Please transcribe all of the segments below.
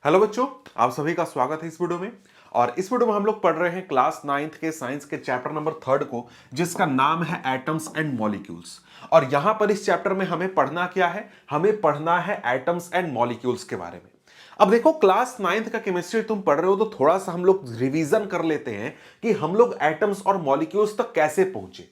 Hello बच्चों, आप सभी का स्वागत है इस वीडियो में। और इस वीडियो में हम लोग पढ़ रहे हैं क्लास 9th के साइंस के चैप्टर नंबर 3 को, जिसका नाम है एटम्स एंड मॉलिक्यूल्स। और यहां पर इस चैप्टर में हमें पढ़ना क्या है? हमें पढ़ना है एटम्स एंड मॉलिक्यूल्स के बारे में। अब देखो, क्लास 9th का केमिस्ट्री तुम पढ़ रहे हो तो थोड़ा सा हम लोग रिवीजन कर लेते हैं कि हम लोग एटम्स और मॉलिक्यूल्स तक कैसे पहुंचे।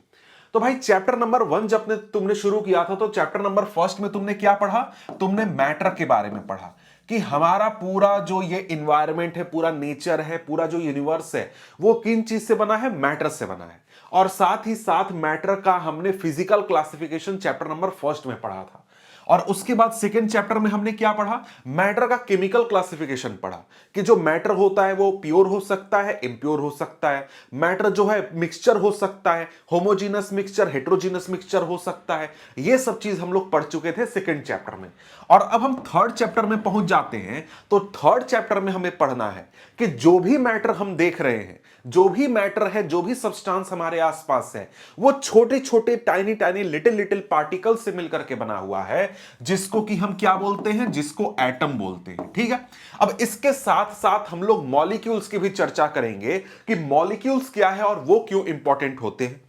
तो भाई, चैप्टर नंबर 1 जब तुमने शुरू किया था तो चैप्टर नंबर 1 में तुमने क्या पढ़ा? तुमने मैटर के बारे में पढ़ा कि हमारा पूरा जो ये इन्वायरमेंट है, पूरा नेचर है, पूरा जो यूनिवर्स है, वो किन चीज से बना है? मैटर से बना है। और साथ ही साथ मैटर का हमने फिजिकल क्लासिफिकेशन चैप्टर नंबर 1 में पढ़ा था। और उसके बाद सेकेंड चैप्टर में हमने क्या पढ़ा? मैटर का केमिकल क्लासिफिकेशन पढ़ा कि जो मैटर होता है वो प्योर हो सकता है, इम्प्योर हो सकता है। मैटर जो है मिक्सचर हो सकता है, होमोजीनस मिक्सचर, हेट्रोजीनस मिक्सचर हो सकता है। ये सब चीज हम लोग पढ़ चुके थे सेकेंड चैप्टर में। और अब हम थर्ड चैप्टर में पहुंच जाते हैं। तो थर्ड चैप्टर में हमें पढ़ना है कि जो भी मैटर हम देख रहे हैं, जो भी मैटर है, जो भी सब्सटेंस हमारे आसपास है, वो छोटे छोटे tiny tiny little little particle से मिलकर के बना हुआ है, जिसको कि हम क्या बोलते हैं? जिसको एटम बोलते हैं। ठीक है। अब इसके साथ साथ हम लोग मॉलिक्यूल्स की भी चर्चा करेंगे कि मॉलिक्यूल्स क्या है और वो क्यों इंपॉर्टेंट होते हैं।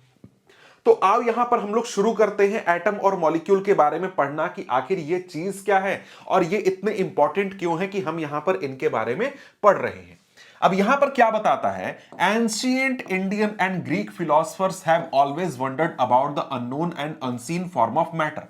तो आओ यहां पर हम लोग शुरू करते हैं एटम और मॉलिक्यूल के बारे में पढ़ना कि आखिर ये चीज क्या है और ये इतने इंपॉर्टेंट क्यों है कि हम यहां पर इनके बारे में पढ़ रहे हैं। अब यहां पर क्या बताता है? Ancient Indian and Greek philosophers have always wandered about the unknown and unseen form of matter.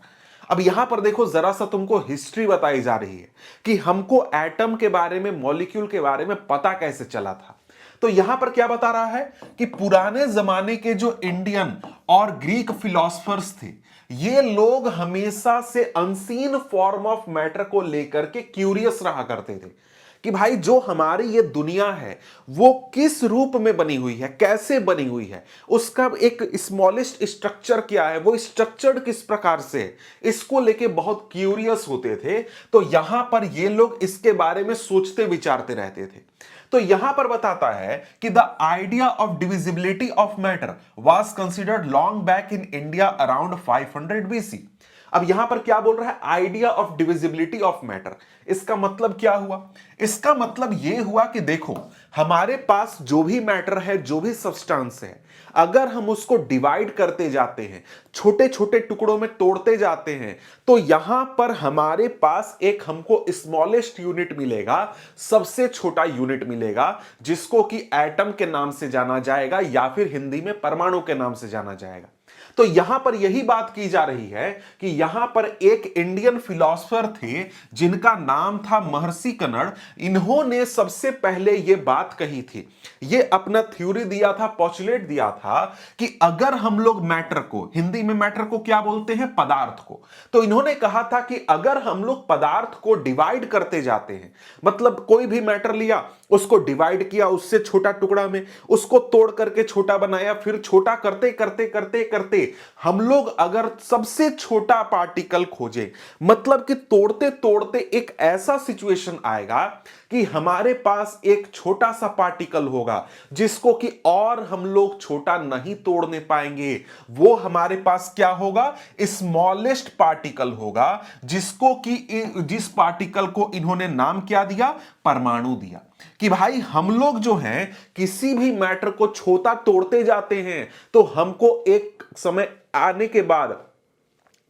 अब यहां पर देखो, जरा सा तुमको हिस्ट्री बताई जा रही है कि हमको एटम के बारे में, मॉलिक्यूल के बारे में पता कैसे चला था। तो यहां पर क्या बता रहा है कि पुराने जमाने के जो इंडियन और ग्रीक फिलोसफर्स थे, ये लोग हमेशा से अनसीन फॉर्म ऑफ मैटर को लेकर के क्यूरियस रहा करते थे कि भाई, जो हमारी ये दुनिया है वो किस रूप में बनी हुई है, कैसे बनी हुई है, उसका एक स्मॉलेस्ट स्ट्रक्चर क्या है, वो स्ट्रक्चर्ड किस प्रकार से है, इसको लेके बहुत क्यूरियस होते थे। तो यहां पर ये लोग इसके बारे में सोचते विचारते रहते थे। तो यहां पर बताता है कि the idea of divisibility of matter was considered long back in India around 500 BC. अब यहां पर क्या बोल रहा है? Idea of divisibility of matter. इसका मतलब क्या हुआ? इसका मतलब यह हुआ कि देखो, हमारे पास जो भी मैटर है, जो भी सब्सटेंस है, अगर हम उसको डिवाइड करते जाते हैं, छोटे छोटे टुकड़ों में तोड़ते जाते हैं, तो यहां पर हमारे पास एक हमको स्मॉलेस्ट यूनिट मिलेगा, सबसे छोटा यूनिट मिलेगा, जिसको कि एटम के नाम से जाना जाएगा या फिर हिंदी में परमाणु के नाम से जाना जाएगा। तो यहां पर यही बात की जा रही है कि यहां पर एक इंडियन फिलोसोफर थे जिनका नाम था महर्षि कन्नड़। इन्होंने सबसे पहले यह बात कही थी, यह अपना थ्योरी दिया था, पोस्टुलेट दिया था कि अगर हम लोग मैटर को, हिंदी में मैटर को क्या बोलते हैं? पदार्थ को। तो इन्होंने कहा था कि अगर हम लोग पदार्थ को डिवाइड करते जाते हैं, मतलब कोई भी मैटर लिया, उसको डिवाइड किया, उससे छोटा टुकड़ा में उसको तोड़ करके छोटा बनाया, फिर छोटा करते करते करते करते हम लोग अगर सबसे छोटा पार्टिकल खोजे, मतलब कि तोड़ते तोड़ते एक ऐसा सिचुएशन आएगा कि हमारे पास एक छोटा सा पार्टिकल होगा जिसको कि और हम लोग छोटा नहीं तोड़ने पाएंगे। वो हमारे पास क्या होगा? स्मॉलेस्ट पार्टिकल होगा, जिसको कि जिस पार्टिकल को इन्होंने नाम क्या दिया? परमाणु दिया। कि भाई, हम लोग जो हैं किसी भी मैटर को छोटा तोड़ते जाते हैं तो हमको एक समय आने के बाद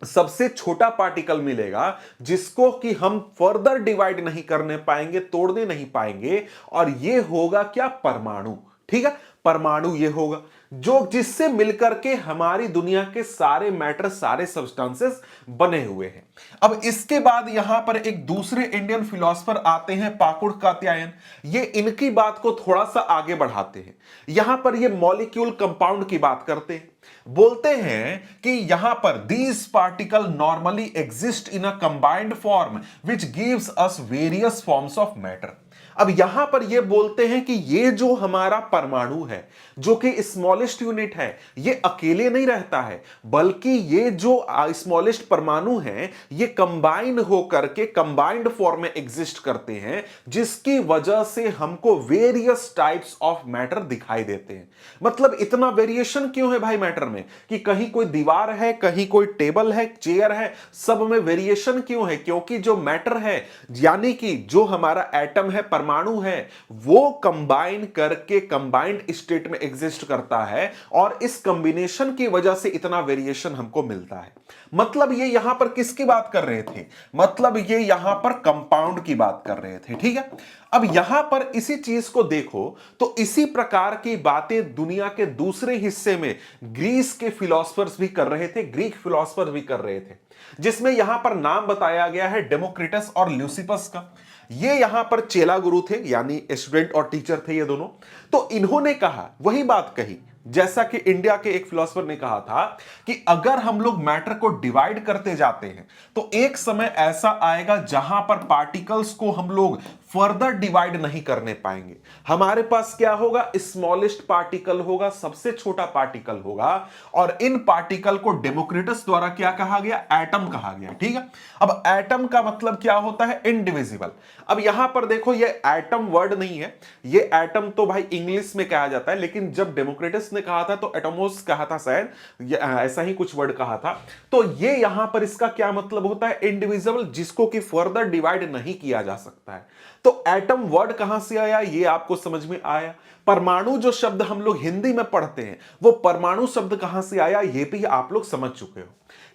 सबसे छोटा पार्टिकल मिलेगा, जिसको कि हम फर्दर डिवाइड नहीं करने पाएंगे, तोड़ने नहीं पाएंगे, और ये होगा क्या? परमाणु। ठीक है, परमाणु ये होगा जो जिससे मिलकर के हमारी दुनिया के सारे मैटर, सारे सब्सटेंसेस बने हुए हैं। अब इसके बाद यहां पर एक दूसरे इंडियन फिलोसोफर आते हैं, पाकुड़ कात्यायन। ये इनकी बात को थोड़ा सा आगे बढ़ाते हैं। यहां पर ये मॉलिक्यूल कंपाउंड की बात करते हैं, बोलते हैं कि यहां पर these particle normally exist in a combined form which gives us various forms of matter. अब यहां पर यह बोलते हैं कि ये जो हमारा परमाणु है, है, जो कि स्मॉलेस्ट यूनिट है, ये अकेले नहीं रहता है, बल्कि ये जो स्मॉलेस्ट परमाणु हैं ये कंबाइन होकर के कंबाइंड फॉर्म में एग्जिस्ट करते हैं, जिसकी वजह से हमको वेरियस टाइप्स ऑफ मैटर दिखाई देते हैं। मतलब इतना वेरिएशन क्यों है भाई मैटर में, कि कहीं कोई दीवार है, कहीं कोई टेबल है, चेयर है, सब में वेरिएशन क्यों है? क्योंकि जो मैटर है, यानी कि जो हमारा एटम है, परमाणु है, वो कंबाइन करके कंबाइंड स्टेट में एग्जिस्ट करता है, और इस कंबिनेशन की वजह से इतना वेरिएशन हमको मिलता है। मतलब ये यहां पर किसकी बात कर रहे थे? मतलब ये यहां पर कंपाउंड की बात कर रहे थे, ठीक है। अब यहां पर इसी चीज को देखो तो इसी प्रकार की बातें दुनिया के दूसरे हिस्से में ग्रीस के फिलोसफर्स भी कर रहे थे, ग्रीक फिलोसफर भी कर रहे थे, जिसमें यहां पर नाम बताया गया है डेमोक्रिटस और ल्यूसिपस का। ये यहां पर चेला गुरु थे, यानी स्टूडेंट और टीचर थे ये दोनों। तो इन्होंने कहा, वही बात कही जैसा कि इंडिया के एक फिलोसफर ने कहा था कि अगर हम लोग मैटर को डिवाइड करते जाते हैं तो एक समय ऐसा आएगा जहां पर पार्टिकल्स को हम लोग फर्दर डिवाइड नहीं करने पाएंगे। हमारे पास क्या होगा? स्मॉलेस्ट पार्टिकल होगा, सबसे छोटा पार्टिकल होगा, और इन पार्टिकल को डेमोक्रिटस द्वारा क्या कहा गया? एटम कहा गया, ठीक है। अब एटम का मतलब क्या होता है? इनडिविजिबल। अब यहां पर देखो, ये एटम वर्ड नहीं है, ये एटम तो भाई इंग्लिश में कहा जाता है, लेकिन जब डेमोक्रिटस ने कहा था तो एटोमोस कहा था, शायद ऐसा ही कुछ वर्ड कहा था। तो ये यहां पर इसका क्या मतलब होता है? इंडिविजिबल, जिसको कि फर्दर डिवाइड नहीं किया जा सकता है। तो एटम वर्ड कहां से आया, ये आपको समझ में आया। परमाणु जो शब्द हम लोग हिंदी में पढ़ते हैं, वो परमाणु शब्द कहां से आया, ये भी आप लोग समझ चुके हो।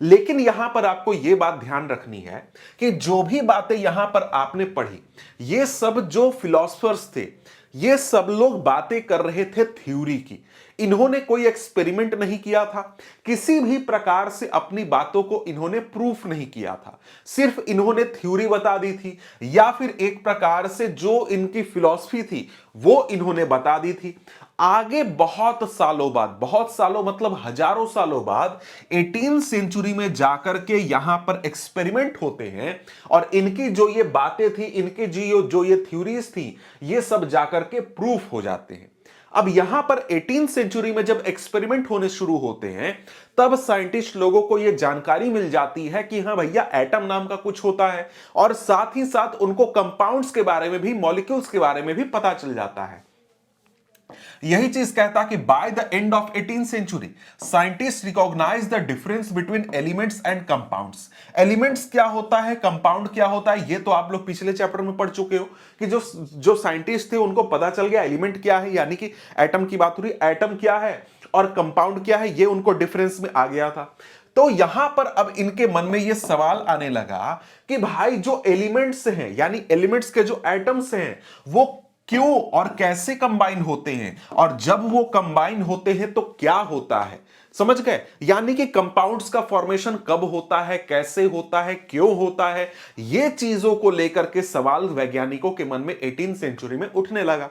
लेकिन यहां पर आपको यह बात ध्यान रखनी है कि जो भी बातें यहां पर आपने पढ़ी, ये सब जो फिलोसफर्स थे, ये सब लोग बातें कर रहे थे थ्योरी की। इन्होंने कोई एक्सपेरिमेंट नहीं किया था, किसी भी प्रकार से अपनी बातों को इन्होंने प्रूफ नहीं किया था, सिर्फ इन्होंने थ्योरी बता दी थी, या फिर एक प्रकार से जो इनकी फिलॉसफी थी वो इन्होंने बता दी थी। आगे बहुत सालों बाद, बहुत सालों मतलब हजारों सालों बाद 18वीं सेंचुरी में जाकर के यहां पर एक्सपेरिमेंट होते हैं, और इनकी जो ये बातें थी, इनकी जो ये थ्योरीज थी, ये सब जाकर के प्रूफ हो जाते हैं। अब यहां पर 18वीं सेंचुरी में जब एक्सपेरिमेंट होने शुरू होते हैं, तब साइंटिस्ट लोगों को यह जानकारी मिल जाती है कि हां भैया, एटम नाम का कुछ होता है, और साथ ही साथ उनको कंपाउंड्स के बारे में भी, मॉलिक्यूल्स के बारे में भी पता चल जाता है। यही चीज कहता कि by the end of 18th century scientist recognize the difference between elements and compounds. Elements क्या होता है, कंपाउंड क्या होता है, ये तो आप लोग पिछले चैप्टर में पढ़ चुके हो कि जो साइंटिस्ट थे उनको पता चल गया एलिमेंट क्या है, यानी कि एटम की बात हो रही, एटम क्या है और कंपाउंड क्या है, ये उनको डिफरेंस में आ गया था। तो यहां पर अब इनके मन में यह सवाल आने लगा कि भाई जो एलिमेंट्स हैं, यानी एलिमेंट्स के जो एटम्स हैं, वो क्यों और कैसे कंबाइन होते हैं, और जब वो कंबाइन होते हैं तो क्या होता है। समझ गए? यानी कि कंपाउंड्स का फॉर्मेशन कब होता है, कैसे होता है, क्यों होता है, ये चीजों को लेकर के सवाल वैज्ञानिकों के मन में 18वीं सेंचुरी में उठने लगा।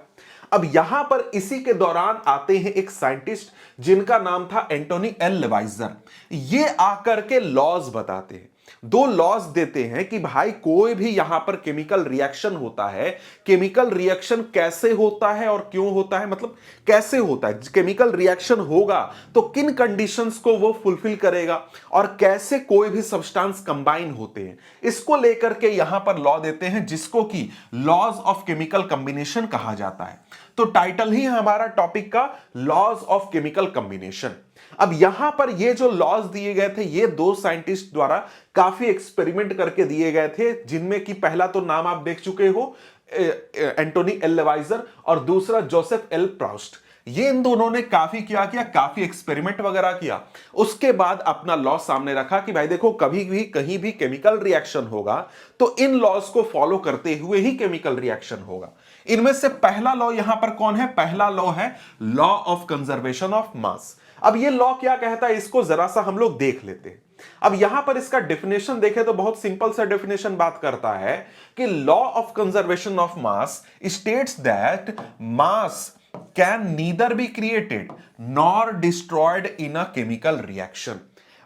अब यहां पर इसी के दौरान आते हैं एक साइंटिस्ट जिनका नाम था एंटोनी एल लेवाइजर। ये आकर के लॉज बताते हैं, दो लॉज देते हैं कि भाई कोई भी यहां पर केमिकल रिएक्शन होता है, केमिकल रिएक्शन कैसे होता है और क्यों होता है, मतलब कैसे होता है, केमिकल रिएक्शन होगा तो किन कंडीशंस को वो फुलफिल करेगा, और कैसे कोई भी सब्सटेंस कंबाइन होते हैं, इसको लेकर के यहां पर लॉ देते हैं, जिसको कि लॉज ऑफ केमिकल कॉम्बिनेशन कहा जाता है। तो टाइटल ही हमारा टॉपिक का लॉज ऑफ केमिकल कॉम्बिनेशन। अब यहां पर ये जो लॉज दिए गए थे, ये दो साइंटिस्ट द्वारा काफी एक्सपेरिमेंट करके दिए गए थे, जिनमें कि पहला तो नाम आप देख चुके हो, एंटोनी एल लेवाइजर, और दूसरा जोसेफ एल प्राउस्ट। ये इन दोनों ने काफी क्या किया, काफी एक्सपेरिमेंट वगैरह किया। उसके बाद अपना लॉ सामने रखा कि भाई देखो, कभी भी कहीं भी केमिकल रिएक्शन होगा तो इन लॉज को फॉलो करते हुए ही केमिकल रिएक्शन होगा। इनमें से पहला लॉ यहां पर कौन है? पहला लॉ है law of conservation of mass. अब ये लॉ क्या कहता है, इसको जरा सा हम लोग देख लेते हैं। अब यहां पर इसका डेफिनेशन देखें तो बहुत सिंपल सा डेफिनेशन बात करता है कि law of conservation of mass states that mass can neither be created nor destroyed in a chemical reaction.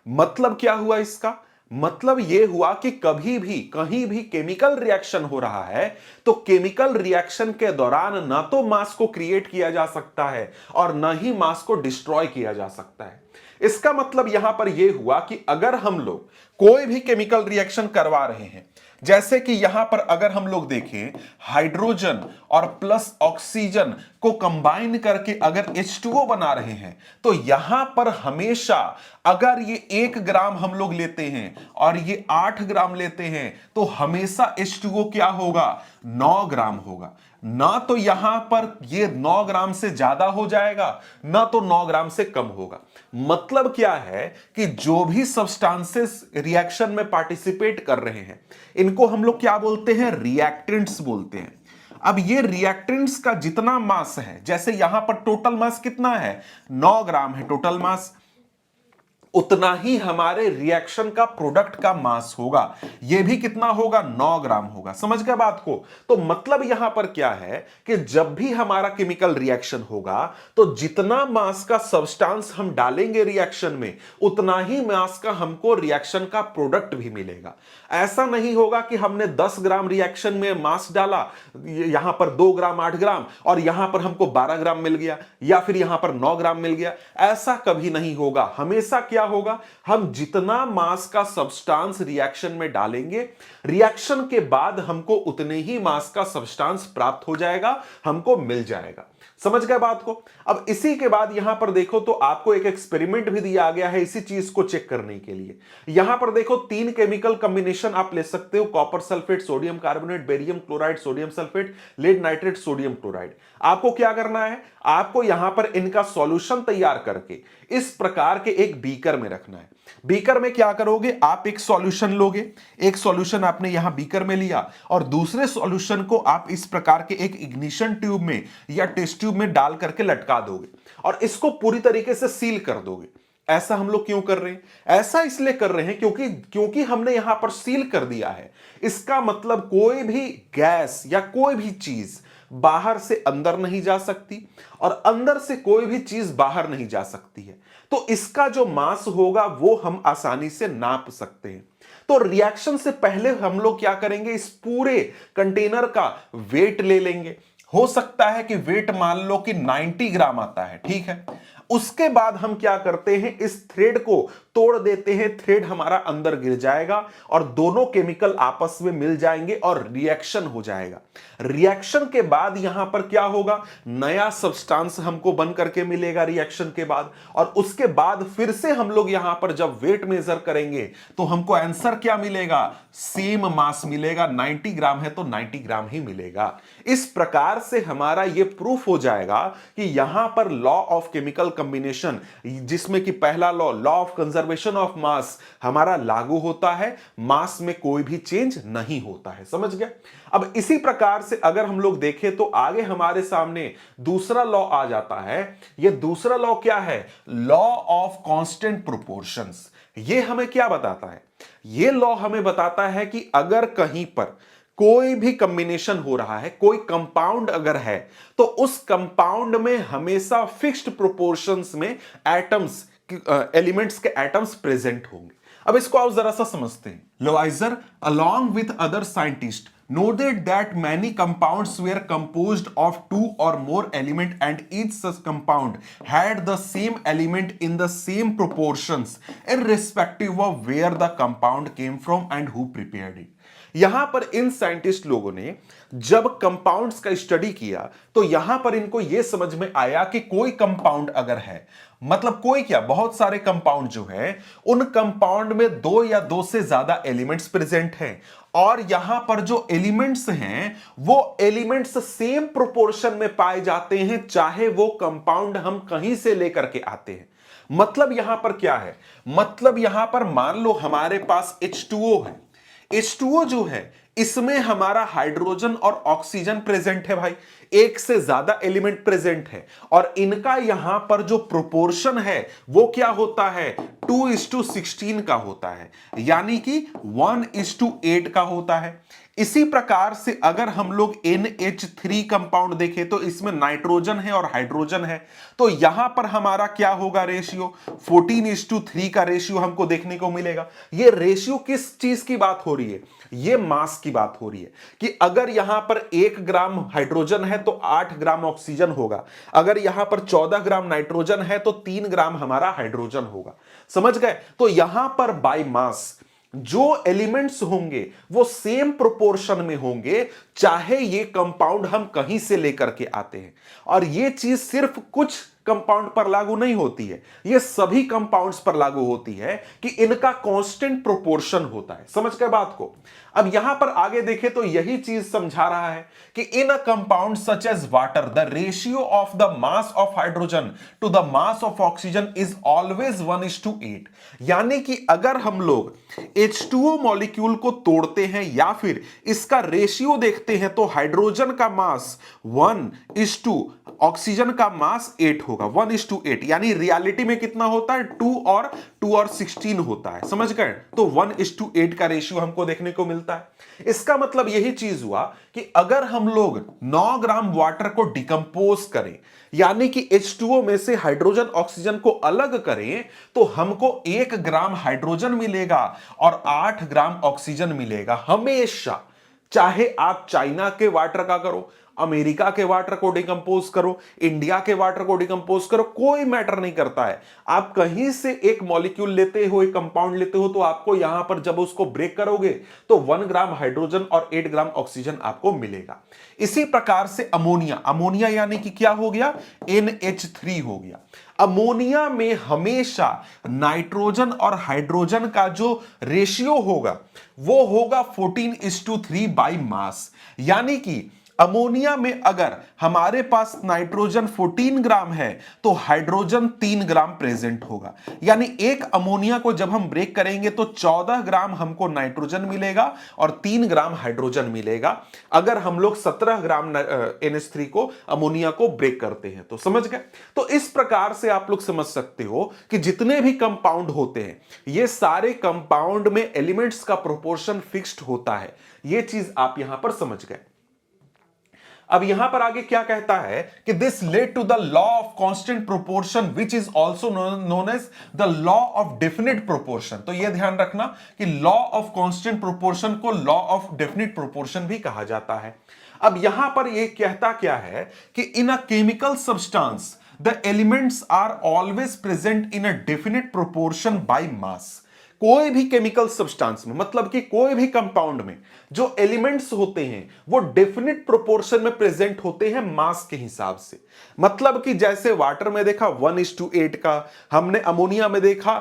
मतलब क्या हुआ इसका? मतलब यह हुआ कि कभी भी कहीं भी केमिकल रिएक्शन हो रहा है तो केमिकल रिएक्शन के दौरान ना तो मास को क्रिएट किया जा सकता है और ना ही मास को डिस्ट्रॉय किया जा सकता है। इसका मतलब यहां पर यह हुआ कि अगर हम लोग कोई भी केमिकल रिएक्शन करवा रहे हैं, जैसे कि यहां पर अगर हम लोग देखें हाइड्रोजन और प्लस ऑक्सीजन को कंबाइन करके अगर H2O बना रहे हैं, तो यहां पर हमेशा अगर ये 1 ग्राम हम लोग लेते हैं और ये 8 ग्राम लेते हैं तो हमेशा H2O क्या होगा, 9 ग्राम होगा। ना तो यहां पर ये 9 ग्राम से ज्यादा हो जाएगा ना तो 9 ग्राम से कम होगा। मतलब क्या है कि जो भी सब्सटेंसेस रिएक्शन में पार्टिसिपेट कर रहे हैं इनको हम लोग क्या बोलते हैं, रिएक्टेंट्स बोलते हैं। अब ये रिएक्टेंट्स का जितना मास है, जैसे यहां पर टोटल मास कितना है, 9 ग्राम है टोटल मास, उतना ही हमारे रिएक्शन का प्रोडक्ट का मास होगा। यह भी कितना होगा, 9 ग्राम होगा। समझ गए बात को? तो मतलब यहां पर क्या है कि जब भी हमारा केमिकल रिएक्शन होगा तो जितना मास का सब्सटेंस हम डालेंगे रिएक्शन में उतना ही मास का हमको रिएक्शन का प्रोडक्ट भी मिलेगा। ऐसा नहीं होगा कि हमने 10 ग्राम रिएक्शन में मास डाला, यहां पर 2 ग्राम 8 ग्राम और यहां पर हमको 12 ग्राम मिल गया या फिर यहां पर 9 ग्राम मिल गया। ऐसा कभी नहीं होगा। हमेशा क्या होगा, हम जितना मास का सब्सटेंस रिएक्शन में डालेंगे रिएक्शन के बाद हमको उतने ही मास का सब्सटेंस प्राप्त हो जाएगा, हमको मिल जाएगा। समझ गए बात को? अब इसी के बाद यहां पर देखो तो आपको एक एक्सपेरिमेंट भी दिया गया है इसी चीज को चेक करने के लिए। यहां पर देखो 3 केमिकल कॉम्बिनेशन आप ले सकते हो, copper sulphate, sodium carbonate, barium chloride, sodium sulphate, lead nitrate, sodium chloride. आपको क्या करना है, आपको यहां पर इनका सॉल्यूशन तैयार करके इस प्रकार के एक बीकर में रखना है। बीकर में क्या करोगे, आप एक सॉल्यूशन लोगे, एक सॉल्यूशन आपने यहां बीकर में लिया और दूसरे सॉल्यूशन को आप इस प्रकार के एक इग्निशन ट्यूब में या टेस्ट ट्यूब में डाल करके लटका दोगे और इसको पूरी तरीके से सील कर दोगे। ऐसा हम लोग क्यों कर रहे हैं, ऐसा इसलिए कर रहे हैं क्योंकि हमने यहां पर सील कर दिया है। इसका मतलब कोई भी गैस या कोई भी चीज बाहर से अंदर नहीं जा सकती और अंदर से कोई भी चीज बाहर नहीं जा सकती है। तो इसका जो मास होगा वो हम आसानी से नाप सकते हैं। तो रिएक्शन से पहले हम लोग क्या करेंगे, इस पूरे कंटेनर का वेट ले लेंगे। हो सकता है कि वेट मान लो कि 90 ग्राम आता है, ठीक है। उसके बाद हम क्या करते हैं, इस थ्रेड को तोड़ देते हैं, थ्रेड हमारा अंदर गिर जाएगा और दोनों केमिकल आपस में मिल जाएंगे और रिएक्शन हो जाएगा। रिएक्शन के बाद यहां पर क्या होगा, नया सब्सटेंस हमको बन करके मिलेगा रिएक्शन के बाद, और उसके बाद फिर से हम लोग यहां पर जब वेट मेजर करेंगे तो हमको आंसर क्या मिलेगा, सेम मास मिलेगा। 90 ग्राम है तो 90 ग्राम ही मिलेगा। इस प्रकार से हमारा यह प्रूफ हो जाएगा कि यहां पर लॉ ऑफ केमिकल कॉम्बिनेशन, जिसमें कि पहला law of conservation of mass हमारा लागू होता है, मास में कोई भी चेंज नहीं होता है। समझ गए? अब इसी प्रकार से अगर हम लोग देखें तो आगे हमारे सामने दूसरा लॉ आ जाता है। यह दूसरा लॉ क्या है, लॉ ऑफ कांस्टेंट प्रोपोर्शंस। यह हमें क्या बताता है, यह लॉ हमें बताता है कि अगर कहीं पर कोई भी कॉम्बिनेशन हो रहा है, कोई कंपाउंड अगर है, तो उस कंपाउंड में हमेशा फिक्स्ड प्रोपोर्शंस में एटम्स, एलिमेंट्स के एटम्स प्रेजेंट होंगे। अब इसको आप जरा सा समझते हैं। लोवाइजर along with other scientists noted that many compounds were composed of 2 or more elements and each such compound had the same element in the same proportions irrespective of where the compound came from and who prepared it। यहां पर इन scientist लोगों ने जब compounds का study किया तो यहां पर इनको यह समझ में आया कि कोई कंपाउंड अगर है, मतलब कोई क्या, बहुत सारे कंपाउंड जो है, उन कंपाउंड में 2 या 2 से ज्यादा एलिमेंट्स प्रेजेंट हैं और यहां पर जो एलिमेंट्स हैं वो एलिमेंट्स सेम प्रोपोर्शन में पाए जाते हैं, चाहे वो कंपाउंड हम कहीं से लेकर के आते हैं। मतलब यहां पर क्या है, मतलब यहां पर मान लो हमारे पास H2O है। H2O जो है इसमें हमारा हाइड्रोजन और ऑक्सीजन प्रेजेंट है भाई, एक से ज्यादा एलिमेंट प्रेजेंट है और इनका यहां पर जो प्रोपोर्शन है वो क्या होता है, 2:16 का होता है, यानी कि 1:8 का होता है। इसी प्रकार से अगर हम लोग NH3 कंपाउंड देखें तो इसमें नाइट्रोजन है और हाइड्रोजन है, तो यहां पर हमारा क्या होगा रेशियो, 14:3 का रेशियो हमको देखने को मिलेगा। ये रेशियो किस चीज की बात हो रही है, ये मास की बात हो रही है कि अगर यहां पर 1 ग्राम हाइड्रोजन है तो 8 ग्राम ऑक्सीजन होगा, अगर यहां पर 14 ग्राम नाइट्रोजन है तो 3 ग्राम हमारा हाइड्रोजन होगा। समझ गए? तो यहां पर बाय मास जो एलिमेंट्स होंगे वो सेम प्रोपोर्शन में होंगे, चाहे ये कंपाउंड हम कहीं से लेकर के आते हैं। और ये चीज सिर्फ कुछ कंपाउंड पर लागू नहीं होती है, ये सभी कंपाउंड्स पर लागू होती है कि इनका कांस्टेंट प्रोपोर्शन होता है। समझ गए बात को? अब यहां पर आगे देखें तो यही चीज समझा रहा है कि in a compound such as water the ratio of the mass of hydrogen to the mass of oxygen is always 1:8। यानी कि अगर हम लोग H2O मॉलिक्यूल को तोड़ते हैं या फिर इसका रेशियो देखते हैं तो हाइड्रोजन का मास 1:, ऑक्सीजन का मास 8 होगा, 1:8। यानी रियलिटी में कितना होता है, 2 और 16 होता है। समझ गए? तो 1:8 का रेशियो हमको देखने को मिलता है। इसका मतलब यही चीज हुआ कि अगर हम लोग 9 ग्राम वाटर को डिकम्पोज करें, यानी कि H2O में से हाइड्रोजन ऑक्सीजन को अलग करें, तो हमको 1 ग्राम हाइड्रोजन मिलेगा और 8 ग्राम ऑक्सीजन मिलेगा हमेशा। चाहे आप चाइना के वाटर का करो, अमेरिका के वाटर को डिकम्पोज करो, इंडिया के वाटर को डिकम्पोज करो, कोई मैटर नहीं करता है। आप कहीं से एक मॉलिक्यूल लेते हो, एक कंपाउंड लेते हो, तो आपको यहां पर जब उसको ब्रेक करोगे तो 1 ग्राम हाइड्रोजन और 8 ग्राम ऑक्सीजन आपको मिलेगा। इसी प्रकार से अमोनिया, अमोनिया यानी कि क्या हो गया, NH3 हो गया। अमोनिया में हमेशा नाइट्रोजन और हाइड्रोजन का जो रेशियो होगा वो होगा 14:3 बाई मास। यानी कि अमोनिया में अगर हमारे पास नाइट्रोजन 14 ग्राम है तो हाइड्रोजन 3 ग्राम प्रेजेंट होगा। यानी एक अमोनिया को जब हम ब्रेक करेंगे तो 14 ग्राम हमको नाइट्रोजन मिलेगा और 3 ग्राम हाइड्रोजन मिलेगा, अगर हम लोग 17 ग्राम NH3 को, अमोनिया को ब्रेक करते हैं तो। समझ गए? तो इस प्रकार से आप लोग समझ सकते हो कि जितने भी कंपाउंड होते हैं ये सारे कंपाउंड में एलिमेंट्स का प्रोपोर्शन फिक्स्ड होता है। ये चीज आप यहां पर समझ गए। अब यहां पर आगे क्या कहता है कि this led to the law of constant proportion which is also known as the law of definite proportion. तो यह ध्यान रखना कि लॉ ऑफ कांस्टेंट प्रोपोर्शन को लॉ ऑफ डेफिनिट प्रोपोर्शन भी कहा जाता है। अब यहां पर यह कहता क्या है कि in a chemical substance the elements are always present in a definite proportion by mass. कोई भी केमिकल सब्सटेंस में, मतलब कि कोई भी कंपाउंड में जो एलिमेंट्स होते हैं वो डेफिनिट प्रोपोर्शन में प्रेजेंट होते हैं मास के हिसाब से। मतलब कि जैसे वाटर में देखा 1:8 का, हमने अमोनिया में देखा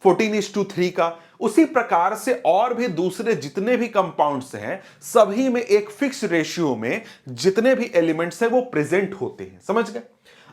14:3 का, उसी प्रकार से और भी दूसरे जितने भी कंपाउंड्स हैं सभी में एक फिक्स रेशियो में जितने भी एलिमेंट्स हैं वो प्रेजेंट होते हैं। समझ गए?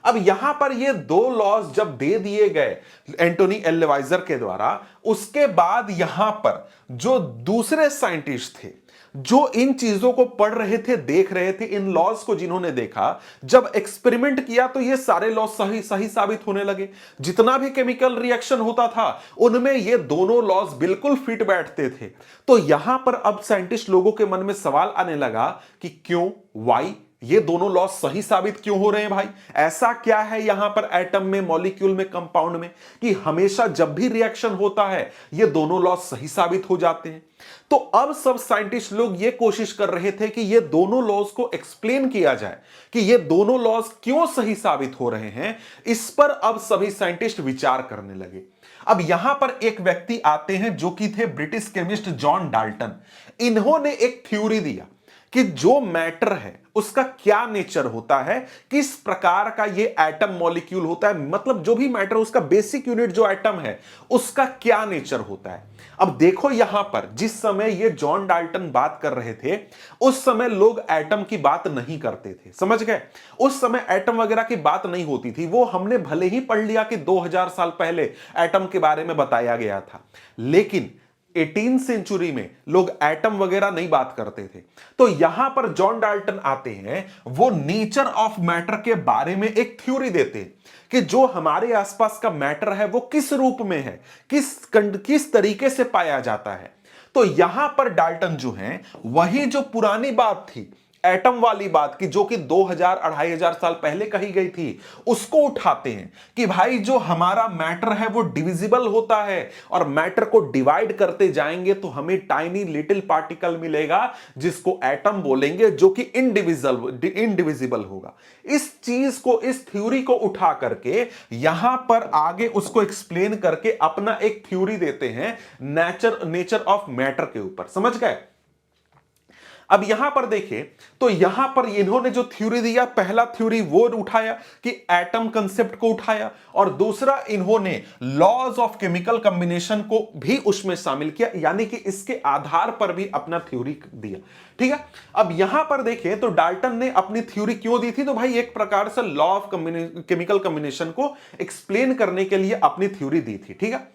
अब यहां पर ये दो लॉज जब दे दिए गए एंटोनी एल लेवाइजर के द्वारा, उसके बाद यहां पर जो दूसरे साइंटिस्ट थे जो इन चीजों को पढ़ रहे थे, देख रहे थे, इन लॉज को जिन्होंने देखा, जब एक्सपेरिमेंट किया तो ये सारे लॉज सही साबित होने लगे। जितना भी केमिकल रिएक्शन होता था उनमें ये दोनों लॉज बिल्कुल फिट बैठते थे। तो यहां पर अब साइंटिस्ट लोगों के मन में सवाल आने लगा कि क्यों, वाई, ये दोनों लॉज सही साबित क्यों हो रहे हैं भाई? ऐसा क्या है यहां पर एटम में, मॉलिक्यूल में, कंपाउंड में कि हमेशा जब भी रिएक्शन होता है ये दोनों लॉज सही साबित हो जाते हैं? तो अब सब साइंटिस्ट लोग ये कोशिश कर रहे थे कि ये दोनों लॉज को एक्सप्लेन किया जाए कि ये दोनों लॉज क्यों सही साबित हो रहे हैं। इस पर अब सभी साइंटिस्ट विचार करने लगे। अब यहां पर एक व्यक्ति आते हैं जो कि थे ब्रिटिश केमिस्ट जॉन डाल्टन। इन्होंने एक थ्योरी दिया कि जो मैटर है उसका क्या नेचर होता है, किस प्रकार का ये एटम मॉलिक्यूल होता है, मतलब जो भी मैटर उसका बेसिक यूनिट जो एटम है उसका क्या नेचर होता है। अब देखो यहां पर जिस समय ये जॉन डाल्टन बात कर रहे थे उस समय लोग एटम की बात नहीं करते थे। समझ गए? उस समय एटम वगैरह की बात नहीं होती थी। वो हमने भले ही पढ़ लिया कि 2000 साल पहले एटम के बारे में बताया गया था, लेकिन 18th सेंचुरी में लोग एटम वगैरह नहीं बात करते थे। तो यहां पर जॉन डाल्टन आते हैं, वो नेचर ऑफ मैटर के बारे में एक थ्योरी देते हैं कि जो हमारे आसपास का मैटर है वो किस रूप में है, किस तरीके से पाया जाता है। तो यहां पर डाल्टन जो है वही जो पुरानी बात थी एटम वाली बात की, जो कि 2000 2500 साल पहले कही गई थी, उसको उठाते हैं कि भाई जो हमारा मैटर है वो डिविजिबल होता है और मैटर को डिवाइड करते जाएंगे तो हमें टाइनी लिटिल पार्टिकल मिलेगा जिसको एटम बोलेंगे, जो कि इनडिविजिबल होगा। इस चीज को, इस थ्योरी को उठा करके यहां पर आगे उसको एक्सप्लेन करके अपना एक थ्योरी देते हैं नेचर ऑफ मैटर के ऊपर। समझ गए? अब यहां पर देखें तो यहां पर इन्होंने जो थ्योरी दिया, पहला थ्योरी वो उठाया कि एटम कंसेप्ट को उठाया, और दूसरा इन्होंने लॉज ऑफ केमिकल कॉम्बिनेशन को भी उसमें शामिल किया, यानी कि इसके आधार पर भी अपना थ्योरी दिया। ठीक है, अब यहां पर देखें तो डाल्टन ने अपनी थ्योरी क्यों दी थी, तो भाई एक प्रकार से लॉ ऑफ केमिकल कॉम्बिनेशन को एक्सप्लेन करने के लिए अपनी थ्योरी दी थी। ठीक है,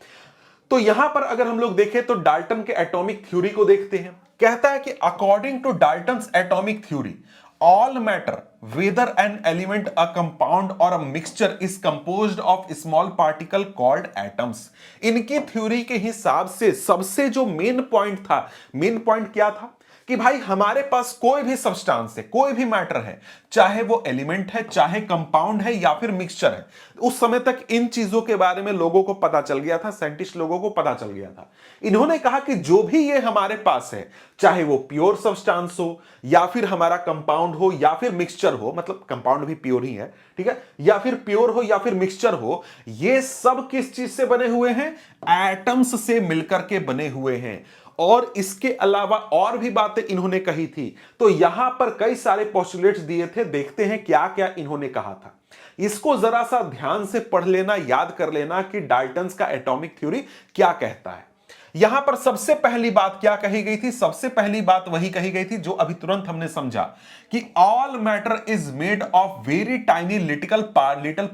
तो यहां पर अगर हम लोग देखें तो डाल्टन के एटॉमिक थ्योरी को देखते हैं। कहता है कि according to Dalton's atomic theory all matter whether an element a compound और a mixture is composed of small particle called atoms. इनकी थ्योरी के हिसाब से सबसे जो मेन पॉइंट था, मेन पॉइंट क्या था कि भाई हमारे पास कोई भी सब्सटेंस है, कोई भी मैटर है, चाहे वो एलिमेंट है, चाहे कंपाउंड है या फिर मिक्सचर है, उस समय तक इन चीजों के बारे में लोगों को पता चल गया था, साइंटिस्ट लोगों को पता चल गया था। इन्होंने कहा कि जो भी ये हमारे पास है, चाहे वो प्योर सब्सटेंस हो या फिर हमारा कंपाउंड हो या फिर मिक्सचर हो, मतलब कंपाउंड भी प्योर ही है, ठीक है, या फिर प्योर हो या फिर मिक्सचर हो, ये सब किस चीज से बने हुए हैं? एटम्स से मिलकर के बने हुए हैं। और इसके अलावा और भी बातें इन्होंने कही थी। तो यहां पर कई सारे पोस्टुलेट्स दिए थे, देखते हैं क्या क्या इन्होंने कहा था। इसको जरा सा ध्यान से पढ़ लेना, याद कर लेना कि डाल्टन्स का एटॉमिक थ्योरी क्या कहता है। यहां पर सबसे पहली बात क्या कही गई थी? सबसे पहली बात वही कही गई थी जो अभी तुरंत हमने समझा कि all matter is made of very tiny little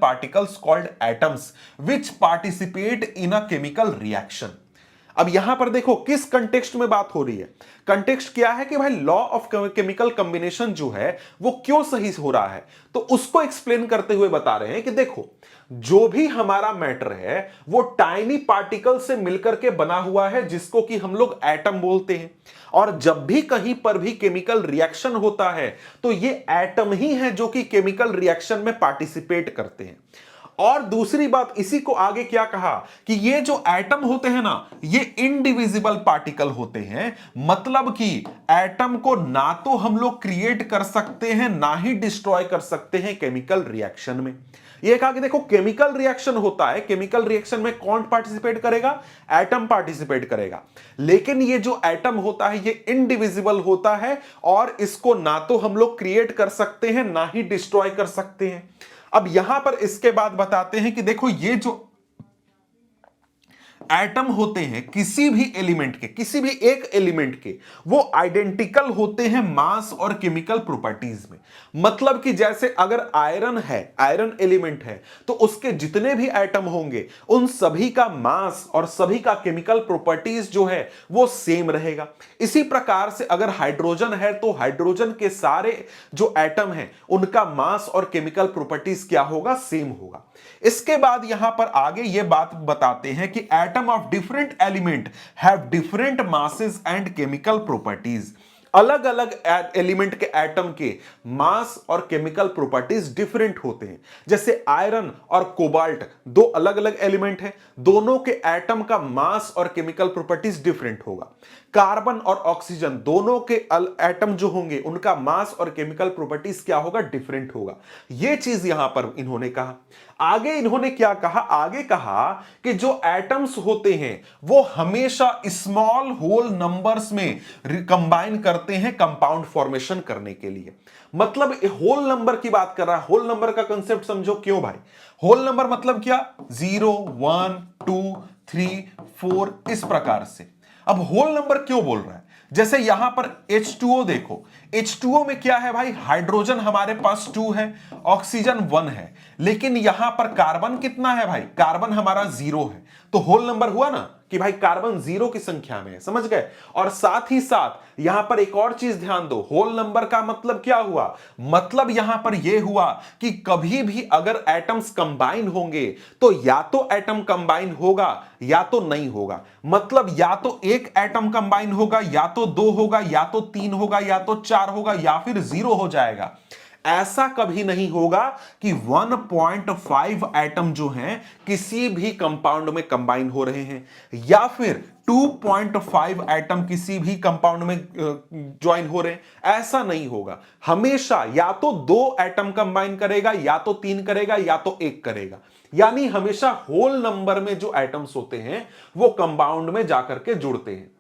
particles called atoms which participate in a chemical reaction. अब यहां पर देखो किस कंटेक्स्ट में बात हो रही है। कंटेक्स्ट क्या है कि भाई लॉ ऑफ केमिकल कॉम्बिनेशन जो है वो क्यों सही हो रहा है, तो उसको एक्सप्लेन करते हुए बता रहे हैं कि देखो जो भी हमारा मैटर है वो टाइनी पार्टिकल से मिलकर के बना हुआ है, जिसको कि हम लोग एटम बोलते हैं। और जब भी कहीं पर भी केमिकल रिएक्शन होता है तो ये एटम ही है जो कि केमिकल रिएक्शन में पार्टिसिपेट करते हैं। और दूसरी बात, इसी को आगे क्या कहा कि ये जो एटम होते हैं ना, ये इनडिविजिबल पार्टिकल होते हैं। मतलब कि एटम को ना तो हम लोग क्रिएट कर सकते हैं ना ही डिस्ट्रॉय कर सकते हैं केमिकल रिएक्शन में। ये कहा कि देखो केमिकल रिएक्शन होता है, केमिकल रिएक्शन में कौन पार्टिसिपेट करेगा? एटम पार्टिसिपेट करेगा। लेकिन ये जो एटम होता है ये इनडिविजिबल होता है और इसको ना तो हम लोग क्रिएट कर सकते हैं ना ही डिस्ट्रॉय कर सकते हैं। अब यहां पर इसके बाद बताते हैं कि देखो ये जो एटम होते हैं किसी भी एलिमेंट के, किसी भी एक एलिमेंट के, वो आइडेंटिकल होते हैं मास और केमिकल प्रॉपर्टीज में। मतलब कि जैसे अगर आयरन है, आयरन एलिमेंट है, तो उसके जितने भी एटम होंगे उन सभी का मास और सभी का केमिकल प्रॉपर्टीज जो है वो सेम रहेगा। इसी प्रकार से अगर हाइड्रोजन है तो हाइड्रोजन के सारे जो एटम हैं उनका मास और केमिकल प्रॉपर्टीज क्या होगा? सेम होगा। इसके बाद यहां पर आगे ये बात बताते हैं कि atom of different element have different masses and chemical properties. अलग अलग एलिमेंट के एटम के मास और केमिकल प्रॉपर्टीज डिफरेंट होते हैं। जैसे आयरन और कोबाल्ट दो अलग अलग एलिमेंट हैं, दोनों के एटम का मास और केमिकल प्रॉपर्टीज डिफरेंट होगा। कार्बन और ऑक्सीजन दोनों के एटम जो होंगे उनका मास और केमिकल प्रॉपर्टीज क्या होगा? डिफरेंट होगा। यह चीज यहां पर इन्होंने कहा। आगे इन्होंने क्या कहा? आगे कहा कि जो एटम्स होते हैं वो हमेशा स्मॉल होल नंबर्स में कंबाइन करते हैं कंपाउंड फॉर्मेशन करने के लिए। मतलब होल नंबर की बात कर रहा है। होल नंबर का कंसेप्ट समझो। क्यों भाई? होल नंबर मतलब क्या? 0 1 2 3 4 इस प्रकार से। अब होल नंबर क्यों बोल रहा है? जैसे यहां पर H2O देखो, H2O में क्या है भाई? हाइड्रोजन हमारे पास 2 है, ऑक्सीजन 1 है, लेकिन यहां पर कार्बन कितना है भाई? कार्बन हमारा 0 है। तो होल नंबर हुआ ना। कि भाई कार्बन 0 की संख्या में है, समझ गए। और साथ ही साथ यहां पर एक और चीज ध्यान दो, होल नंबर का मतलब क्या हुआ, मतलब यहां पर यह हुआ कि कभी भी अगर एटम्स कंबाइन होंगे तो या तो एटम कंबाइन होगा या तो नहीं होगा। मतलब या तो एक एटम कंबाइन होगा, या तो दो होगा, या तो तीन होगा, या तो चार होगा, या फिर 0 हो जाएगा। ऐसा कभी नहीं होगा कि 1.5 एटम जो हैं किसी भी कंपाउंड में कंबाइन हो रहे हैं, या फिर 2.5 एटम किसी भी कंपाउंड में ज्वाइन हो रहे हैं। ऐसा नहीं होगा, हमेशा या तो 2 एटम कंबाइन करेगा, या तो 3 करेगा, या तो 1 करेगा। यानी हमेशा होल नंबर में जो एटम्स होते हैं वो कंपाउंड में जाकर के जुड़ते हैं।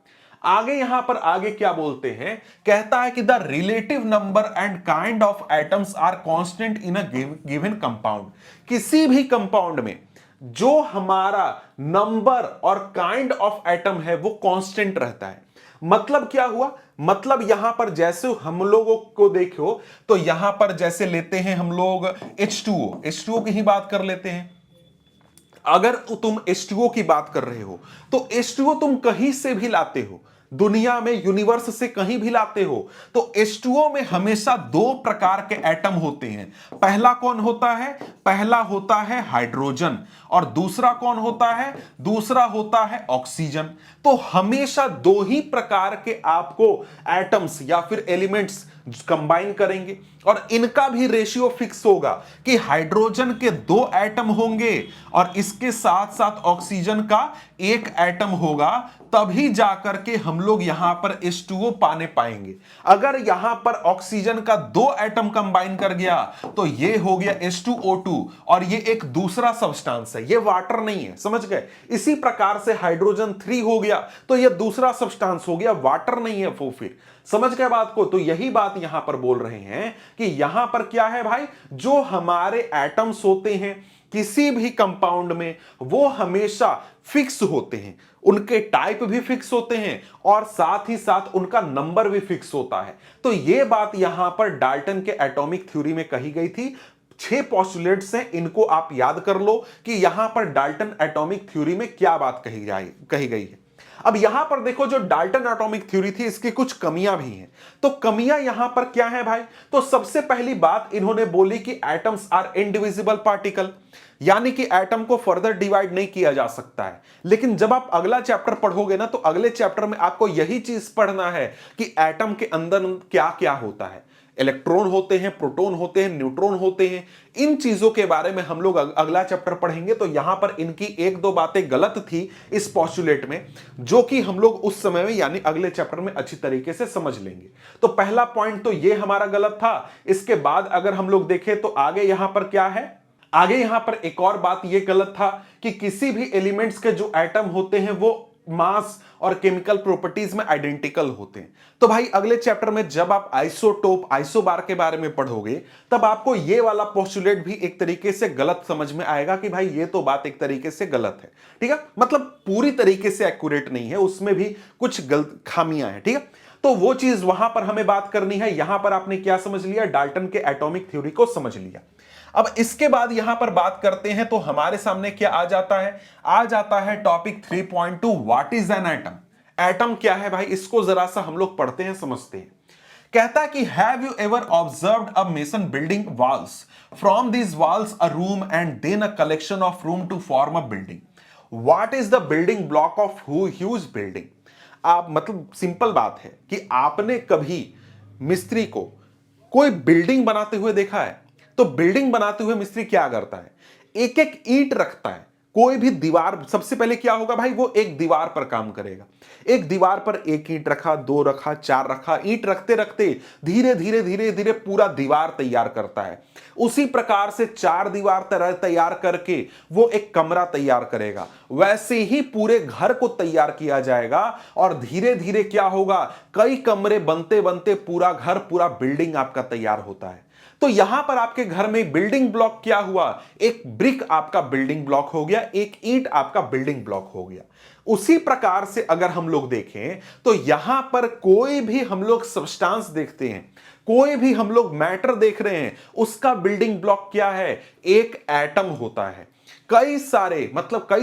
आगे यहां पर आगे क्या बोलते हैं, कहता है कि the relative number and kind of atoms are constant in a given compound. किसी भी कंपाउंड में जो हमारा नंबर और काइंड ऑफ एटम है वो कांस्टेंट रहता है। मतलब क्या हुआ, मतलब यहां पर जैसे हम लोगों को देखो तो यहां पर जैसे लेते हैं हम लोग H2O की ही बात कर लेते हैं। अगर तुम H2O की बात कर रहे हो तो H2O तुम कहीं से भी लाते हो, दुनिया में यूनिवर्स से कहीं भी लाते हो, तो H2O में हमेशा 2 प्रकार के एटम होते हैं। पहला कौन होता है, पहला होता है हाइड्रोजन, और दूसरा कौन होता है, दूसरा होता है ऑक्सीजन। तो हमेशा 2 ही प्रकार के आपको एटम्स या फिर एलिमेंट्स कंबाइन करेंगे, और इनका भी रेशियो फिक्स होगा कि हाइड्रोजन के 2 एटम होंगे और इसके साथ साथ ऑक्सीजन का 1 एटम होगा, तभी जाकर के हम लोग यहां पर H2O पाने पाएंगे। अगर यहां पर ऑक्सीजन का 2 एटम कंबाइन कर गया तो ये हो गया H2O2, और ये एक दूसरा सब्सटेंस है, ये वाटर नहीं है, समझ गए। इसी प्रकार से हाइड्रोजन 3 हो गया तो ये दूसरा सब्सटेंस हो गया, वाटर नहीं है वो, फिर समझ गए बात को। तो यही बात यहां पर बोल रहे हैं कि यहां पर क्या है भाई, जो हमारे एटम्स होते हैं किसी भी कंपाउंड में वो हमेशा फिक्स होते हैं, उनके टाइप भी फिक्स होते हैं और साथ ही साथ उनका नंबर भी फिक्स होता है। तो यह बात यहां पर डाल्टन के एटॉमिक थ्योरी में कही गई थी। 6 पोस्टुलेट्स हैं, इनको आप याद कर लो कि यहां पर डाल्टन एटॉमिक थ्योरी में क्या बात कही गई है। अब यहां पर देखो, जो डाल्टन एटॉमिक थ्योरी थी इसकी कुछ कमियां भी हैं। तो कमियां यहां पर क्या है भाई, तो सबसे पहली बात इन्होंने बोली कि एटम्स आर इनडिविजिबल पार्टिकल, यानी कि एटम को फर्दर डिवाइड नहीं किया जा सकता है। लेकिन जब आप अगला चैप्टर पढ़ोगे ना तो अगले चैप्टर में आपको यही चीज पढ़ना है कि एटम के अंदर क्या क्या होता है, इलेक्ट्रॉन होते हैं, प्रोटॉन होते हैं, न्यूट्रॉन होते हैं। इन चीजों के बारे में हम लोग अगला चैप्टर पढ़ेंगे। तो यहां पर इनकी 1-2 बातें गलत थी इस पोस्टुलेट में, जो कि हम लोग उस समय में यानी अगले चैप्टर में अच्छी तरीके से समझ लेंगे। तो पहला पॉइंट तो ये हमारा गलत था। इसके बाद अगर हम लोग देखें तो आगे यहां पर क्या है, आगे यहां पर एक और बात यह गलत था कि किसी भी एलिमेंट्स के जो एटम होते हैं वो मास और केमिकल प्रॉपर्टीज में आइडेंटिकल होते हैं। तो भाई अगले चैप्टर में जब आप आइसोटोप, आइसोबार के बारे में पढ़ोगे तब आपको ये वाला पोस्टुलेट भी एक तरीके से गलत समझ में आएगा कि भाई ये तो बात एक तरीके से गलत है, ठीक है। मतलब पूरी तरीके से एक्यूरेट नहीं है, उसमें भी कुछ गलत खामियां हैं, ठीक है। तो वो चीज वहां पर हमें बात करनी है। यहां पर आपने क्या समझ लिया, डाल्टन के एटॉमिक थ्योरी को समझ लिया। अब इसके बाद यहां पर बात करते हैं तो हमारे सामने क्या आ जाता है, आ जाता है topic 3.2, what is an atom. Atom क्या है भाई, इसको जरा सा हम लोग पढ़ते हैं, समझते हैं। कहता है कि have you ever observed a mason building walls, from these walls a room and then a collection of room to form a building, what is the building block of huge building. आप मतलब simple बात है कि आपने कभी मिस्त्री को कोई बिल्डिंग बनाते हुए देखा है? तो बिल्डिंग बनाते हुए मिस्त्री क्या करता है, एक एक ईंट रखता है। कोई भी दीवार, सबसे पहले क्या होगा भाई, वो एक दीवार पर काम करेगा। एक दीवार पर एक ईंट रखा, 2 रखा, 4 रखा, ईंट रखते रखते धीरे धीरे धीरे धीरे पूरा दीवार तैयार करता है। उसी प्रकार से 4 दीवार तैयार करके वो एक कमरा तैयार करेगा। वैसे ही पूरे घर को तैयार किया जाएगा और धीरे धीरे क्या होगा, कई कमरे बनते बनते पूरा घर, पूरा बिल्डिंग आपका तैयार होता है। तो यहां पर आपके घर में बिल्डिंग ब्लॉक क्या हुआ, एक ब्रिक आपका बिल्डिंग ब्लॉक हो गया, एक ईंट आपका बिल्डिंग ब्लॉक हो गया। उसी प्रकार से अगर हम लोग देखें तो यहां पर कोई भी हम लोग सब्सटेंस देखते हैं, कोई भी हम लोग मैटर देख रहे हैं, उसका बिल्डिंग ब्लॉक क्या है, एक एटम होता है। कई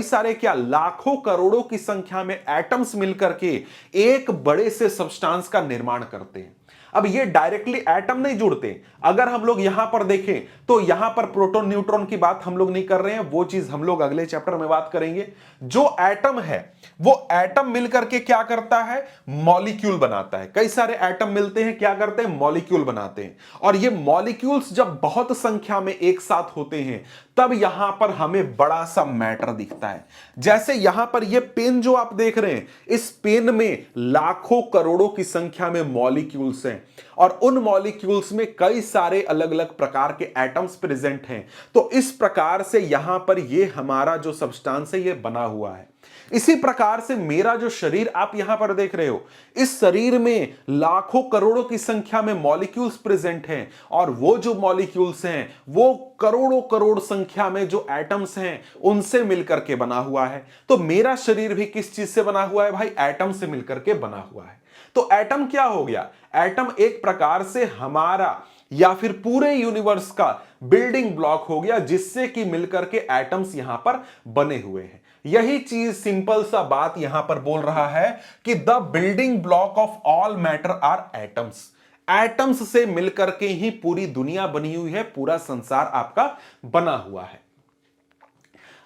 सारे क्या, लाखों करोड़ों की संख्या में एटम्स मिलकर के एक बड़े से सब्सटेंस का निर्माण करते हैं। अब ये डायरेक्टली एटम नहीं जुड़ते। अगर हम लोग यहां पर देखें तो यहां पर प्रोटॉन न्यूट्रॉन की बात हम लोग नहीं कर रहे हैं, वो चीज हम लोग अगले चैप्टर में बात करेंगे। जो एटम है वो एटम मिलकर के क्या करता है, मॉलिक्यूल बनाता है। कई सारे एटम मिलते हैं, क्या करते हैं, मॉलिक्यूल बनाते हैं। और ये मॉलिक्यूल्स जब बहुत संख्या में एक साथ होते हैं तब यहां पर हमें बड़ा सा मैटर दिखता है। जैसे यहां पर ये पेन जो आप देख रहे हैं, इस पेन में लाखों करोड़ों की संख्या में मॉलिक्यूल्स हैं और उन मॉलिक्यूल्स में कई सारे अलग अलग प्रकार के एटम्स प्रेजेंट हैं। तो इस प्रकार से यहां पर ये हमारा जो सब्सटेंस है ये बना हुआ है। इसी प्रकार से मेरा जो शरीर आप यहां पर देख रहे हो, इस शरीर में लाखों करोड़ों की संख्या में मॉलिक्यूल्स प्रेजेंट हैं और वो जो मॉलिक्यूल्स हैं वो करोड़ों करोड़ संख्या में जो एटम्स हैं उनसे मिलकर के बना हुआ है। तो मेरा शरीर भी किस चीज से बना हुआ है भाई, एटम से मिलकर के बना हुआ है। तो एटम क्या हो गया, एटम एक प्रकार से हमारा या फिर पूरे यूनिवर्स का बिल्डिंग ब्लॉक हो गया, जिससे कि मिलकर के एटम्स यहां पर बने हुए हैं। यही चीज सिंपल सा बात यहां पर बोल रहा है कि the building block of all matter are atoms. Atoms से मिलकर के ही पूरी दुनिया बनी हुई है, पूरा संसार आपका बना हुआ है।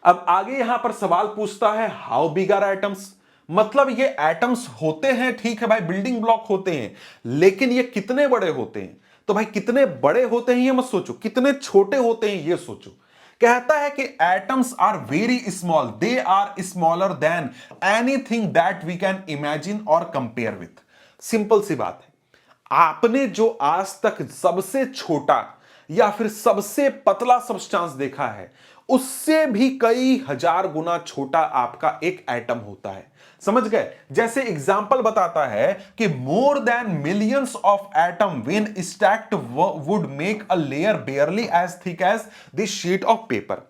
अब आगे यहां पर सवाल पूछता है, हाउ बिग आर एटम्स। मतलब ये एटम्स होते हैं, ठीक है भाई, बिल्डिंग ब्लॉक होते हैं, लेकिन ये कितने बड़े होते हैं। तो भाई कितने बड़े होते हैं ये मत सोचो, कितने छोटे होते हैं ये सोचो। कहता है कि atoms are very small, they are smaller than anything that we can imagine or compare with. Simple सी बात है, आपने जो आज तक सबसे छोटा या फिर सबसे पतला सब्सटेंस देखा है उससे भी कई हजार गुना छोटा आपका एक एटम होता है। समझ गए। जैसे एग्जाम्पल बताता है कि more than millions of atom when stacked would make a layer barely as thick as this sheet of paper.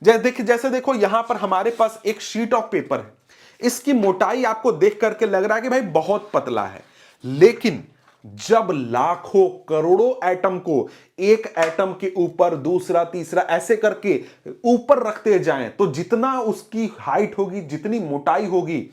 जैसे देखो यहां पर हमारे पास एक शीट ऑफ पेपर है, इसकी मोटाई आपको देख करके लग रहा है कि भाई बहुत पतला है, लेकिन जब लाखों करोड़ों एटम को एक एटम के ऊपर दूसरा तीसरा ऐसे करके ऊपर रखते जाएं तो जितना उसकी हाइट होगी, जितनी मोटाई होगी,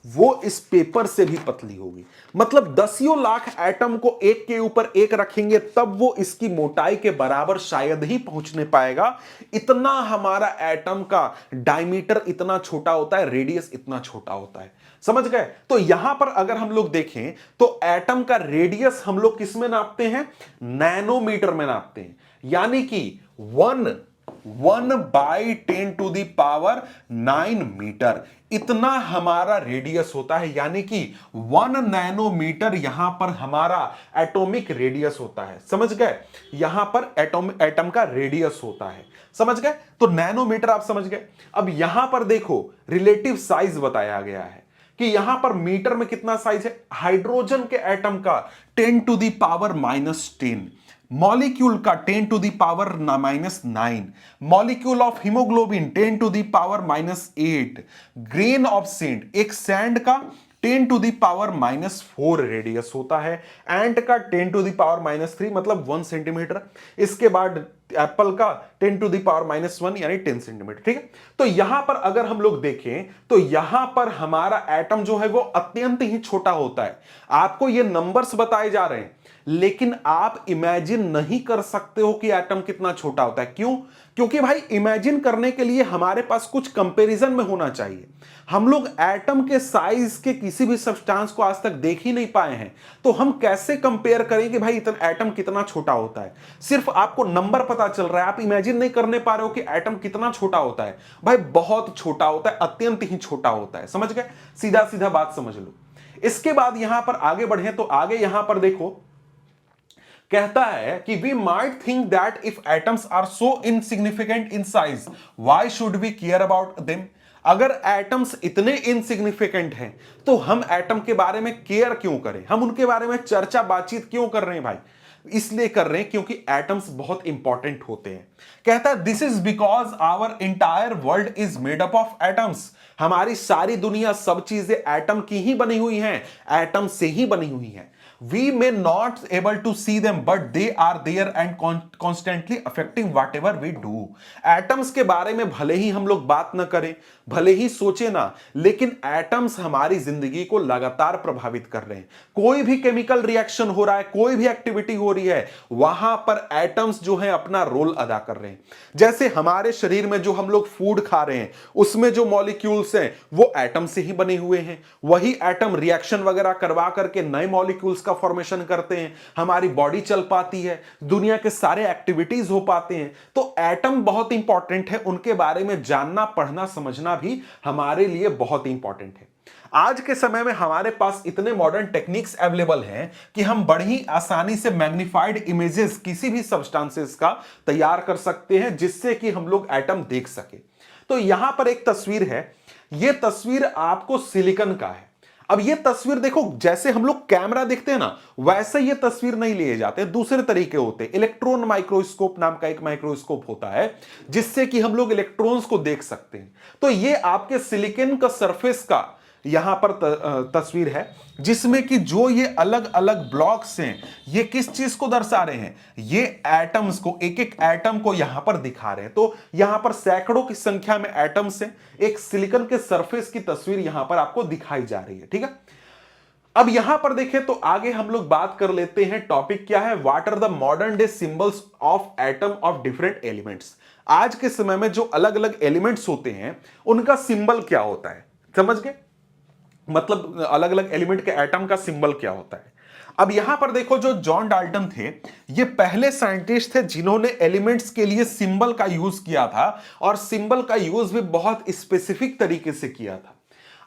वो इस पेपर से भी पतली होगी। मतलब दसियों लाख एटम को एक के ऊपर एक रखेंगे तब वो इसकी मोटाई के बराबर शायद ही पहुंचने पाएगा। इतना हमारा एटम का डायमीटर इतना छोटा होता है, रेडियस इतना छोटा होता है। समझ गए। तो यहां पर अगर हम लोग देखें तो एटम का रेडियस हम लोग किस में नापते हैं, नैनोमीटर में नापते हैं। यानी कि 1/10⁹ मीटर इतना हमारा रेडियस होता है। यानी कि 1 नैनोमीटर यहां पर हमारा एटॉमिक रेडियस होता है। समझ गए, यहां पर एटम का रेडियस होता है। समझ गए। तो नैनोमीटर आप समझ गए। अब यहां पर देखो रिलेटिव साइज बताया गया है कि यहां पर मीटर में कितना साइज है। हाइड्रोजन के एटम का 10⁻⁻10, मॉलिक्यूल का 10⁻⁻9, molecule of haemoglobin 10⁻⁻8, grain of sand, एक सैंड का 10⁻⁻4 रेडियस होता है, एंट का 10⁻⁻3 मतलब 1 सेंटीमीटर, इसके बाद एप्पल का 10⁻⁻1 यानी 10 सेंटीमीटर। ठीक है। तो यहां पर अगर हम लोग देखें तो यहां पर हमारा एटम जो है वो अत्यंत ही छोटा होता है। आपको ये नंबर्स बताए जा रहे हैं, लेकिन आप इमेजिन नहीं कर सकते हो कि एटम कितना छोटा होता है। क्यों? क्योंकि भाई इमेजिन करने के लिए हमारे पास कुछ कंपैरिजन में होना चाहिए। हम लोग एटम के साइज के किसी भी सब्सटेंस को आज तक देख ही नहीं पाए हैं, तो हम कैसे कंपेयर करें कि भाई इतना एटम कितना छोटा होता है। सिर्फ आपको नंबर पता चल रहा है, आप इमेजिन नहीं करने पा रहे हो कि एटम कितना छोटा होता है। भाई बहुत छोटा होता है, अत्यंत ही छोटा होता है। समझ गए, सीधा सीधा बात समझ लो। इसके बाद यहां पर आगे बढ़े तो आगे यहां पर देखो कहता है कि we might think that if atoms are so insignificant in size why should we care about them. अगर एटम्स इतने इनसिग्निफिकेंट हैं तो हम एटम के बारे में केयर क्यों करें, हम उनके बारे में चर्चा बातचीत क्यों कर रहे हैं भाई। इसलिए कर रहे हैं क्योंकि एटम्स बहुत इंपॉर्टेंट होते हैं। कहता है this is because our entire world is made up of atoms. हमारी सारी दुनिया, सब चीजें एटम की ही बनी हुई हैं, एटम से ही बनी हुई हैं। We may not able to see them but they are there and constantly affecting whatever we do. Atoms के बारे में भले ही हम लोग बात ना करें, भले ही सोचे ना, लेकिन एटम्स हमारी जिंदगी को लगातार प्रभावित कर रहे हैं। कोई भी केमिकल रिएक्शन हो रहा है, कोई भी एक्टिविटी हो रही है, वहां पर एटम्स जो है अपना रोल अदा कर रहे हैं। जैसे हमारे शरीर में जो हम लोग फूड खा रहे हैं, उसमें जो मॉलिक्यूल्स हैं वो एटम से ही बने हुए हैं। वही एटम रिएक्शन वगैरह करवा करके नए मॉलिक्यूल्स का फॉर्मेशन करते हैं, हमारी बॉडी चल पाती है, दुनिया के सारे एक्टिविटीज हो पाते हैं। तो एटम बहुत इंपॉर्टेंट है, उनके बारे में जानना, पढ़ना, समझना भी हमारे लिए बहुत इंपॉर्टेंट है। आज के समय में हमारे पास इतने मॉडर्न टेक्निक्स अवेलेबल हैं कि हम बड़ी आसानी से मैग्नीफाइड इमेजेस किसी भी सब्सटेंसेस का तैयार कर सकते हैं, जिससे कि हम लोग एटम देख सके। तो यहां पर एक तस्वीर है, यह तस्वीर आपको सिलिकॉन का है। अब ये तस्वीर देखो, जैसे हम लोग कैमरा देखते हैं ना, वैसे ये तस्वीर नहीं लिए जाते, दूसरे तरीके होते हैं। इलेक्ट्रॉन माइक्रोस्कोप नाम का एक माइक्रोस्कोप होता है, जिससे कि हम लोग इलेक्ट्रॉन्स को देख सकते हैं। तो ये आपके सिलिकॉन का सरफेस का यहां पर तस्वीर है, जिसमें कि जो ये अलग अलग ब्लॉक्स हैं, ये किस चीज को दर्शा रहे हैं, ये एटम्स को, एक एक एटम को यहां पर दिखा रहे हैं। तो यहां पर सैकड़ों की संख्या में एटम्स हैं, एक सिलिकॉन के सरफेस की तस्वीर यहां पर आपको दिखाई जा रही है। ठीक है, अब यहां पर देखें तो आगे हम लोग बात कर लेते हैं। टॉपिक क्या है, what are the modern day symbols of atom of different elements. आज के समय में जो अलग अलग एलिमेंट्स होते हैं, उनका सिंबल क्या होता है, समझ गए? मतलब अलग अलग एलिमेंट के एटम का सिंबल क्या होता है। अब यहां पर देखो, जो जॉन डाल्टन थे, ये पहले साइंटिस्ट थे जिन्होंने एलिमेंट्स के लिए सिंबल का यूज किया था, और सिंबल का यूज भी बहुत स्पेसिफिक तरीके से किया था।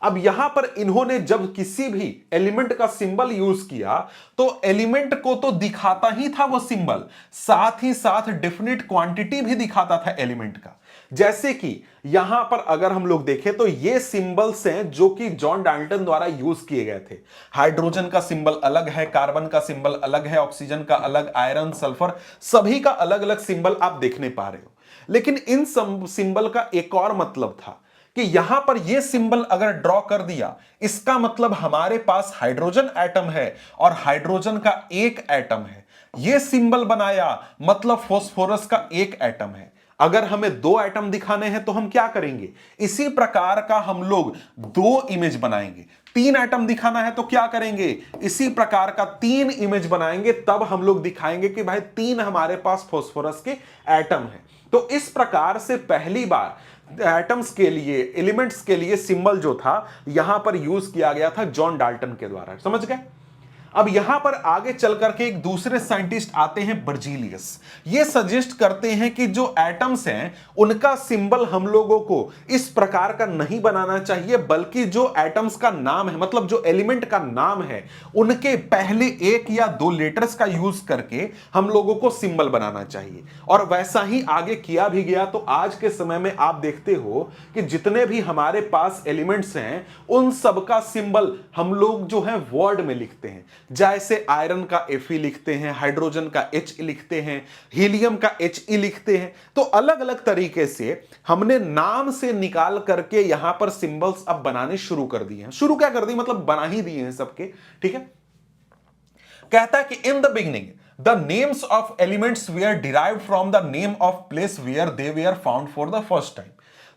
अब यहां पर इन्होंने जब किसी भी एलिमेंट का सिंबल यूज किया, तो एलिमेंट को तो दिखाता ही था वो सिंबल, साथ ही साथ डेफिनेट क्वांटिटी भी दिखाता था एलिमेंट का। जैसे कि यहां पर अगर हम लोग देखें तो ये सिंबल्स हैं जो कि जॉन डाल्टन द्वारा यूज किए गए थे। हाइड्रोजन का सिंबल अलग है, कार्बन का सिंबल अलग है, ऑक्सीजन का अलग, आयरन, सल्फर, सभी का अलग अलग सिंबल आप देखने पा रहे हो। लेकिन इन सिंबल का एक और मतलब था कि यहां पर यह सिंबल अगर ड्रॉ कर दिया, इसका मतलब हमारे पास हाइड्रोजन एटम है और हाइड्रोजन का एक एटम है। यह सिंबल बनाया मतलब फास्फोरस का एक एटम है। अगर हमें दो एटम दिखाने हैं तो हम क्या करेंगे, इसी प्रकार का हम लोग दो इमेज बनाएंगे। तीन एटम दिखाना है तो क्या करेंगे, इसी प्रकार का तीन इमेज बनाएंगे। तब हम लोग दिखाएंगे कि भाई तीन हमारे पास फास्फोरस के एटम हैं। तो इस प्रकार से पहली बार एटम्स के लिए, एलिमेंट्स के लिए सिंबल जो था यहां पर यूज किया गया था जॉन डाल्टन के द्वारा। समझ गए? अब यहां पर आगे चल करके एक दूसरे साइंटिस्ट आते हैं, बर्जीलियस। ये सजेस्ट करते हैं कि जो एटम्स हैं उनका सिंबल हम लोगों को इस प्रकार का नहीं बनाना चाहिए, बल्कि जो एटम्स का नाम है, मतलब जो एलिमेंट का नाम है, उनके पहले एक या दो लेटर्स का यूज करके हम लोगों को सिंबल बनाना चाहिए। और वैसा ही आगे किया भी गया। तो आज के समय में आप देखते हो कि जितने भी हमारे पास एलिमेंट्स हैं, उन सबका सिंबल हम लोग जो है वर्ड में लिखते हैं। जैसे आयरन का Fe लिखते हैं, हाइड्रोजन का He लिखते हैं, हीलियम का He लिखते हैं। तो अलग अलग तरीके से हमने नाम से निकाल करके यहां पर सिंबल्स अब बनाने शुरू कर दिए हैं। शुरू क्या कर दिए, मतलब बना ही दिए हैं सबके। ठीक है, कहता है कि in the beginning the names of elements were derived from the name of place where they were found for the first time.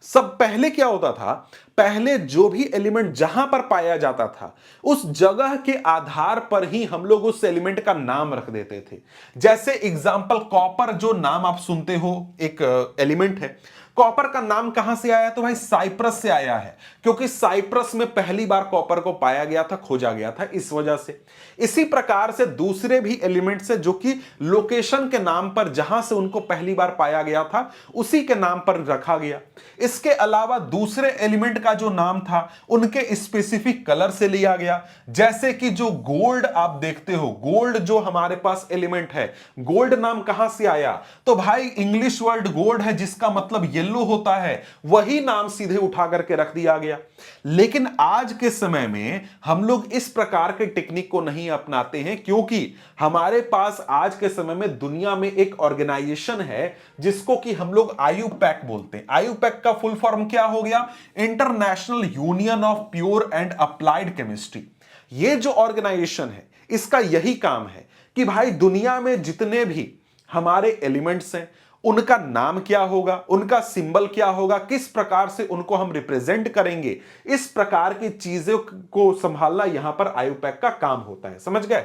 सब पहले क्या होता था, पहले जो भी एलिमेंट जहां पर पाया जाता था, उस जगह के आधार पर ही हम लोग उस एलिमेंट का नाम रख देते थे। जैसे एग्जांपल, कॉपर जो नाम आप सुनते हो, एक एलिमेंट है। कॉपर का नाम कहां से आया, तो भाई साइप्रस से आया है, क्योंकि साइप्रस में पहली बार कॉपर को पाया गया था, खोजा गया था, इस वजह से। इसी प्रकार से दूसरे भी एलिमेंट्स है जो कि लोकेशन के नाम पर, जहां से उनको पहली बार पाया गया था, उसी के नाम पर रखा गया। इसके अलावा दूसरे एलिमेंट का जो नाम था, उनके स्पेसिफिक कलर से लिया गया। जैसे कि जो गोल्ड आप देखते हो, गोल्ड जो हमारे पास एलिमेंट है, गोल्ड नाम कहां से आया, तो भाई इंग्लिश वर्ड गोल्ड है, जिसका मतलब येलो होता है, वही नाम सीधे उठा करके रख दिया गया। लेकिन आज के समय में हम लोग इस प्रकार के टेक्निक को नहीं अपनाते हैं, क्योंकि हमारे पास आज के समय में दुनिया में एक ऑर्गेनाइजेशन है जिसको कि हम लोग आईयूपैक बोलते हैं। आईयूपैक का फुल फॉर्म क्या हो गया, international union of pure and applied chemistry. ये जो ऑर्गेनाइजेशन है, इसका यही काम है कि भाई दुनिया में जितने भी हमारे एलिमेंट्स हैं उनका नाम क्या होगा, उनका सिंबल क्या होगा, किस प्रकार से उनको हम रिप्रेजेंट करेंगे, इस प्रकार की चीजों को संभालना यहां पर आयुपैक का काम होता है। समझ गए?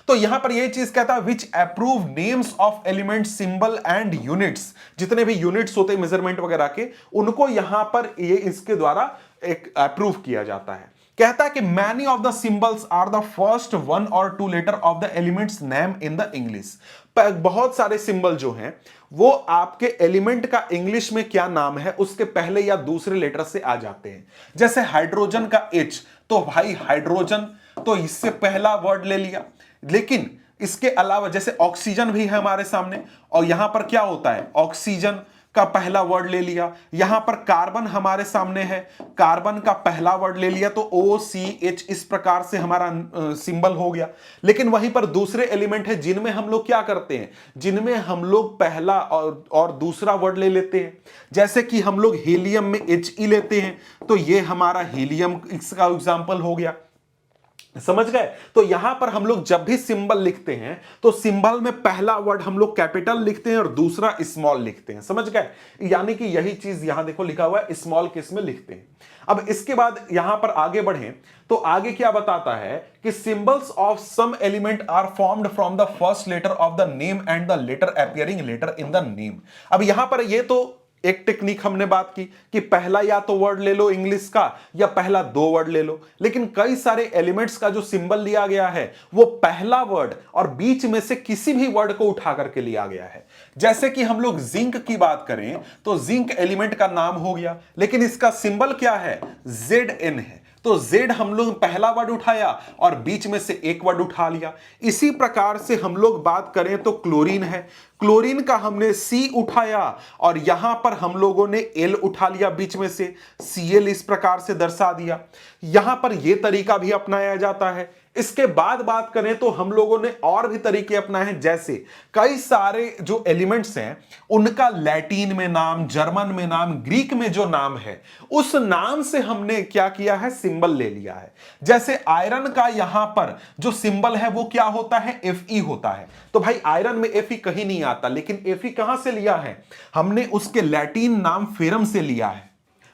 तो यहां पर यह चीज कहता है which approve names of element, symbol and units, जितने भी यूनिट्स होते हैं मेजरमेंट वगैरह के, उनको यहां पर ये इसके द्वारा एक अप्रूव किया जाता है। कहता है कि many of the symbols are the first one और two letter of the elements name in the English. बहुत सारे सिंबल जो हैं वो आपके एलिमेंट का इंग्लिश में क्या नाम है उसके पहले या दूसरे लेटर से आ जाते हैं। जैसे हाइड्रोजन का H, तो भाई हाइड्रोजन तो इससे पहला वर्ड ले लिया। लेकिन इसके अलावा जैसे ऑक्सीजन भी है हमारे सामने, और यहां पर क्या होता है, ऑक्सीजन का पहला वर्ड ले लिया। यहां पर कार्बन हमारे सामने है, कार्बन का पहला वर्ड ले लिया, तो OCH इस प्रकार से हमारा सिंबल हो गया। लेकिन वहीं पर दूसरे एलिमेंट है जिनमें हम लोग क्या करते हैं, जिनमें हम लोग पहला और दूसरा वर्ड ले लेते हैं। जैसे कि हम लोग हीलियम में He लेते हैं, तो ये हमारा हीलियम इसका एग्जाम्पल हो गया। समझ गए? तो यहां पर हम लोग जब भी सिंबल लिखते हैं तो सिंबल में पहला वर्ड हम लोग कैपिटल लिखते हैं और दूसरा स्मॉल लिखते हैं। समझ गए? यानी कि यही चीज यहां देखो लिखा हुआ है, स्मॉल केस में लिखते हैं। अब इसके बाद यहां पर आगे बढ़ें तो आगे क्या बताता है कि symbols of some element are formed from the first letter of the name and the letter appearing letter in the name. अब यहां पर ये तो एक टेक्निक हमने बात की कि पहला या तो वर्ड ले लो इंग्लिश का या पहला दो वर्ड ले लो। लेकिन कई सारे एलिमेंट्स का जो सिंबल लिया गया है वो पहला वर्ड और बीच में से किसी भी वर्ड को उठा करके लिया गया है। जैसे कि हम लोग जिंक की बात करें तो जिंक एलिमेंट का नाम हो गया, लेकिन इसका सिंबल क्या है, ZN है। तो Z हम लोग पहला वर्ड उठाया और बीच में से एक वर्ड उठा लिया। इसी प्रकार से हम लोग बात करें तो क्लोरीन है, क्लोरीन का हमने C उठाया और यहां पर हम लोगों ने L उठा लिया बीच में से, Cl इस प्रकार से दर्शा दिया। यहां पर यह तरीका भी अपनाया जाता है। इसके बाद बात करें तो हम लोगों ने और भी तरीके अपनाए हैं, जैसे कई सारे जो एलिमेंट्स हैं उनका लैटिन में नाम, जर्मन में नाम, ग्रीक में जो नाम है उस नाम से हमने क्या किया है, सिंबल ले लिया है। जैसे आयरन का यहां पर जो सिंबल है वो क्या होता है, Fe होता है। तो भाई आयरन में Fe कहीं नहीं आता, लेकिन Fe कहां से लिया है, हमने उसके लैटिन नाम फेरम से लिया है।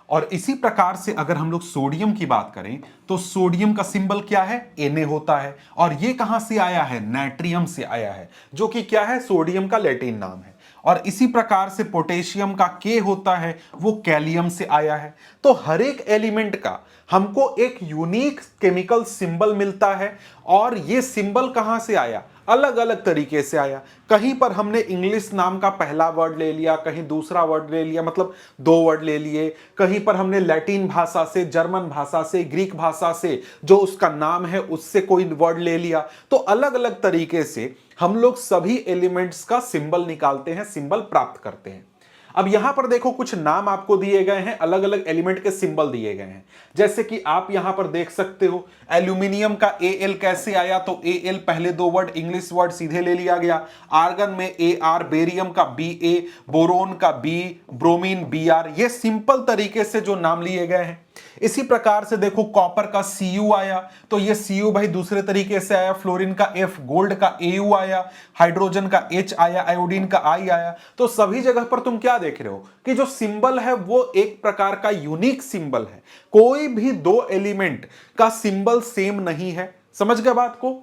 और इसी प्रकार से अगर हम लोग सोडियम की बात करें तो सोडियम का सिंबल क्या है, Na होता है। और ये कहां से आया है, नाइट्रियम से आया है, जो कि क्या है, सोडियम का लैटिन नाम है। और इसी प्रकार से पोटेशियम का K होता है, वो कैलियम से आया है। तो हर एक एलिमेंट का हमको एक यूनिक केमिकल सिंबल मिलता है। और ये सिंबल कहां से आया, अलग अलग तरीके से आया। कहीं पर हमने इंग्लिश नाम का पहला वर्ड ले लिया, कहीं दूसरा वर्ड ले लिया, मतलब दो वर्ड ले लिए। कहीं पर हमने लैटिन भाषा से, जर्मन भाषा से, ग्रीक भाषा से जो उसका नाम है उससे कोई वर्ड ले लिया। तो अलग अलग तरीके से हम लोग सभी एलिमेंट्स का सिंबल निकालते हैं, सिंबल प्राप्त करते हैं। अब यहां पर देखो कुछ नाम आपको दिए गए हैं, अलग अलग एलिमेंट के सिंबल दिए गए हैं। जैसे कि आप यहां पर देख सकते हो एल्यूमिनियम का Al कैसे आया, तो Al पहले दो वर्ड इंग्लिश वर्ड सीधे ले लिया गया। आर्गन में Ar, बेरियम का Ba, बोरोन का B, ब्रोमीन Br, ये सिंपल तरीके से जो नाम लिए गए हैं। इसी प्रकार से देखो कॉपर का Cu आया, तो ये Cu भाई दूसरे तरीके से आया। फ्लोरीन का F, गोल्ड का Au आया, हाइड्रोजन का H आया, आयोडीन का I आया। तो सभी जगह पर तुम क्या देख रहे हो कि जो सिंबल है वो एक प्रकार का यूनिक सिंबल है। कोई भी दो एलिमेंट का सिंबल सेम नहीं है। समझ गए बात को?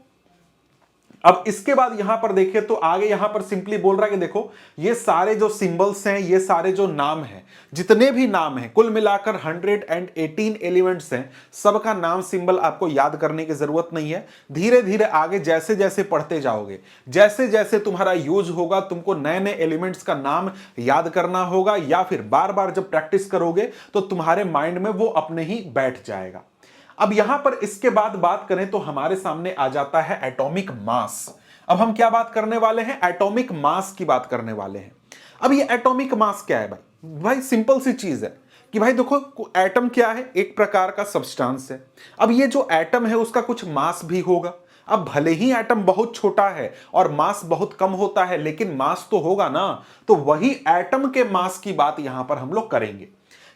अब इसके बाद यहां पर देखिए तो आगे यहां पर सिंपली बोल रहा है कि देखो ये सारे जो सिंबल्स हैं, ये सारे जो नाम हैं, जितने भी नाम हैं, कुल मिलाकर 118 एलिमेंट्स हैं, सबका नाम सिंबल आपको याद करने की जरूरत नहीं है। धीरे धीरे आगे जैसे जैसे पढ़ते जाओगे, जैसे जैसे तुम्हारा यूज होगा, तुमको नए नए एलिमेंट्स का नाम याद करना होगा, या फिर बार बार जब प्रैक्टिस करोगे तो तुम्हारे माइंड में वो अपने ही बैठ जाएगा। अब यहां पर इसके बाद बात करें तो हमारे सामने आ जाता है एटॉमिक मास। अब हम क्या बात करने वाले हैं, एटॉमिक मास की बात करने वाले हैं। अब ये एटॉमिक मास क्या है भाई सिंपल सी चीज है कि भाई देखो एटम क्या है, एक प्रकार का सब्सटेंस है। अब ये जो एटम है उसका कुछ मास भी होगा। अब भले ही एटम बहुत छोटा है और मास बहुत कम होता है, लेकिन मास तो होगा ना। तो वही एटम के मास की बात यहां पर हम लोग करेंगे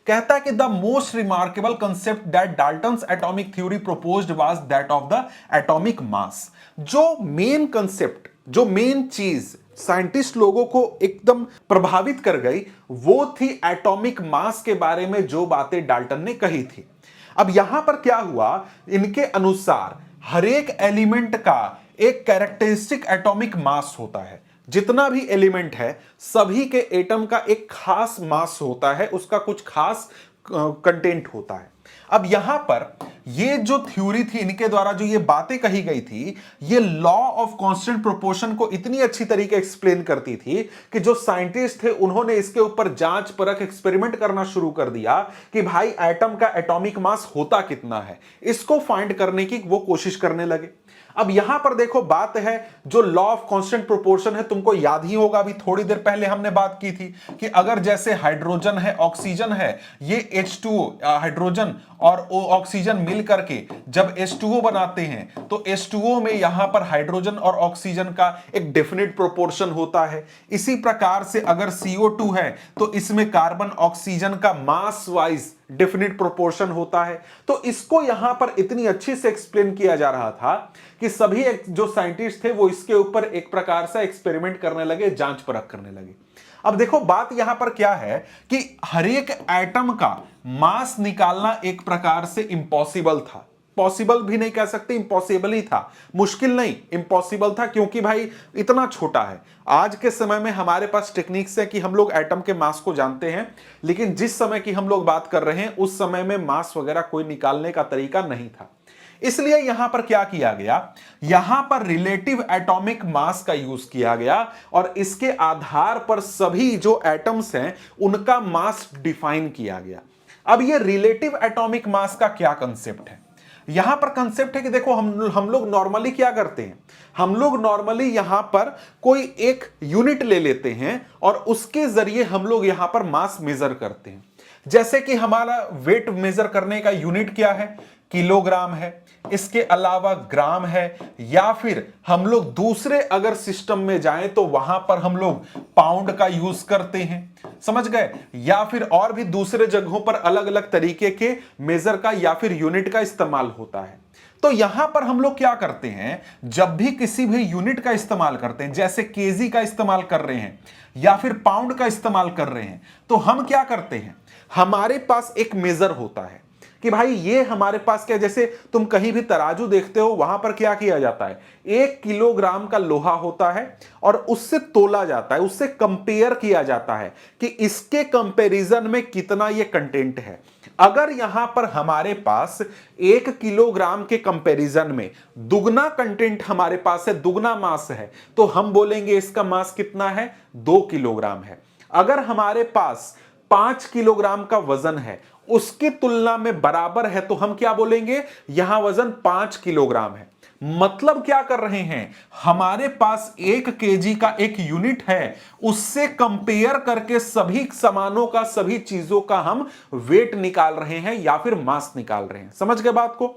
कहता है कि the most remarkable concept that Dalton's atomic theory proposed was that of the atomic mass. जो मेन कंसेप्ट, जो मेन चीज साइंटिस्ट लोगों को एकदम प्रभावित कर गई, वो थी एटॉमिक मास के बारे में जो बातें डाल्टन ने कही थी। अब यहां पर क्या हुआ, इनके अनुसार हर एक एलिमेंट का एक कैरेक्टरिस्टिक एटॉमिक मास होता है। जितना भी एलिमेंट है सभी के एटम का एक खास मास होता है, उसका कुछ खास कंटेंट होता है। अब यहां पर ये जो थ्योरी थी, इनके द्वारा जो ये बातें कही गई थी, ये लॉ ऑफ कांस्टेंट प्रोपोर्शन को इतनी अच्छी तरीके एक्सप्लेन करती थी कि जो साइंटिस्ट थे उन्होंने इसके ऊपर जांच परख एक्सपेरिमेंट करना शुरू कर दिया कि भाई एटम का एटॉमिक मास होता कितना है, इसको फाइंड करने की वो कोशिश करने लगे। अब यहां पर देखो बात है, जो लॉ ऑफ कांस्टेंट प्रोपोर्शन है, तुमको याद ही होगा, अभी थोड़ी देर पहले हमने बात की थी कि अगर जैसे हाइड्रोजन है, ऑक्सीजन है, ये H2O हाइड्रोजन और ऑक्सीजन मिल करके जब H2O बनाते हैं तो H2O में यहां पर हाइड्रोजन और ऑक्सीजन का एक डेफिनेट प्रोपोर्शन होता है। इसी प्रकार से अगर CO2 है तो इसमें कार्बन ऑक्सीजन का मास वाइज डेफिनेट प्रोपोर्शन होता है। तो इसको यहां पर इतनी अच्छी से एक्सप्लेन किया जा रहा था कि सभी जो साइंटिस्ट थे वो इसके ऊपर एक प्रकार से एक्सपेरिमेंट करने लगे, जांच परख करने लगे। अब देखो बात यहां पर क्या है कि हर एक एटम का मास निकालना एक प्रकार से इंपॉसिबल था। पॉसिबल भी नहीं कह सकते, इंपॉसिबल ही था, मुश्किल नहीं, इंपॉसिबल था, क्योंकि भाई इतना छोटा है। आज के समय में हमारे पास टेक्निक्स है कि हम लोग एटम के मास को जानते हैं, लेकिन जिस समय की हम लोग बात कर रहे हैं उस समय में मास वगैरह कोई निकालने का तरीका नहीं था। इसलिए यहां पर क्या किया गया, यहां पर रिलेटिव एटॉमिक मास का यूज किया गया और इसके आधार पर सभी जो एटम्स हैं उनका मास डिफाइन किया गया। अब ये रिलेटिव एटॉमिक मास का क्या कंसेप्ट है, यहां पर कंसेप्ट है कि देखो हम लोग नॉर्मली क्या करते हैं, हम लोग नॉर्मली यहां पर कोई एक यूनिट ले लेते हैं और उसके जरिए हम लोग यहां पर मास मेजर करते हैं। जैसे कि हमारा वेट मेजर करने का यूनिट क्या है, किलोग्राम है, इसके अलावा ग्राम है, या फिर हम लोग दूसरे अगर सिस्टम में जाएं तो वहां पर हम लोग पाउंड का यूज करते हैं, समझ गए, या फिर और भी दूसरे जगहों पर अलग अलग तरीके के मेजर का या फिर यूनिट का इस्तेमाल होता है। तो यहां पर हम लोग क्या करते हैं, जब भी किसी भी यूनिट का इस्तेमाल करते हैं, जैसे केजी का इस्तेमाल कर रहे हैं या फिर पाउंड का इस्तेमाल कर रहे हैं, तो हम क्या करते हैं, हमारे पास एक मेजर होता है कि भाई ये हमारे पास क्या, जैसे तुम कहीं भी तराजू देखते हो वहां पर क्या किया जाता है, 1 किलोग्राम का लोहा होता है और उससे तोला जाता है, उससे कंपेयर किया जाता है कि इसके कंपैरिजन में कितना ये कंटेंट है। अगर यहां पर हमारे पास 1 किलोग्राम के कंपैरिजन में दुगना कंटेंट हमारे पास है, दुगना मास है, तो हम बोलेंगे इसका मास कितना है, 2 किलोग्राम है। अगर हमारे पास 5 किलोग्राम का वजन है, उसकी तुलना में बराबर है, तो हम क्या बोलेंगे, यहां वजन 5 किलोग्राम है। मतलब क्या कर रहे हैं, हमारे पास 1 केजी का एक यूनिट है, उससे कंपेयर करके सभी सामानों का, सभी चीजों का हम वेट निकाल रहे हैं या फिर मास निकाल रहे हैं। समझ गए बात को।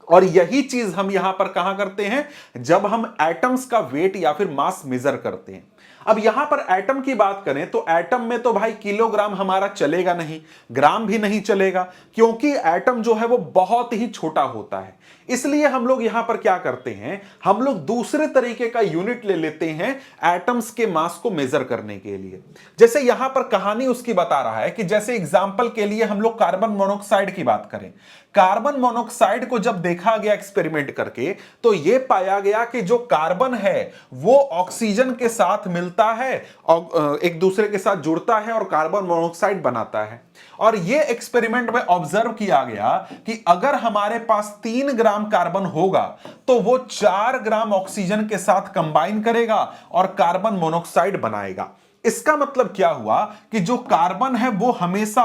और यही चीज हम यहां पर कहां करते हैं, जब हम एटम्स का वेट या फिर मास मेजर करते हैं। अब यहां पर एटम की बात करें तो एटम में तो भाई किलोग्राम हमारा चलेगा नहीं, ग्राम भी नहीं चलेगा, क्योंकि एटम जो है वो बहुत ही छोटा होता है। इसलिए हम लोग यहां पर क्या करते हैं, हम लोग दूसरे तरीके का यूनिट ले लेते हैं एटम्स के मास को मेजर करने के लिए। जैसे यहां पर कहानी उसकी बता रहा है कि जैसे एग्जांपल के लिए हम लोग कार्बन मोनोऑक्साइड की बात करें, कार्बन मोनोऑक्साइड को जब देखा गया एक्सपेरिमेंट करके तो यह पाया गया कि जो कार्बन है वो ऑक्सीजन के साथ मिलता है और एक दूसरे के साथ जुड़ता है और कार्बन मोनोऑक्साइड बनाता है। और यह एक्सपेरिमेंट में ऑब्जर्व किया गया कि अगर हमारे पास 3 ग्राम कार्बन होगा तो वो 4 ग्राम ऑक्सीजन के साथ कंबाइन करेगा और कार्बन मोनोऑक्साइड बनाएगा। इसका मतलब क्या हुआ कि जो कार्बन है वो हमेशा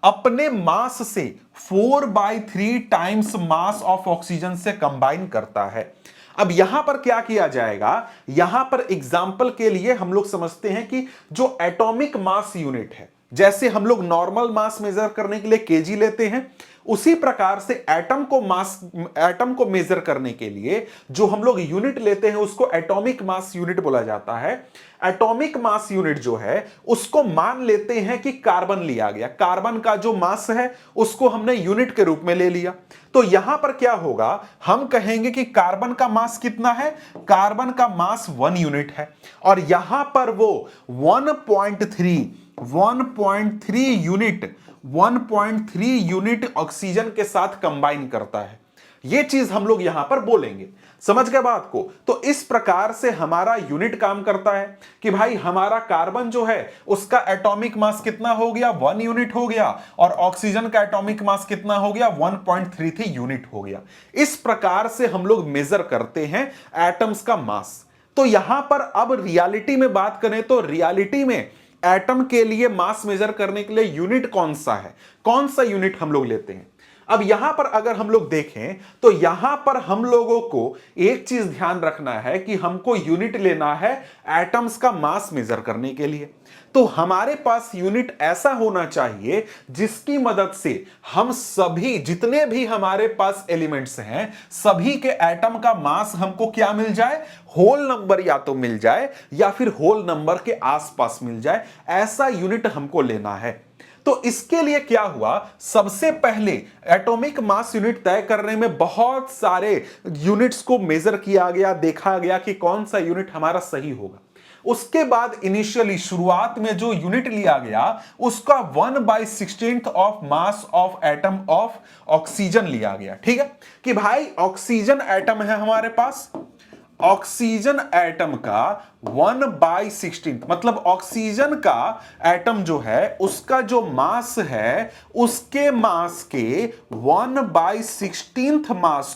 अपने मास से 4/3 टाइम्स मास ऑफ ऑक्सीजन से कंबाइन करता है। अब यहां पर क्या किया जाएगा, यहां पर एग्जाम्पल के लिए हम लोग समझते हैं कि जो एटॉमिक मास यूनिट है, जैसे हम लोग नॉर्मल मास मेजर करने के लिए केजी लेते हैं, उसी प्रकार से एटम को मेजर करने के लिए जो हम लोग यूनिट लेते हैं उसको एटॉमिक मास यूनिट बोला जाता है। एटॉमिक मास यूनिट जो है उसको मान लेते हैं कि कार्बन लिया गया, कार्बन का जो मास है उसको हमने यूनिट के रूप में ले लिया। तो यहां पर क्या होगा, हम कहेंगे कि कार्बन का मास कितना है, कार्बन का मास 1 यूनिट है, और यहां पर वो 1.3 यूनिट ऑक्सीजन के साथ कंबाइन करता है। ये चीज हम लोग यहां पर बोलेंगे, समझ गए बात को। तो इस प्रकार से हमारा यूनिट काम करता है कि भाई हमारा कार्बन जो है उसका एटॉमिक मास कितना हो गया, 1 यूनिट हो गया, और ऑक्सीजन का एटॉमिक मास कितना हो गया, 1.33 यूनिट हो गया। इस प्रकार से हम लोग मेजर करते हैं एटम्स का मास। तो यहां पर अब रियलिटी में बात करें तो रियलिटी में एटम के लिए मास मेजर करने के लिए यूनिट कौन सा है, कौन सा यूनिट हम लोग लेते हैं। अब यहां पर अगर हम लोग देखें तो यहां पर हम लोगों को एक चीज ध्यान रखना है कि हमको यूनिट लेना है एटम्स का मास मेजर करने के लिए। तो हमारे पास यूनिट ऐसा होना चाहिए जिसकी मदद से हम सभी जितने भी हमारे पास एलिमेंट्स हैं सभी के एटम का मास हमको क्या मिल जाए, होल नंबर या तो मिल जाए या फिर होल नंबर के आसपास मिल जाए, ऐसा यूनिट हमको लेना है। तो इसके लिए क्या हुआ, सबसे पहले एटॉमिक मास यूनिट तय करने में बहुत सारे यूनिट्स को मेजर किया गया, देखा गया कि कौन सा यूनिट हमारा सही होगा। उसके बाद इनिशियली शुरुआत में जो यूनिट लिया गया उसका 1/16 of mass of atom of oxygen लिया गया। ठीक है कि भाई ऑक्सीजन एटम है हमारे पास, ऑक्सीजन एटम का 1/16 मतलब ऑक्सीजन का एटम जो है उसका जो मास है उसके मास के 1/16 मास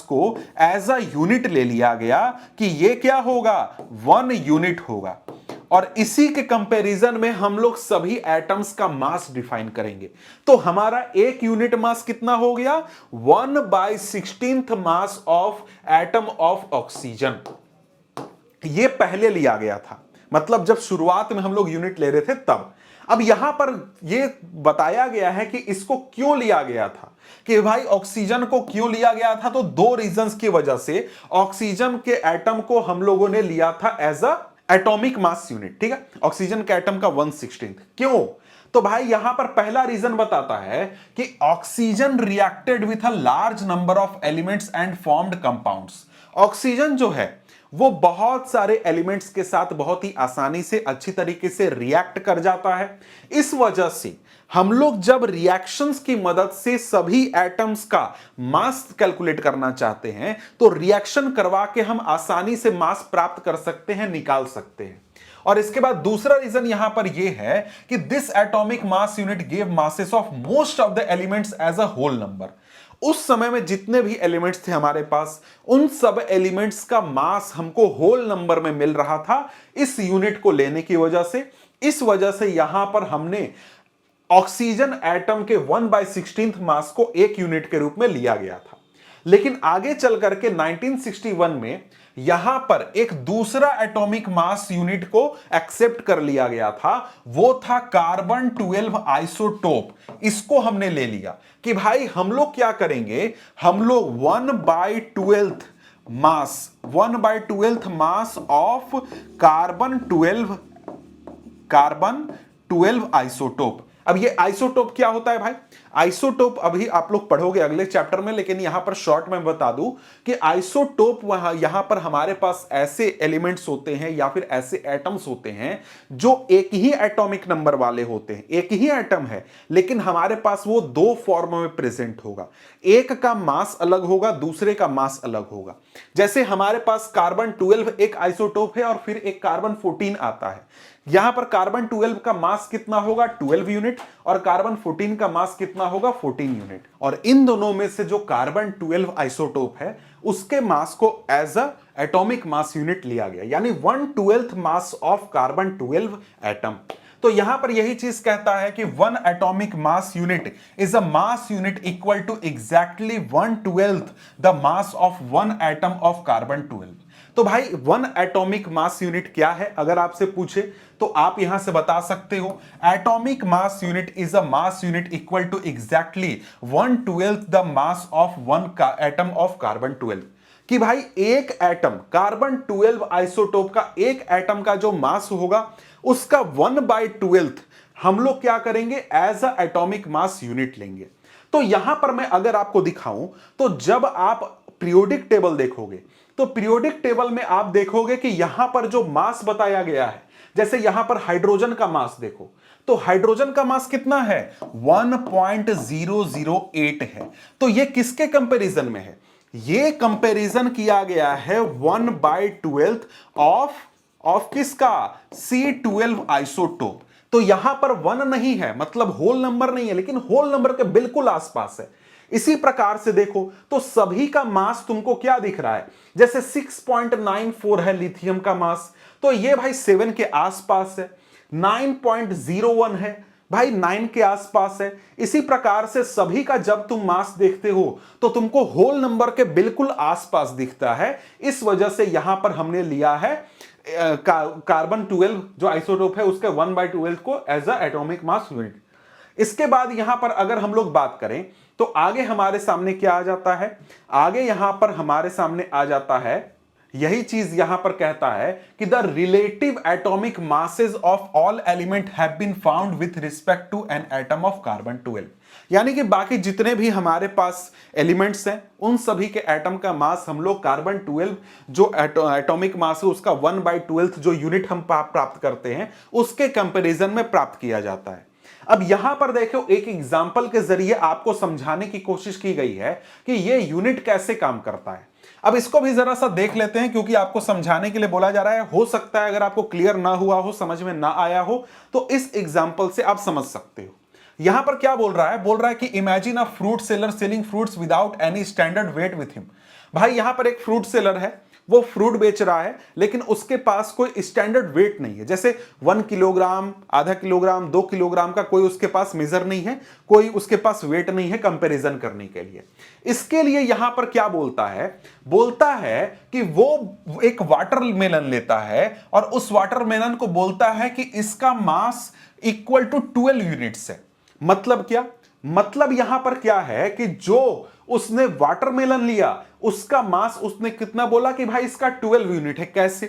को एज अ यूनिट ले लिया गया कि ये क्या होगा, 1 यूनिट होगा। और इसी के कंपैरिजन में हम लोग सभी एटम्स का मास डिफाइन करेंगे। तो हमारा एक यूनिट मास कितना हो गया, 1/16 mass of atom of oxygen. ये पहले लिया गया था, मतलब जब शुरुआत में हम लोग यूनिट ले रहे थे तब। अब यहां पर यह बताया गया है कि इसको क्यों लिया गया था, कि भाई ऑक्सीजन को क्यों लिया गया था। तो 2 रीजंस की वजह से ऑक्सीजन के एटम को हम लोगों ने लिया था as a atomic mass unit. ठीक है, ऑक्सीजन के एटम का 1/16 क्यों। तो भाई यहां पर पहला रीजन बताता है कि oxygen reacted with a large number of elements and formed compounds. Oxygen जो है वो बहुत सारे एलिमेंट्स के साथ बहुत ही आसानी से अच्छी तरीके से रिएक्ट कर जाता है। इस वजह से हम लोग जब रिएक्शंस की मदद से सभी एटम्स का मास कैलकुलेट करना चाहते हैं तो रिएक्शन करवा के हम आसानी से मास प्राप्त कर सकते हैं, निकाल सकते हैं। और इसके बाद दूसरा रीजन यहां पर यह है कि this atomic mass unit give masses of most of the elements as a whole number. उस समय में जितने भी एलिमेंट्स थे हमारे पास उन सब एलिमेंट्स का मास हमको होल नंबर में मिल रहा था इस यूनिट को लेने की वजह से। इस वजह से यहां पर हमने ऑक्सीजन एटम के 1/16 मास को एक यूनिट के रूप में लिया गया था। लेकिन आगे चल करके 1961 में यहां पर एक दूसरा एटॉमिक मास यूनिट को एक्सेप्ट कर लिया गया था, वो था कार्बन 12 आइसोटोप। इसको हमने ले लिया कि भाई हम लोग क्या करेंगे, हम लोग 1/12 मास ऑफ कार्बन 12 आइसोटोप। अब ये आइसोटोप क्या होता है भाई, आइसोटोप अभी आप लोग पढ़ोगे अगले चैप्टर में, लेकिन यहां पर शॉर्ट में बता दूं कि आइसोटोप यहां पर हमारे पास ऐसे एलिमेंट्स होते हैं या फिर ऐसे एटम्स होते हैं जो एक ही एटॉमिक नंबर वाले होते हैं, एक ही एटम है लेकिन हमारे पास वो 2 फॉर्म में प्रेजेंट होगा, एक का मास अलग होगा, दूसरे का मास अलग होगा। जैसे हमारे पास कार्बन 12 एक आइसोटोप है और फिर एक कार्बन 14 आता है। यहां पर कार्बन 12 का मास कितना होगा, 12 यूनिट, और कार्बन 14 का मास कितना होगा, 14 यूनिट। और इन दोनों में से जो कार्बन 12 आइसोटोप है उसके मास को as a atomic mass unit लिया गया, यानी 1/12 मास ऑफ कार्बन 12 एटम। तो यहां पर यही चीज कहता है कि 1 atomic mass unit is a mass unit equal to exactly 1/12 the mass of 1 atom of carbon 12। तो भाई 1 एटॉमिक मास यूनिट क्या है, अगर आपसे पूछे तो आप यहां से बता सकते हो atomic mass unit is a mass unit equal to exactly 1/12 the mass of 1 atom of carbon 12। कि भाई एक एटम कार्बन 12 आइसोटोप का एक एटम का जो मास होगा उसका 1/12 हम लोग क्या करेंगे as a atomic mass unit लेंगे। तो यहां पर मैं अगर आपको दिखाऊं तो जब आप पीरियोडिक टेबल देखोगे तो पीरियोडिक टेबल में आप देखोगे कि यहां पर जो मास बताया गया है, जैसे यहां पर हाइड्रोजन का मास देखो तो हाइड्रोजन का मास कितना है 1.008 है। तो ये किसके कंपैरिजन में है, ये कंपैरिजन किया गया है 1/12 ऑफ किसका C12 आइसोटोप। तो यहां पर 1 नहीं है मतलब होल नंबर नहीं है, लेकिन होल नंबर के बिल्कुल आसपास है। इसी प्रकार से देखो तो सभी का मास तुमको क्या दिख रहा है, जैसे 6.94 है लिथियम का मास, तो ये भाई 7 के आसपास है। 9.01 है भाई 9 के आसपास है। इसी प्रकार से सभी का जब तुम मास देखते हो तो तुमको होल नंबर के बिल्कुल आसपास दिखता है। इस वजह से यहां पर हमने लिया है कार्बन 12 जो आइसोटोप है उसके 1/12 को as a atomic mass unit. इसके बाद यहां पर अगर हम लोग बात करें तो आगे हमारे सामने क्या आ जाता है, आगे यहां पर हमारे सामने आ जाता है यही चीज यहां पर कहता है कि the relative atomic masses of all element have been found with respect to an atom of carbon 12। यानी कि बाकी जितने भी हमारे पास एलिमेंट्स हैं उन सभी के एटम का मास हम लोग कार्बन 12 जो एटॉमिक मास है उसका 1/12 जो यूनिट हम प्राप्त करते हैं उसके कंपैरिजन में प्राप्त किया जाता है। अब यहां पर देखो एक एग्जांपल के जरिए आपको समझाने की कोशिश की गई है कि यह यूनिट कैसे काम करता है। अब इसको भी जरा सा देख लेते हैं क्योंकि आपको समझाने के लिए बोला जा रहा है। हो सकता है अगर आपको क्लियर ना हुआ हो, समझ में ना आया हो तो इस एग्जांपल से आप समझ सकते हो। यहां पर क्या बोल रहा है कि imagine a fruit seller selling fruits without any standard weight with him. भाई यहां पर एक फ्रूट सेलर है, वो फ्रूट बेच रहा है लेकिन उसके पास कोई स्टैंडर्ड वेट नहीं है, जैसे 1 किलोग्राम, आधा किलोग्राम, 2 किलोग्राम का कोई उसके पास मेजर नहीं है, कोई उसके पास वेट नहीं है कंपैरिजन करने के लिए। इसके लिए यहां पर क्या बोलता है कि वो एक वाटरमेलन लेता है और उस वाटरमेलन को बोलता है कि इसका मास इक्वल टू 12 यूनिट्स है। मतलब क्या, मतलब यहां पर क्या है कि जो उसने वाटरमेलन लिया उसका मास उसने कितना बोला कि भाई इसका 12 यूनिट है। कैसे,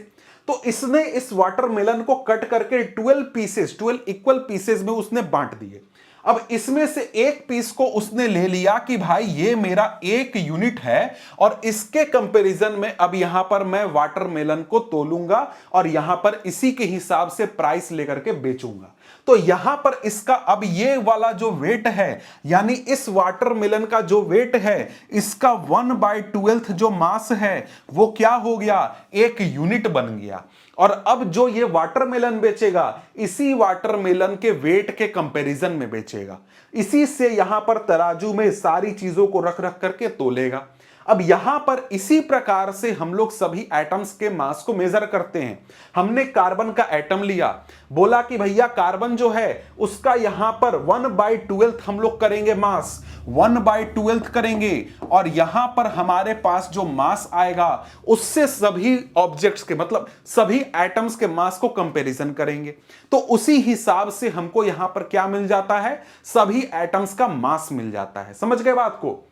तो इसने इस वाटरमेलन को कट करके 12 इक्वल पीसेस में उसने बांट दिए। अब इसमें से एक पीस को उसने ले लिया कि भाई ये मेरा 1 यूनिट है और इसके कंपैरिजन में अब यहां पर मैं वाटरमेलन को तोलूंगा और यहां पर इसी के हिसाब से प्राइस लेकर के बेचूंगा। तो यहां पर इसका अब ये वाला जो वेट है यानी इस वाटरमेलन का जो वेट है इसका 1/12 जो मास है वो क्या हो गया, 1 यूनिट बन गया। और अब जो ये वाटरमेलन बेचेगा इसी वाटरमेलन के वेट के कंपैरिजन में बेचेगा, इसी से यहां पर तराजू में सारी चीजों को रख रख करके तोलेगा। अब यहां पर इसी प्रकार से हम लोग सभी एटम्स के मास को मेजर करते हैं। हमने कार्बन का एटम लिया, बोला कि भैया कार्बन जो है उसका यहां पर 1/12 हम लोग करेंगे मास, 1/12 करेंगे और यहां पर हमारे पास जो मास आएगा उससे सभी ऑब्जेक्ट्स के मतलब सभी एटम्स के मास को कंपैरिजन करेंगे। तो उसी हिसाब से हमको यहां पर क्या मिल जाता है, सभी एटम्स का मास मिल जाता है। समझ गए बात को।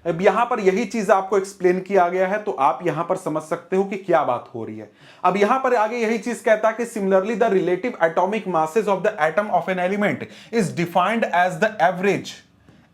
अब यहां पर यही चीज आपको एक्सप्लेन किया गया है तो आप यहां पर समझ सकते हो कि क्या बात हो रही है। अब यहां पर आगे यही चीज कहता है कि similarly the relative atomic masses of the atom of an element is defined as the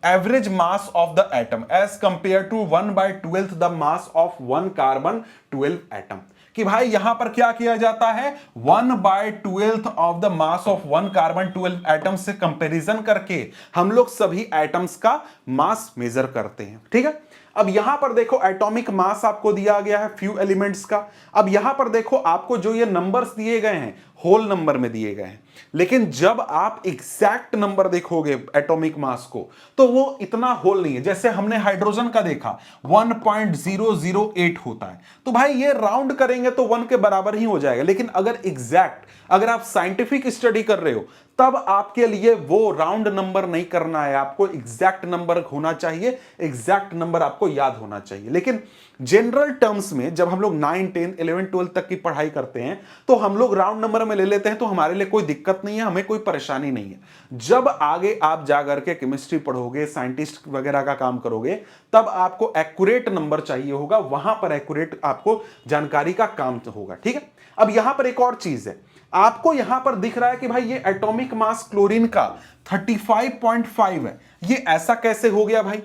average mass of the atom as compare to 1/12 the mass of 1 carbon 12 atom. कि भाई यहां पर क्या किया जाता है, 1/12 of the mass of 1 carbon 12 atom से comparison करके हम लोग सभी एटम्स का मास मेजर करते हैं। ठीक है, अब यहां पर देखो एटॉमिक मास आपको दिया गया है फ्यू एलिमेंट्स का। अब यहां पर देखो आपको जो ये नंबर्स दिए गए हैं होल नंबर में दिए गए हैं, लेकिन जब आप एग्जैक्ट नंबर देखोगे एटॉमिक मास को तो वो इतना होल नहीं है। जैसे हमने हाइड्रोजन का देखा 1.008 होता है, तो भाई ये राउंड करेंगे तो 1 के बराबर ही हो जाएगा। लेकिन अगर एग्जैक्ट, अगर आप साइंटिफिक स्टडी कर रहे हो तब आपके लिए वो राउंड नंबर नहीं करना है, आपको एग्जैक्ट नंबर होना चाहिए, एग्जैक्ट नंबर आपको याद होना चाहिए। लेकिन जनरल टर्म्स में जब हम लोग 9, 10, 11, 12 तक की पढ़ाई करते हैं तो हम लोग राउंड नंबर में ले लेते हैं, तो हमारे लिए कोई दिक्कत नहीं है, हमें कोई परेशानी नहीं है। जब आगे आप जाकर के केमिस्ट्री पढ़ोगे, साइंटिस्ट वगैरह का काम करोगे, तब आपको एक्यूरेट नंबर चाहिए होगा, वहां पर एक्यूरेट आपको जानकारी का काम होगा। ठीक है, अब यहां पर एक और चीज है, आपको यहां पर दिख रहा है कि भाई ये एटॉमिक मास क्लोरीन का 35.5 है, ये ऐसा कैसे हो गया भाई?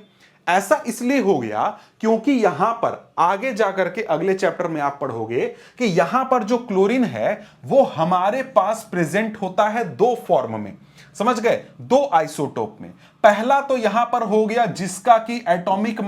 ऐसा इसलिए हो गया क्योंकि यहां पर आगे जाकर के अगले चैप्टर में आप पढ़ोगे कि यहां पर जो क्लोरीन है वो हमारे पास प्रेजेंट होता है दो फॉर्म में, समझ गए, दो आइसोटोप में। पहला तो यहां पर हो गया जिसका कि एटॉमिक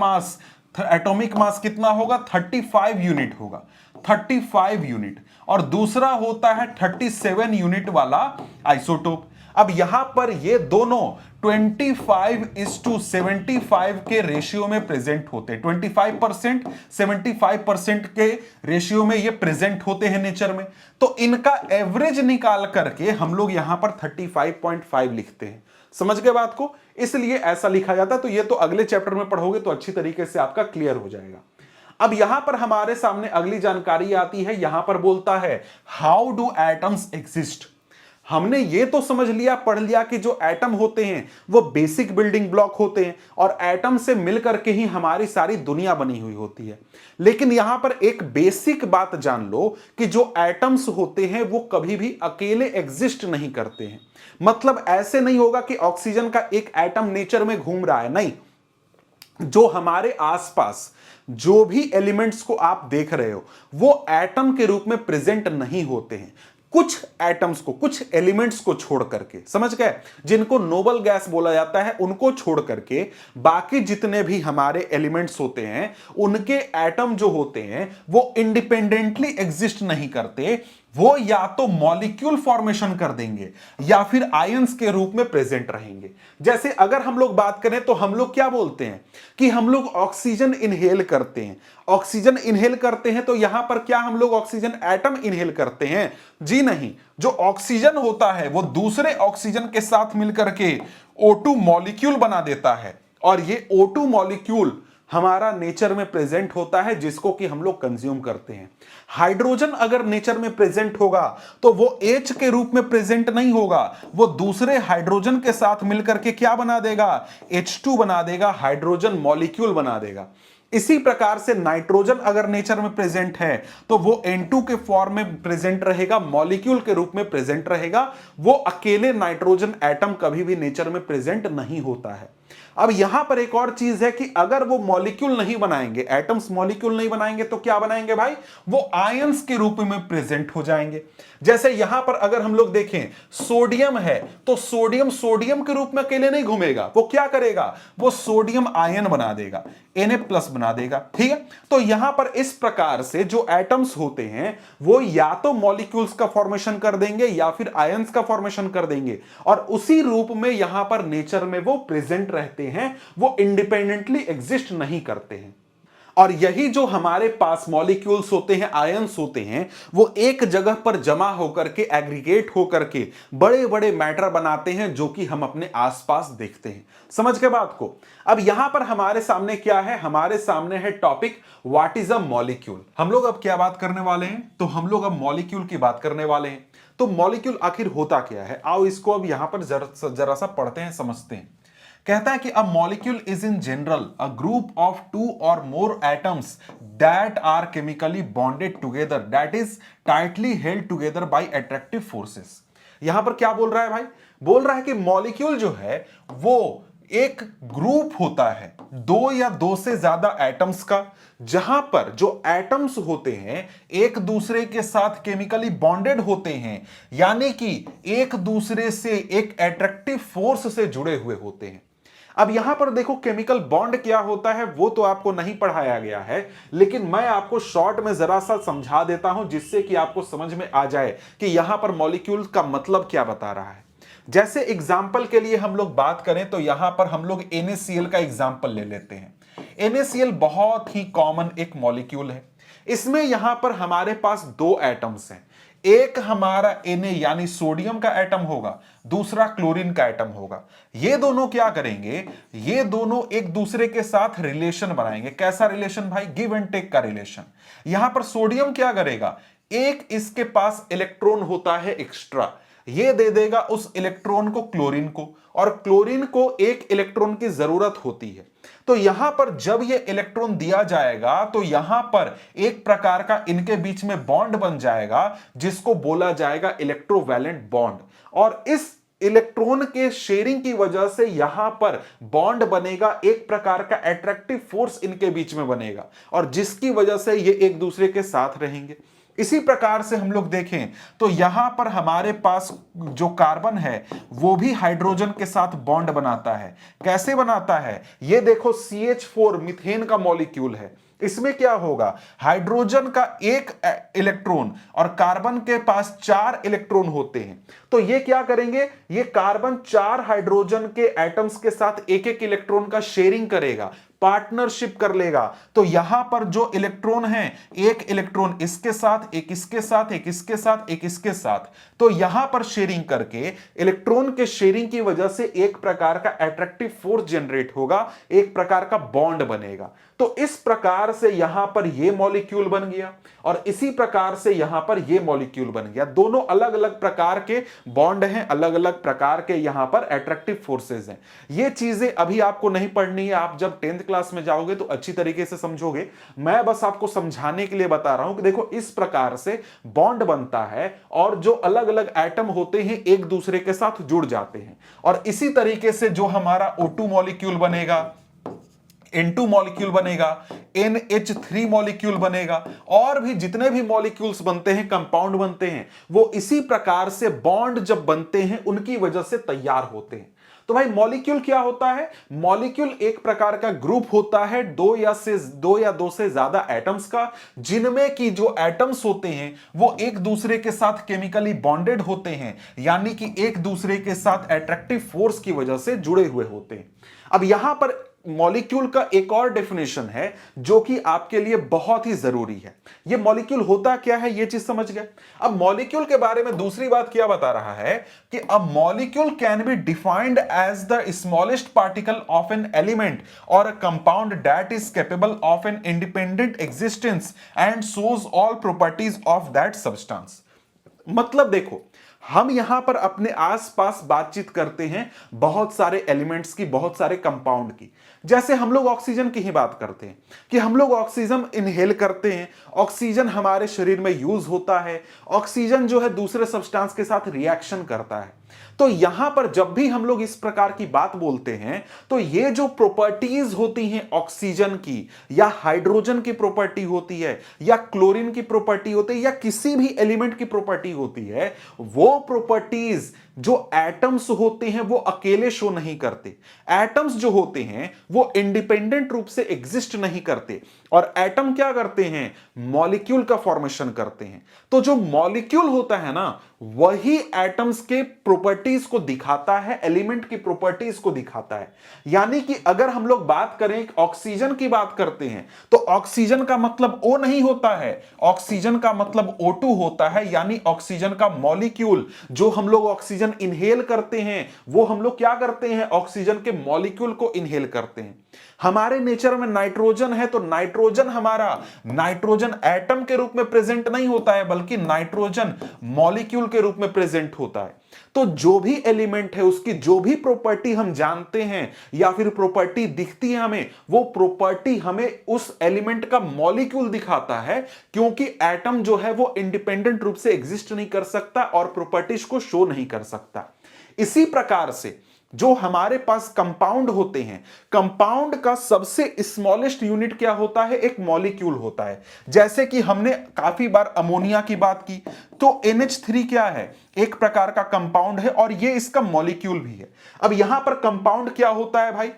मास कितना होगा, 35 यूनिट होगा, 35 यूनिट, और दूसरा होता है 37 यूनिट वाला आइसोटोप। अब यहां पर ये दोनों 25:75 के रेशियो में प्रेजेंट होते हैं, 25%, 75% के रेशियो में ये प्रेजेंट होते हैं नेचर में। तो इनका एवरेज निकाल करके हम लोग यहां पर 35.5 लिखते हैं, समझ गए बात को, इसलिए ऐसा लिखा जाता है। तो ये तो अगले चैप्टर में पढ़ोगे तो अच्छी तरीके से आपका क्लियर हो जाएगा। अब यहां पर हमारे सामने अगली जानकारी आती है, यहां पर बोलता है हाउ डू एटम्स एग्जिस्ट। हमने ये तो समझ लिया, पढ़ लिया कि जो एटम होते हैं वो बेसिक बिल्डिंग ब्लॉक होते हैं और एटम से मिलकर के ही हमारी सारी दुनिया बनी हुई होती है। लेकिन यहां पर एक बेसिक बात जान लो कि जो एटम्स होते हैं वो कभी भी अकेले एग्जिस्ट नहीं करते हैं। मतलब ऐसे नहीं होगा कि ऑक्सीजन का एक एटम नेचर में घूम रहा है, नहीं, जो हमारे आसपास जो भी एलिमेंट्स को आप देख रहे हो वो एटम के रूप में प्रेजेंट नहीं होते हैं। कुछ एटम्स को, कुछ एलिमेंट्स को छोड़ करके, समझ गए, जिनको नोबल गैस बोला जाता है, उनको छोड़ करके बाकी जितने भी हमारे एलिमेंट्स होते हैं उनके एटम जो होते हैं वो इंडिपेंडेंटली एग्जिस्ट नहीं करते, वो या तो मॉलिक्यूल फॉर्मेशन कर देंगे या फिर आयंस के रूप में प्रेजेंट रहेंगे। जैसे अगर हम लोग बात करें तो हम लोग क्या बोलते हैं कि हम लोग ऑक्सीजन इनहेल करते हैं, ऑक्सीजन इनहेल करते हैं, तो यहां पर क्या हम लोग ऑक्सीजन एटम इनहेल करते हैं? जी नहीं, जो ऑक्सीजन होता है वो दूसरे ऑक्सीजन के साथ मिलकर के O2 मॉलिक्यूल बना देता है, और ये O2 मॉलिक्यूल हमारा नेचर में प्रेजेंट होता है जिसको कि हम लोग कंज्यूम करते हैं। हाइड्रोजन अगर नेचर में प्रेजेंट होगा तो वो H के रूप में प्रेजेंट नहीं होगा, वो दूसरे हाइड्रोजन के साथ मिलकर के क्या बना देगा, H2 बना देगा, हाइड्रोजन मॉलिक्यूल बना देगा। इसी प्रकार से नाइट्रोजन अगर नेचर में प्रेजेंट है तो वो N2 के फॉर्म में प्रेजेंट रहेगा, मॉलिक्यूल के रूप में प्रेजेंट रहेगा, वो अकेले नाइट्रोजन एटम कभी भी नेचर में प्रेजेंट नहीं होता है। अब यहां पर एक और चीज है कि अगर वो मॉलिक्यूल नहीं बनाएंगे, एटम्स मॉलिक्यूल नहीं बनाएंगे तो क्या बनाएंगे भाई, वो आयंस के रूप में प्रेजेंट हो जाएंगे। जैसे यहां पर अगर हम लोग देखें सोडियम है तो सोडियम सोडियम के रूप में अकेले नहीं घूमेगा, वो क्या करेगा, वो सोडियम आयन बना देगा, Na+ बना देगा। ठीक है, तो यहां पर इस प्रकार से जो एटम्स होते हैं वो या तो मॉलिक्यूल्स का फॉर्मेशन कर देंगे या फिर आयंस का फॉर्मेशन कर देंगे, और उसी रूप में यहां पर नेचर में वो प्रेजेंट रहते हैं, वो इंडिपेंडेंटली एग्जिस्ट नहीं करते हैं। और यही जो हमारे पास मॉलिक्यूल्स होते हैं, आयंस होते हैं, वो एक जगह पर जमा होकर के, एग्रीगेट होकर के बड़े बड़े मैटर बनाते हैं जो कि हम अपने आसपास देखते हैं। समझ के बात को। अब यहां पर हमारे सामने क्या है, हमारे सामने है topic what is a molecule. हम लोग अब क्या बात करने वाले हैं, तो हम लोग अब मॉलिक्यूल की बात करने वाले हैं। तो मॉलिक्यूल आखिर होता क्या है, आओ इसको अब यहां पर जरा सा पढ़ते हैं, समझते हैं। कहता है कि a molecule is in general a group of 2 or more atoms that are chemically bonded together, that is tightly held together by attractive forces. यहां पर क्या बोल रहा है भाई, बोल रहा है कि मॉलिक्यूल जो है वो एक ग्रुप होता है 2 या 2 से ज्यादा एटम्स का, जहां पर जो एटम्स होते हैं एक दूसरे के साथ केमिकली बॉन्डेड होते हैं, यानी कि एक दूसरे से एक अट्रैक्टिव फोर्स से जुड़े हुए होते हैं। अब यहां पर देखो केमिकल बॉन्ड क्या होता है वो तो आपको नहीं पढ़ाया गया है, लेकिन मैं आपको शॉर्ट में जरा सा समझा देता हूं जिससे कि आपको समझ में आ जाए कि यहां पर मॉलिक्यूल का मतलब क्या बता रहा है। जैसे एग्जाम्पल के लिए हम लोग बात करें तो यहां पर हम लोग NaCl का एग्जाम्पल ले लेते हैं। NaCl बहुत ही कॉमन एक मॉलिक्यूल है। इसमें यहां पर हमारे पास 2 एटम्स हैं, एक हमारा Na यानी सोडियम का एटम होगा, दूसरा क्लोरीन का एटम होगा। ये दोनों क्या करेंगे, ये दोनों एक दूसरे के साथ रिलेशन बनाएंगे। कैसा रिलेशन भाई? गिव एंड टेक का रिलेशन। यहां पर सोडियम क्या करेगा, एक इसके पास इलेक्ट्रॉन होता है एक्स्ट्रा, ये दे देगा उस इलेक्ट्रॉन को क्लोरीन को, और क्लोरीन को एक इलेक्ट्रॉन की जरूरत होती है। तो यहां पर जब ये इलेक्ट्रॉन दिया जाएगा तो यहां पर एक प्रकार का इनके बीच में बॉन्ड बन जाएगा जिसको बोला जाएगा इलेक्ट्रोवैलेंट बॉन्ड। और इस इलेक्ट्रॉन के शेयरिंग की वजह से यहां पर बॉन्ड बनेगा, एक प्रकार का अट्रैक्टिव फोर्स इनके बीच में बनेगा, और जिसकी वजह से ये एक दूसरे के साथ रहेंगे। इसी प्रकार से हम लोग देखें तो यहां पर हमारे पास जो कार्बन है वो भी हाइड्रोजन के साथ बॉन्ड बनाता है। कैसे बनाता है? ये देखो CH4 मीथेन का मॉलिक्यूल है। इसमें क्या होगा, हाइड्रोजन का एक इलेक्ट्रॉन और कार्बन के पास 4 इलेक्ट्रॉन होते हैं। तो ये क्या करेंगे, ये कार्बन 4 हाइड्रोजन के एटम्स के साथ एक एक इलेक्ट्रॉन का शेयरिंग करेगा, पार्टनरशिप कर लेगा। तो यहां पर जो इलेक्ट्रॉन है, एक इलेक्ट्रॉन इसके साथ, एक इसके साथ, एक इसके साथ, एक इसके साथ, तो यहां पर शेयरिंग करके इलेक्ट्रॉन के शेयरिंग की वजह से एक प्रकार का अट्रैक्टिव फोर्स जनरेट होगा, एक प्रकार का बॉन्ड बनेगा। तो इस प्रकार से यहां पर यह मॉलिक्यूल बन गया और इसी प्रकार से यहां पर यह मॉलिक्यूल बन गया। दोनों अलग अलग प्रकार के बॉन्ड हैं, अलग अलग प्रकार के यहां पर अट्रैक्टिव फोर्सेस हैं। ये चीजें अभी आपको नहीं पढ़नी है, आप जब 10th क्लास में जाओगे तो अच्छी तरीके से समझोगे। मैं बस आपको समझाने के लिए बता रहा हूं कि देखो इस प्रकार से बॉन्ड बनता है और जो अलग अलग एटम होते हैं एक दूसरे के साथ जुड़ जाते हैं। और इसी तरीके से जो हमारा O2 मॉलिक्यूल बनेगा, N2 मॉलिक्यूल बनेगा, NH3 मॉलिक्यूल बनेगा, और भी जितने भी मॉलिक्यूल्स बनते हैं, कंपाउंड बनते हैं, वो इसी प्रकार से बॉन्ड जब बनते हैं उनकी वजह से तैयार होते हैं। तो भाई मॉलिक्यूल क्या होता है? मॉलिक्यूल एक प्रकार का ग्रुप होता है दो या दो से ज्यादा एटम्स का, जिनमें की जो एटम्स होते हैं वो एक दूसरे के साथ केमिकली बॉन्डेड होते हैं, यानी कि एक दूसरे के साथ अट्रैक्टिव फोर्स की वजह से जुड़े हुए होते हैं। अब यहां पर मॉलिक्यूल का एक और डेफिनेशन है जो कि आपके लिए बहुत ही जरूरी है। ये मॉलिक्यूल होता क्या है, ये चीज समझ गए। अब मॉलिक्यूल के बारे में दूसरी बात क्या बता रहा है कि a molecule can be defined as the smallest particle of an element और a compound that is capable of an independent existence and shows all properties of that substance. मतलब देखो, हम यहां पर अपने आसपास बातचीत करते हैं बहुत सारे एलिमेंट्स की, बहुत सारे कंपाउंड की। जैसे हम लोग ऑक्सीजन की ही बात करते हैं कि हम लोग ऑक्सीजन इनहेल करते हैं, ऑक्सीजन हमारे शरीर में यूज होता है, ऑक्सीजन जो है दूसरे सब्सटेंस के साथ रिएक्शन करता है। तो यहां पर जब भी हम लोग इस प्रकार की बात बोलते हैं तो ये जो प्रॉपर्टीज होती हैं ऑक्सीजन की, या हाइड्रोजन की प्रॉपर्टी होती है, या क्लोरीन की प्रॉपर्टी होती है, या किसी भी एलिमेंट की प्रॉपर्टी होती है, वो प्रॉपर्टीज जो एटम्स होते हैं वो अकेले शो नहीं करते। एटम्स जो होते हैं वो इंडिपेंडेंट रूप से एग्जिस्ट नहीं करते, और एटम क्या करते हैं, मॉलिक्यूल का फॉर्मेशन करते हैं। तो जो मॉलिक्यूल होता है ना, वही एटम्स के प्रॉपर्टीज को दिखाता है, एलिमेंट की प्रॉपर्टीज को दिखाता है। यानी कि अगर हम लोग बात करें, ऑक्सीजन की बात करते हैं, तो ऑक्सीजन का मतलब O नहीं होता है, ऑक्सीजन का मतलब O2 होता है। यानी ऑक्सीजन का मॉलिक्यूल, जो हम लोग ऑक्सीजन इनहेल करते हैं, वो हम लोग क्या करते हैं, ऑक्सीजन के मॉलिक्यूल को इनहेल करते हैं। हमारे नेचर में नाइट्रोजन है, तो नाइट्रोजन हमारा नाइट्रोजन एटम के रूप में प्रेजेंट नहीं होता है, बल्कि नाइट्रोजन मॉलिक्यूल के रूप में प्रेजेंट होता है। तो जो भी एलिमेंट है उसकी जो भी प्रॉपर्टी हम जानते हैं या फिर प्रॉपर्टी दिखती है हमें, वो प्रॉपर्टी हमें उस एलिमेंट का मॉलिक्यूल दिखाता है, क्योंकि एटम जो है वो इंडिपेंडेंट रूप से एग्जिस्ट नहीं कर सकता और प्रॉपर्टीज को शो नहीं कर सकता। इसी प्रकार से जो हमारे पास कंपाउंड होते हैं, कंपाउंड का सबसे स्मॉलेस्ट यूनिट क्या होता है, एक मॉलिक्यूल होता है। जैसे कि हमने काफी बार अमोनिया की बात की, तो NH3 क्या है, एक प्रकार का कंपाउंड है और ये इसका मॉलिक्यूल भी है। अब यहां पर कंपाउंड क्या होता है भाई,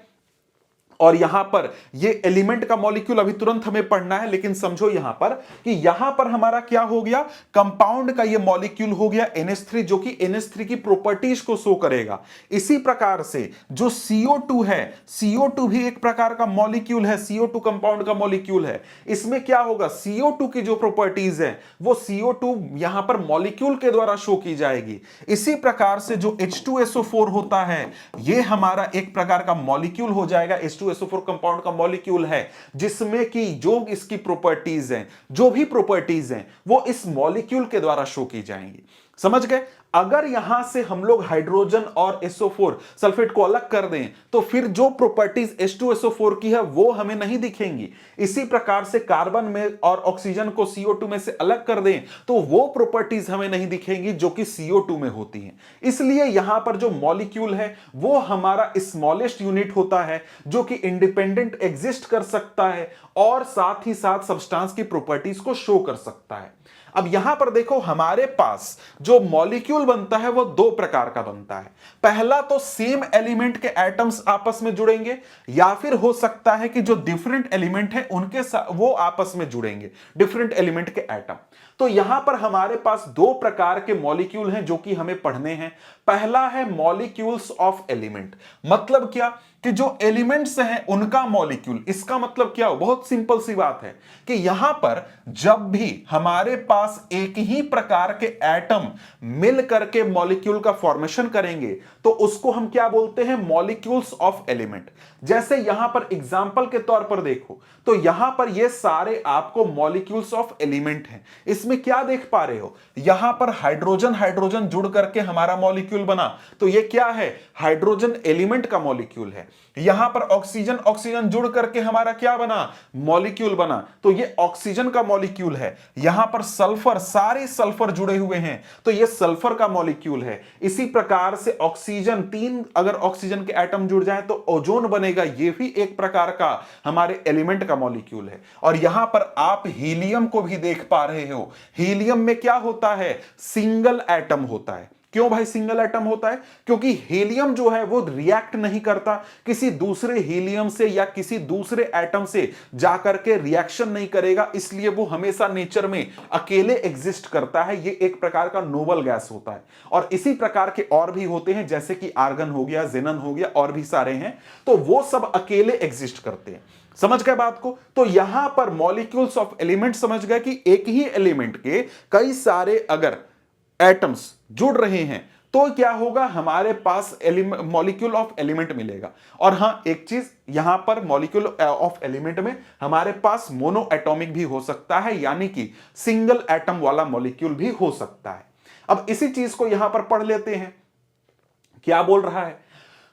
और यहां पर ये एलिमेंट का मॉलिक्यूल अभी तुरंत हमें पढ़ना है, लेकिन समझो यहां पर कि यहां पर हमारा क्या हो गया, कंपाउंड का ये मॉलिक्यूल हो गया NH3, जो कि NH3 की प्रॉपर्टीज को शो करेगा। इसी प्रकार से जो CO2 है, CO2 भी एक प्रकार का मॉलिक्यूल है, CO2 कंपाउंड का मॉलिक्यूल है। इसमें क्या होगा, CO2 की जो प्रॉपर्टीज है वो CO2 यहां पर मॉलिक्यूल के द्वारा शो की जाएगी। इसी प्रकार से जो H2SO4 होता है ये हमारा एक प्रकार का मॉलिक्यूल हो जाएगा, H2SO4 कंपाउंड का मॉलिक्यूल है, जिसमें कि जो इसकी प्रॉपर्टीज हैं, जो भी प्रॉपर्टीज हैं वो इस मॉलिक्यूल के द्वारा शो की जाएंगी। समझ गए। अगर यहां से हम लोग हाइड्रोजन और SO4 सल्फेट को अलग कर दें तो फिर जो प्रॉपर्टीज H2SO4 की है वो हमें नहीं दिखेंगी। इसी प्रकार से कार्बन में और ऑक्सीजन को CO2 में से अलग कर दें तो वो प्रॉपर्टीज हमें नहीं दिखेंगी जो कि CO2 में होती हैं। इसलिए यहां पर जो मॉलिक्यूल है वो हमारा स्मॉलेस्ट यूनिट होता है, जो कि इंडिपेंडेंट एग्जिस्ट कर सकता है और साथ ही साथ सब्सटेंस की प्रॉपर्टीज को शो कर सकता है। अब यहां पर देखो हमारे पास जो मॉलिक्यूल बनता है वो दो प्रकार का बनता है। पहला तो सेम एलिमेंट के एटम्स आपस में जुड़ेंगे, या फिर हो सकता है कि जो डिफरेंट एलिमेंट है उनके वो आपस में जुड़ेंगे, डिफरेंट एलिमेंट के एटम। तो यहां पर हमारे पास दो प्रकार के मॉलिक्यूल हैं जो कि हमें पढ़ने हैं। पहला है मॉलिक्यूल्स ऑफ एलिमेंट। मतलब क्या कि जो एलिमेंट्स हैं उनका मॉलिक्यूल। इसका मतलब क्या हो, बहुत सिंपल सी बात है कि यहां पर जब भी हमारे पास एक ही प्रकार के एटम मिल करके मॉलिक्यूल का फॉर्मेशन करेंगे तो उसको हम क्या बोलते हैं, मॉलिक्यूल्स ऑफ एलिमेंट। जैसे यहां पर एग्जांपल के तौर पर देखो तो यहां पर ये सारे आपको मॉलिक्यूल्स ऑफ एलिमेंट हैं। इसमें क्या देख पा रहे हो, यहां पर हाइड्रोजन हाइड्रोजन जुड़ करके हमारा मॉलिक्यूल बना, तो ये क्या है, हाइड्रोजन एलिमेंट का मॉलिक्यूल है। यहां पर ऑक्सीजन ऑक्सीजन जुड़ करके हमारा क्या बना, मॉलिक्यूल बना, तो ये ऑक्सीजन का मॉलिक्यूल है। यहां पर सल्फर, सारे सल्फर जुड़े हुए हैं तो ये सल्फर का मॉलिक्यूल है। इसी प्रकार से ऑक्सीजन, तीन अगर ऑक्सीजन के एटम जुड़ जाए तो ओजोन बनेगा, ये भी एक प्रकार का हमारे एलिमेंट का मॉलिक्यूल है। और यहां पर आप हीलियम को भी देख पा रहे हो। हीलियम में क्या होता है, सिंगल एटम होता है। क्यों भाई सिंगल एटम होता है, क्योंकि हीलियम जो है वो रिएक्ट नहीं करता किसी दूसरे हीलियम से या किसी दूसरे एटम से जाकर के रिएक्शन नहीं करेगा, इसलिए वो हमेशा नेचर में अकेले एग्जिस्ट करता है। ये एक प्रकार का नोबल गैस होता है। और इसी प्रकार के और भी होते हैं जैसे कि आर्गन हो गया, जेनन हो गया, और भी सारे हैं, तो वो सब अकेले एग्जिस्ट करते हैं। समझ गए बात को। तो यहां पर मॉलिक्यूल्स ऑफ एलिमेंट समझ गए कि एक ही एलिमेंट के कई सारे अगर एटम्स जुड़ रहे हैं तो क्या होगा, हमारे पास मॉलिक्यूल ऑफ एलिमेंट मिलेगा। और हां एक चीज, यहां पर मॉलिक्यूल ऑफ एलिमेंट में हमारे पास मोनो एटॉमिक भी हो सकता है, यानी कि सिंगल एटम वाला मॉलिक्यूल भी हो सकता है। अब इसी चीज को यहां पर पढ़ लेते हैं। क्या बोल रहा है,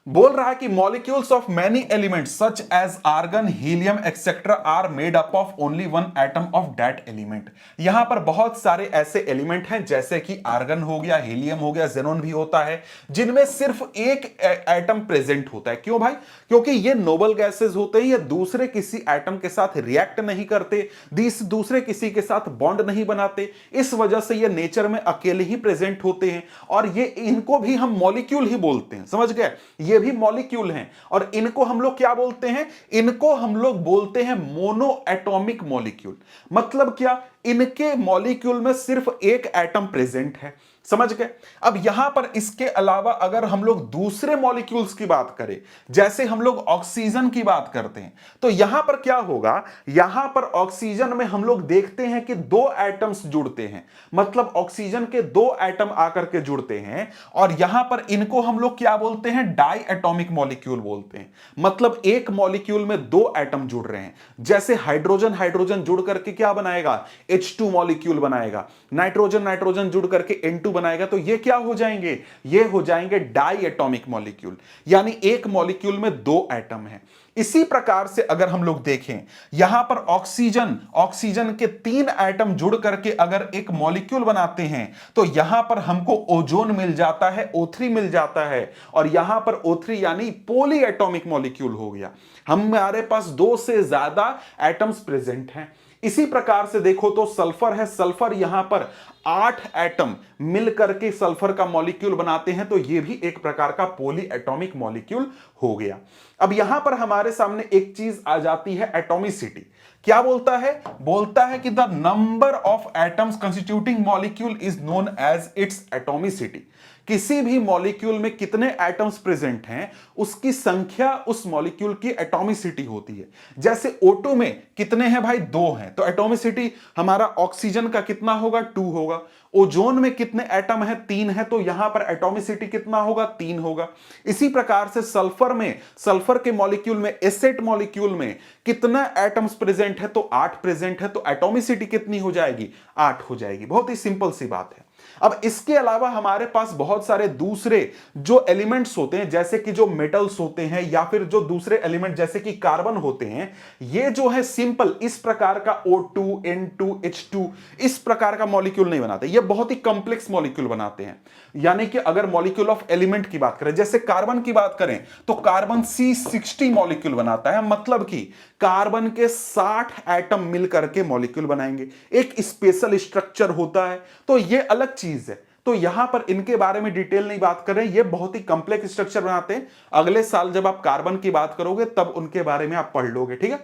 बोल रहा है कि molecules of many elements such as argon, helium etcetera are made up of only one atom of that element. यहां पर बहुत सारे ऐसे एलिमेंट हैं जैसे कि आर्गन हो गया, हीलियम हो गया, जेनॉन भी होता है, जिनमें सिर्फ एक एटम प्रेजेंट होता है। क्यों भाई, क्योंकि ये नोबल गैसेस होते हैं, ये दूसरे किसी एटम के साथ रिएक्ट नहीं करते, दूसरे किसी के साथ बॉन्ड नहीं बनाते, इस वजह से ये नेचर में अकेले ही प्रेजेंट होते हैं। और ये इनको भी हम मॉलिक्यूल ही बोलते हैं। समझ गए, ये भी मॉलिक्यूल हैं। और इनको हम लोग क्या बोलते हैं, इनको हम लोग बोलते हैं मोनो एटॉमिक मॉलिक्यूल। मतलब क्या, इनके मॉलिक्यूल में सिर्फ एक एटम प्रेजेंट है। समझ गए। अब यहां पर इसके अलावा अगर हम लोग दूसरे मॉलिक्यूल्स की बात करें, जैसे हम लोग ऑक्सीजन की बात करते हैं, तो यहां पर क्या होगा, यहां पर ऑक्सीजन में हम लोग देखते हैं कि दो एटम्स जुड़ते हैं। मतलब ऑक्सीजन के दो एटम आकर के जुड़ते हैं, और यहां पर इनको हम लोग क्या बोलते हैं, डाई एटॉमिक मॉलिक्यूल बोलते हैं। मतलब एक मॉलिक्यूल में दो एटम जुड़ रहे हैं। जैसे हाइड्रोजन हाइड्रोजन जुड़ करके क्या बनाएगा, H2 मॉलिक्यूल बनाएगा, नाइट्रोजन नाइट्रोजन जुड़ करके N2 बनाएगा, तो ये क्या हो जाएंगे, ये हो जाएंगे डाई एटॉमिक मॉलिक्यूल, यानी एक मॉलिक्यूल में दो एटम है। इसी प्रकार से अगर हम लोग देखें, यहां पर ऑक्सीजन के तीन एटम जुड़ करके अगर एक मॉलिक्यूल बनाते हैं तो यहां पर हमको ओजोन मिल जाता है, O3 मिल जाता है। और यहां पर O3 यानी पॉली एटॉमिक मॉलिक्यूल हो गया। हमारे पास दो से ज्यादा एटम्स प्रेजेंट हैं। इसी प्रकार से देखो तो सल्फर है, सल्फर यहां पर 8 एटम मिलकर के सल्फर का मॉलिक्यूल बनाते हैं, तो यह भी एक प्रकार का पॉली एटॉमिक मॉलिक्यूल हो गया। अब यहां पर हमारे सामने एक चीज आ जाती है एटॉमिसिटी। क्या बोलता है? बोलता है कि the number of atoms constituting molecule is known as its atomicity. किसी भी मॉलिक्यूल में कितने एटम्स प्रेजेंट हैं उसकी संख्या उस मॉलिक्यूल की एटॉमिसिटी होती है। जैसे O2 में कितने हैं भाई? 2 हैं, तो एटॉमिसिटी हमारा ऑक्सीजन का कितना होगा? 2 होगा। ओजोन में कितने एटम है? 3 है, तो यहां पर एटॉमिसिटी कितना होगा? 3 होगा। इसी प्रकार से सल्फर में, सल्फर के मॉलिक्यूल में, एसेट मॉलिक्यूल में कितना एटम्स प्रेजेंट है? तो 8 प्रेजेंट है, तो एटॉमिसिटी कितनी हो जाएगी? 8 हो जाएगी। बहुत ही सिंपल सी बात है। अब इसके अलावा हमारे पास बहुत सारे दूसरे जो एलिमेंट्स होते हैं, जैसे कि जो मेटल्स होते हैं या फिर जो दूसरे एलिमेंट जैसे कि कार्बन होते हैं, ये जो है सिंपल इस प्रकार का O2, N2, H2 इस प्रकार का मॉलिक्यूल नहीं बनाते, ये बहुत ही कॉम्प्लेक्स मॉलिक्यूल बनाते हैं। यानी कि अगर मॉलिक्यूल ऑफ एलिमेंट की बात करें, जैसे कार्बन की बात करें तो कार्बन C60 मॉलिक्यूल बनाता है, मतलब कि कार्बन के 60 एटम मिलकर के मॉलिक्यूल बनाएंगे। एक स्पेशल स्ट्रक्चर होता है, तो ये अलग चीज है। तो यहां पर इनके बारे में डिटेल नहीं बात कर रहे हैं, ये बहुत ही कॉम्प्लेक्स स्ट्रक्चर बनाते हैं। अगले साल जब आप कार्बन की बात करोगे तब उनके बारे में आप पढ़ लोगे, ठीक है।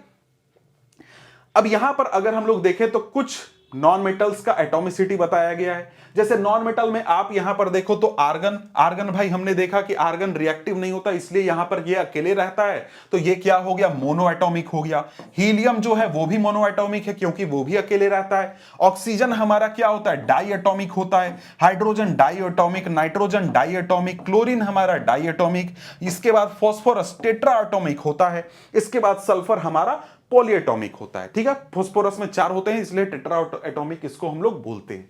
अब यहां पर अगर हम लोग देखें तो कुछ नॉन मेटल्स का एटॉमिसिटी बताया गया है। जैसे नॉन मेटल में आप यहां पर देखो तो आर्गन, आर्गन भाई हमने देखा कि आर्गन रिएक्टिव नहीं होता, इसलिए यहां पर ये अकेले रहता है, तो ये क्या हो गया? मोनो एटॉमिक हो गया। हीलियम जो है वो भी मोनो एटॉमिक है क्योंकि वो भी अकेले रहता है। ऑक्सीजन हमारा क्या होता है? डाई एटॉमिक होता है। Hydrogen diatomic, nitrogen diatomic, chlorine हमारा डाई एटॉमिक, इसके बाद फास्फोरस टेट्रा एटॉमिक होता है, इसके बाद सल्फर हमारा पॉलीएटॉमिक होता है, ठीक है। फास्फोरस में 4 होते हैं, इसलिए टेट्रा एटॉमिक इसको हम लोग बोलते हैं।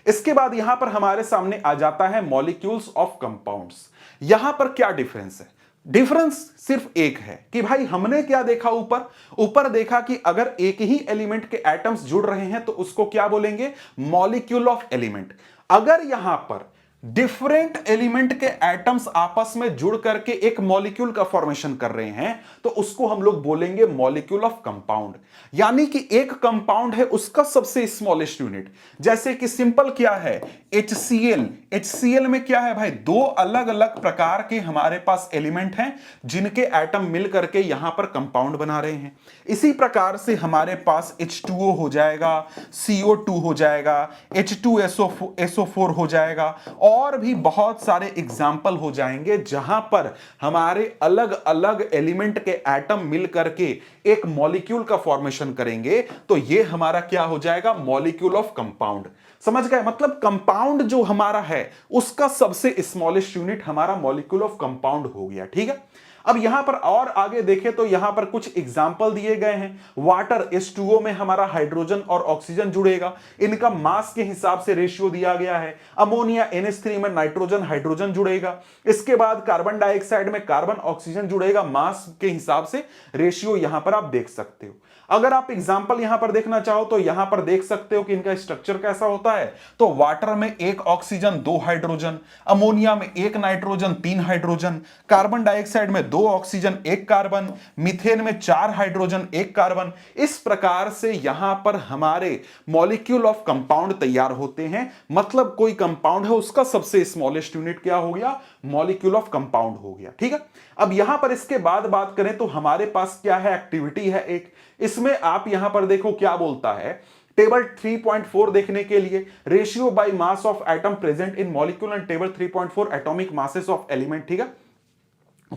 इसके बाद यहां पर हमारे सामने आ जाता है मॉलिक्यूल्स ऑफ कंपाउंड्स। यहां पर क्या डिफरेंस है? डिफरेंस सिर्फ एक है कि भाई हमने क्या देखा, ऊपर देखा कि अगर एक ही एलिमेंट के एटम्स जुड़ रहे हैं तो उसको क्या बोलेंगे? Molecule of element. अगर यहां पर डिफरेंट एलिमेंट के एटम्स आपस में जुड़ करके एक मॉलिक्यूल का फॉर्मेशन कर रहे हैं तो उसको हम लोग बोलेंगे मॉलिक्यूल ऑफ कंपाउंड। यानी कि एक कंपाउंड है उसका सबसे स्मॉलेस्ट यूनिट। जैसे कि सिंपल क्या है? HCl। HCl में क्या है भाई? 2 अलग अलग प्रकार के हमारे पास एलिमेंट हैं जिनके एटम मिल करके यहां पर कंपाउंड बना रहे हैं। इसी प्रकार से हमारे पास H2O हो जाएगा, CO2 हो जाएगा, H2SO4 हो जाएगा, और भी बहुत सारे एग्जाम्पल हो जाएंगे जहां पर हमारे अलग अलग एलिमेंट के एटम मिल करके एक मॉलिक्यूल का फॉर्मेशन करेंगे, तो यह हमारा क्या हो जाएगा? Molecule of compound. समझ गए? मतलब कंपाउंड जो हमारा है उसका सबसे स्मॉलेस्ट यूनिट हमारा मॉलिक्यूल ऑफ कंपाउंड हो गया, ठीक है। अब यहां पर और आगे देखें तो यहां पर कुछ एग्जाम्पल दिए गए हैं। वाटर H2O में हमारा हाइड्रोजन और ऑक्सीजन जुड़ेगा, इनका मास के हिसाब से रेशियो दिया गया है। अमोनिया NH3 में नाइट्रोजन हाइड्रोजन जुड़ेगा। इसके बाद कार्बन डाइऑक्साइड में कार्बन ऑक्सीजन जुड़ेगा, मास के हिसाब से रेशियो यहां पर आप देख सकते हो। अगर आप एग्जाम्पल यहां पर देखना चाहो तो यहां पर देख सकते हो कि इनका स्ट्रक्चर कैसा होता है। तो वाटर में 1 ऑक्सीजन 2 हाइड्रोजन, अमोनिया में 1 नाइट्रोजन 3 हाइड्रोजन, कार्बन डाइऑक्साइड में 2 ऑक्सीजन 1 कार्बन, मीथेन में 4 हाइड्रोजन 1 कार्बन। इस प्रकार से यहां पर हमारे मॉलिक्यूल ऑफ कंपाउंड तैयार होते हैं। मतलब कोई कंपाउंड है उसका सबसे स्मॉलेस्ट यूनिट क्या हो गया? मॉलिक्यूल ऑफ कंपाउंड हो गया, ठीक है। अब यहां पर इसके बाद बात करें तो हमारे पास क्या है? एक्टिविटी है एक। इसमें आप यहां पर देखो क्या बोलता है। टेबल 3.4 देखने के लिए ratio by mass of atom present in molecule and table 3.4 atomic masses of element, ठीक है।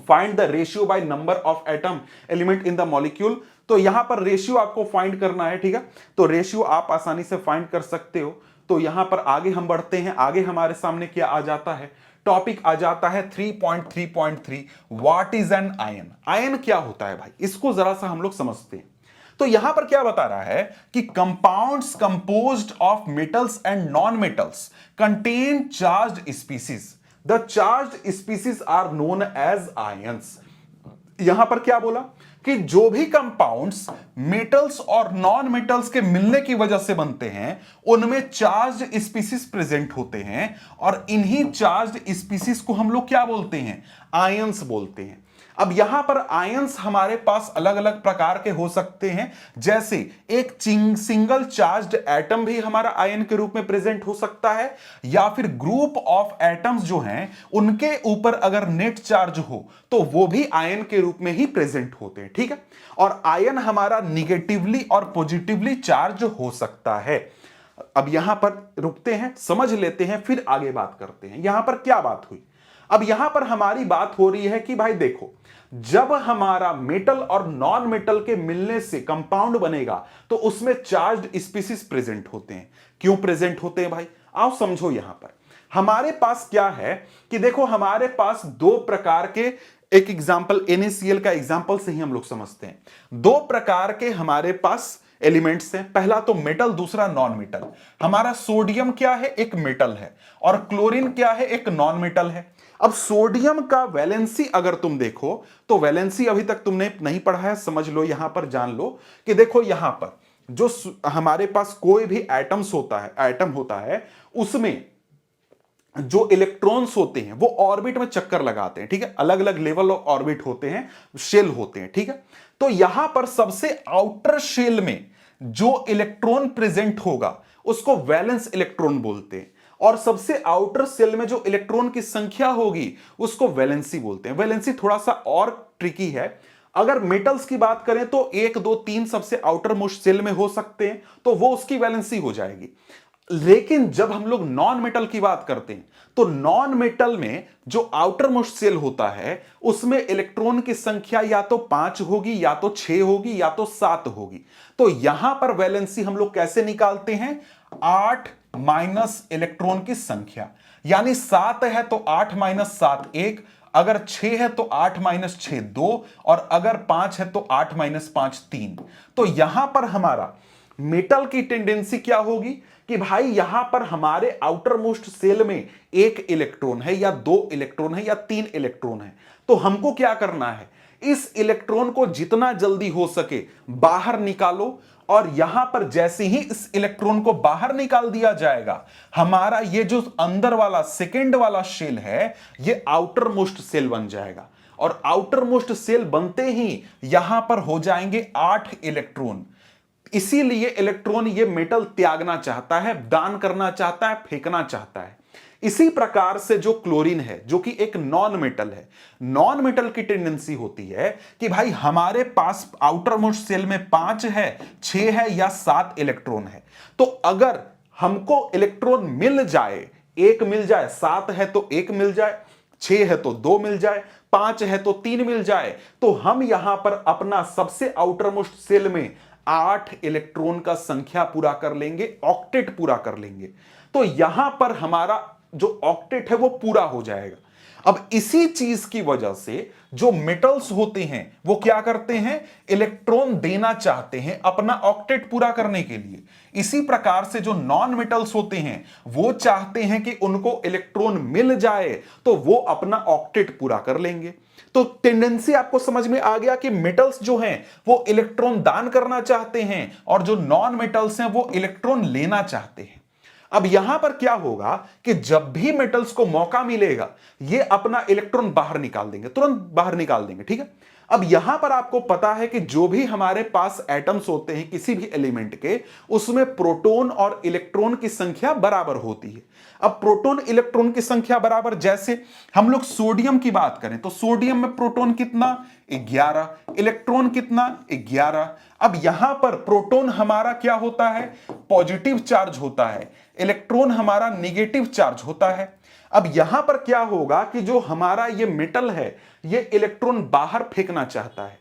Find the ratio by number of atom element in the molecule. तो यहां पर रेशियो आपको फाइंड करना है, ठीक है। तो रेशियो आप आसानी से फाइंड कर सकते हो। तो यहां पर आगे हम बढ़ते हैं। आगे हमारे सामने क्या आ जाता है? टॉपिक आ जाता है 3.3.3 what is an ion. Ion क्या होता है भाई? इसको जरा सा हम लोग समझते हैं। तो यहां पर क्या बता रहा है कि compounds composed of metals and non metals contain charged species. The charged species are known as ions. यहां पर क्या बोला कि जो भी कंपाउंड्स मेटल्स और नॉन मेटल्स के मिलने की वजह से बनते हैं उनमें चार्ज्ड स्पीसीज प्रेजेंट होते हैं, और इन्हीं चार्ज्ड स्पीसीज को हम लोग क्या बोलते हैं? आयंस बोलते हैं। अब यहां पर आयंस हमारे पास अलग अलग प्रकार के हो सकते हैं, जैसे एक सिंगल चार्ज्ड एटम भी हमारा आयन के रूप में प्रेजेंट हो सकता है, या फिर ग्रुप ऑफ एटम्स जो हैं उनके ऊपर अगर नेट चार्ज हो तो वो भी आयन के रूप में ही प्रेजेंट होते हैं। ठीक है, और आयन हमारा निगेटिवली और पॉजिटिवली चार्ज हो सकता है। अब यहां पर रुकते हैं, समझ लेते हैं, फिर आगे बात करते हैं यहां पर क्या बात हुई। अब यहां पर हमारी बात हो रही है कि भाई देखो, जब हमारा मेटल और नॉन मेटल के मिलने से कंपाउंड बनेगा तो उसमें चार्ज्ड स्पीसीज प्रेजेंट होते हैं। क्यों प्रेजेंट होते हैं भाई, आओ समझो। यहां पर हमारे पास क्या है कि देखो, हमारे पास दो प्रकार के, एक एग्जांपल NaCl का एग्जांपल से ही हम लोग समझते हैं। दो प्रकार के हमारे पास एलिमेंट्स हैं, पहला तो मेटल, दूसरा नॉन मेटल। हमारा सोडियम क्या है, एक मेटल है, और क्लोरीन क्या है, एक नॉन मेटल है। अब सोडियम का वैलेंसी अगर तुम देखो तो वैलेंसी अभी तक तुमने नहीं पढ़ा है, समझ लो, यहां पर जान लो कि देखो यहां पर जो हमारे पास कोई भी एटम होता है उसमें जो इलेक्ट्रॉन्स होते हैं वो ऑर्बिट में चक्कर लगाते हैं। ठीक है, अलग अलग लेवल ऑफ ऑर्बिट होते हैं, शेल होते हैं। ठीक है, तो यहां पर सबसे आउटर शेल में जो इलेक्ट्रॉन प्रेजेंट होगा उसको वैलेंस इलेक्ट्रॉन बोलते हैं, और सबसे आउटर शेल में जो इलेक्ट्रॉन की संख्या होगी उसको वैलेंसी बोलते हैं। वैलेंसी थोड़ा सा और ट्रिकी है। अगर मेटल्स की बात करें तो 1 2 3 सबसे आउटर मोस्ट शेल में हो सकते हैं, तो वो उसकी वैलेंसी हो जाएगी। लेकिन जब हम लोग नॉन मेटल की बात करते हैं तो नॉन मेटल में जो आउटर मोस्ट सेल होता है उसमें इलेक्ट्रॉन की संख्या या तो 5 होगी, या तो 6 होगी, या तो 7 होगी। तो यहां पर वैलेंसी हम लोग कैसे निकालते हैं, 8 माइनस इलेक्ट्रॉन की संख्या, यानी 7 है तो 8 माइनस 7 1, अगर 6 है तो 8 माइनस 6 2, और अगर 5 है तो 8 माइनस 5 3। तो यहां पर हमारा मेटल की टेंडेंसी क्या होगी कि भाई यहां पर हमारे आउटर मोस्ट सेल में 1 इलेक्ट्रॉन है, या 2 इलेक्ट्रॉन है, या 3 इलेक्ट्रॉन है। तो हमको क्या करना है, इस इलेक्ट्रॉन को जितना जल्दी हो सके बाहर निकालो, और यहां पर जैसे ही इस इलेक्ट्रॉन को बाहर निकाल दिया जाएगा, हमारा ये जो अंदर वाला सेकेंड वाला शेल है ये आउटर मोस्ट सेल बन जाएगा, और आउटर मोस्ट सेल बनते ही यहां पर हो जाएंगे 8 इलेक्ट्रॉन। इसीलिए इलेक्ट्रॉन ये मेटल त्यागना चाहता है, दान करना चाहता है, फेंकना चाहता है। इसी प्रकार से जो क्लोरीन है, जो कि एक नॉन मेटल है, नॉन मेटल की टेंडेंसी होती है कि भाई हमारे पास आउटर मोस्ट सेल में 5 है, 6 है, या 7 इलेक्ट्रॉन है। तो अगर हमको इलेक्ट्रॉन मिल जाए, 1 मिल जाए, 7 है तो 1 मिल जाए, 6 है तो 2 मिल जाए, 5 है तो 3 मिल जाए, तो हम यहां पर अपना सबसे आउटर मोस्ट सेल में 8 इलेक्ट्रॉन का संख्या पूरा कर लेंगे, ऑक्टेट पूरा कर लेंगे। तो यहां पर हमारा जो ऑक्टेट है वो पूरा हो जाएगा। अब इसी चीज की वजह से जो मेटल्स होते हैं वो क्या करते हैं, इलेक्ट्रॉन देना चाहते हैं अपना ऑक्टेट पूरा करने के लिए। इसी प्रकार से जो नॉन मेटल्स होते हैं वो चाहते हैं कि उनको इलेक्ट्रॉन मिल जाए तो वो अपना ऑक्टेट पूरा कर लेंगे। तो टेंडेंसी आपको समझ में आ गया कि मेटल्स जो हैं वो इलेक्ट्रॉन दान करना चाहते हैं, और जो नॉन मेटल्स हैं वो इलेक्ट्रॉन लेना चाहते हैं। अब यहां पर क्या होगा कि जब भी मेटल्स को मौका मिलेगा ये अपना इलेक्ट्रॉन बाहर निकाल देंगे, तुरंत बाहर निकाल देंगे। ठीक है, अब यहां पर आपको पता है कि जो भी हमारे पास एटम्स होते हैं किसी भी एलिमेंट के, उसमें प्रोटॉन और इलेक्ट्रॉन की संख्या बराबर होती है। अब प्रोटॉन इलेक्ट्रॉन की संख्या बराबर, जैसे हम लोग सोडियम की बात करें तो सोडियम में प्रोटॉन कितना, 11, इलेक्ट्रॉन कितना, 11। अब यहां पर प्रोटॉन हमारा क्या होता है, पॉजिटिव चार्ज होता है, इलेक्ट्रॉन हमारा निगेटिव चार्ज होता है। अब यहां पर क्या होगा कि जो हमारा ये मेटल है ये इलेक्ट्रॉन बाहर फेंकना चाहता है।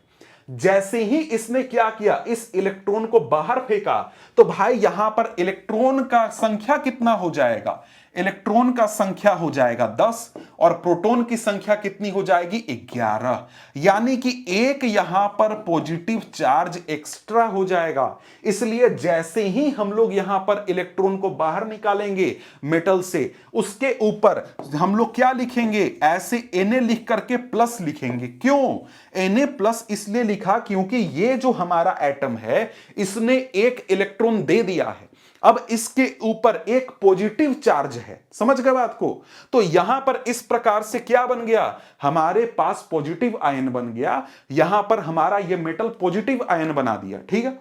जैसे ही इसने क्या किया, इस इलेक्ट्रॉन को बाहर फेंका, तो भाई यहां पर इलेक्ट्रॉन का संख्या कितना हो जाएगा, इलेक्ट्रॉन का संख्या हो जाएगा 10, और प्रोटॉन की संख्या कितनी हो जाएगी, 11। यानी कि एक यहां पर पॉजिटिव चार्ज एक्स्ट्रा हो जाएगा। इसलिए जैसे ही हम लोग यहां पर इलेक्ट्रॉन को बाहर निकालेंगे मेटल से, उसके ऊपर हम लोग क्या लिखेंगे, ऐसे Na लिख करके प्लस लिखेंगे। क्यों Na प्लस इसलिए लिखा क्योंकि ये जो हमारा एटम है इसने एक इलेक्ट्रॉन दे दिया है, अब इसके ऊपर एक पॉजिटिव चार्ज है, समझ गए बात को। तो यहां पर इस प्रकार से क्या बन गया, हमारे पास पॉजिटिव आयन बन गया, यहां पर हमारा ये मेटल पॉजिटिव आयन बना दिया, ठीक है।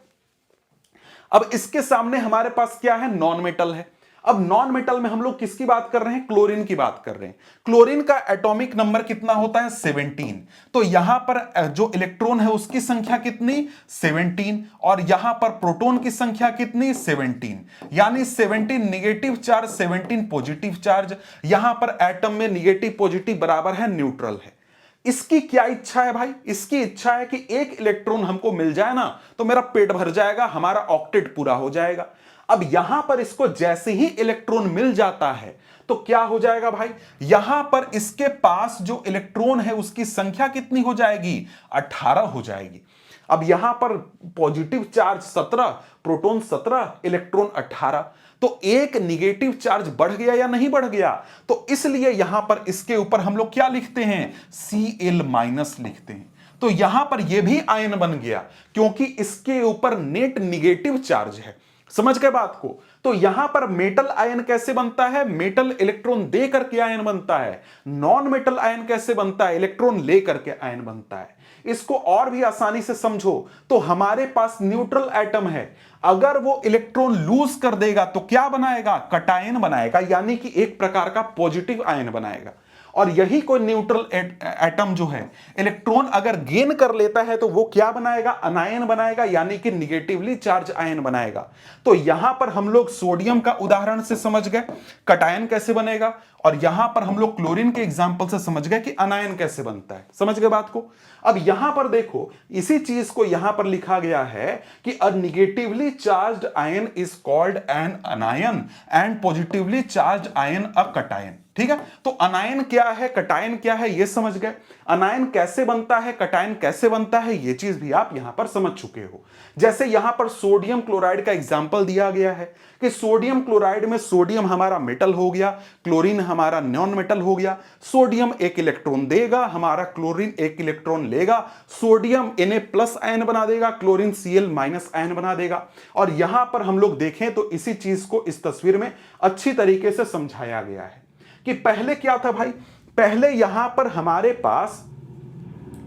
अब इसके सामने हमारे पास क्या है, नॉन मेटल है। अब नॉन मेटल में हम लोग किसकी बात कर रहे हैं, क्लोरीन की बात कर रहे हैं। क्लोरीन का एटॉमिक नंबर कितना होता है, 17। तो यहां पर जो इलेक्ट्रॉन है उसकी संख्या कितनी, 17, और यहां पर प्रोटॉन की संख्या कितनी, 17। यानी 17 निगेटिव चार्ज, 17 पॉजिटिव चार्ज। यहां पर एटम में निगेटिव पॉजिटिव बराबर है न्यूट्रल है। इसकी क्या इच्छा है भाई, इसकी इच्छा है कि एक इलेक्ट्रॉन हमको मिल जाए ना तो मेरा पेट भर जाएगा, हमारा ऑक्टेट पूरा हो जाएगा। अब यहां पर इसको जैसे ही इलेक्ट्रॉन मिल जाता है तो क्या हो जाएगा भाई, यहां पर इसके पास जो इलेक्ट्रॉन है उसकी संख्या कितनी हो जाएगी, 18 हो जाएगी। अब यहां पर पॉजिटिव चार्ज 17, प्रोटॉन 17, इलेक्ट्रॉन 18, तो एक निगेटिव चार्ज बढ़ गया या नहीं बढ़ गया। तो इसलिए यहां पर इसके ऊपर हम लोग क्या लिखते हैं, Cl- लिखते हैं। तो यहां पर यह भी आयन बन गया क्योंकि इसके ऊपर नेट निगेटिव चार्ज है, समझ गए बात को। तो यहां पर मेटल आयन कैसे बनता है, मेटल इलेक्ट्रॉन दे करके आयन बनता है। नॉन मेटल आयन कैसे बनता है, इलेक्ट्रॉन ले करके आयन बनता है। इसको और भी आसानी से समझो तो हमारे पास न्यूट्रल एटम है, अगर वो इलेक्ट्रॉन लूज कर देगा तो क्या बनाएगा, कटायन बनाएगा, यानी कि एक प्रकार का पॉजिटिव आयन बनाएगा। और यही कोई न्यूट्रल एटम जो है इलेक्ट्रॉन अगर गेन कर लेता है तो वो क्या बनाएगा, अनायन बनाएगा, यानी कि निगेटिवली चार्ज आयन बनाएगा। तो यहां पर हम लोग सोडियम का उदाहरण से समझ गए कटायन कैसे बनेगा, और यहां पर हम लोग क्लोरीन के एग्जांपल से समझ गए कि अनायन कैसे बनता है, समझ गए बात को। अब यहां पर देखो इसी चीज को यहां पर लिखा गया है कि a negatively charged ion is called an anion and positively charged ion a cation, ठीक है। तो अनायन क्या है, कटायन क्या है, ये समझ गए। अनायन कैसे बनता है, कटायन कैसे बनता है, ये चीज भी आप यहां पर समझ चुके हो। जैसे यहां पर सोडियम क्लोराइड का एग्जांपल दिया गया है कि सोडियम क्लोराइड में सोडियम हमारा मेटल हो गया, क्लोरीन हमारा नॉन मेटल हो गया। सोडियम एक इलेक्ट्रॉन देगा, हमारा क्लोरीन एक इलेक्ट्रॉन लेगा। सोडियम Na+ आयन बना देगा, क्लोरीन Cl- आयन बना देगा। और यहां पर हम लोग देखें तो इसी चीज को इस तस्वीर में अच्छी तरीके से समझाया गया है कि पहले क्या था भाई, पहले यहां पर हमारे पास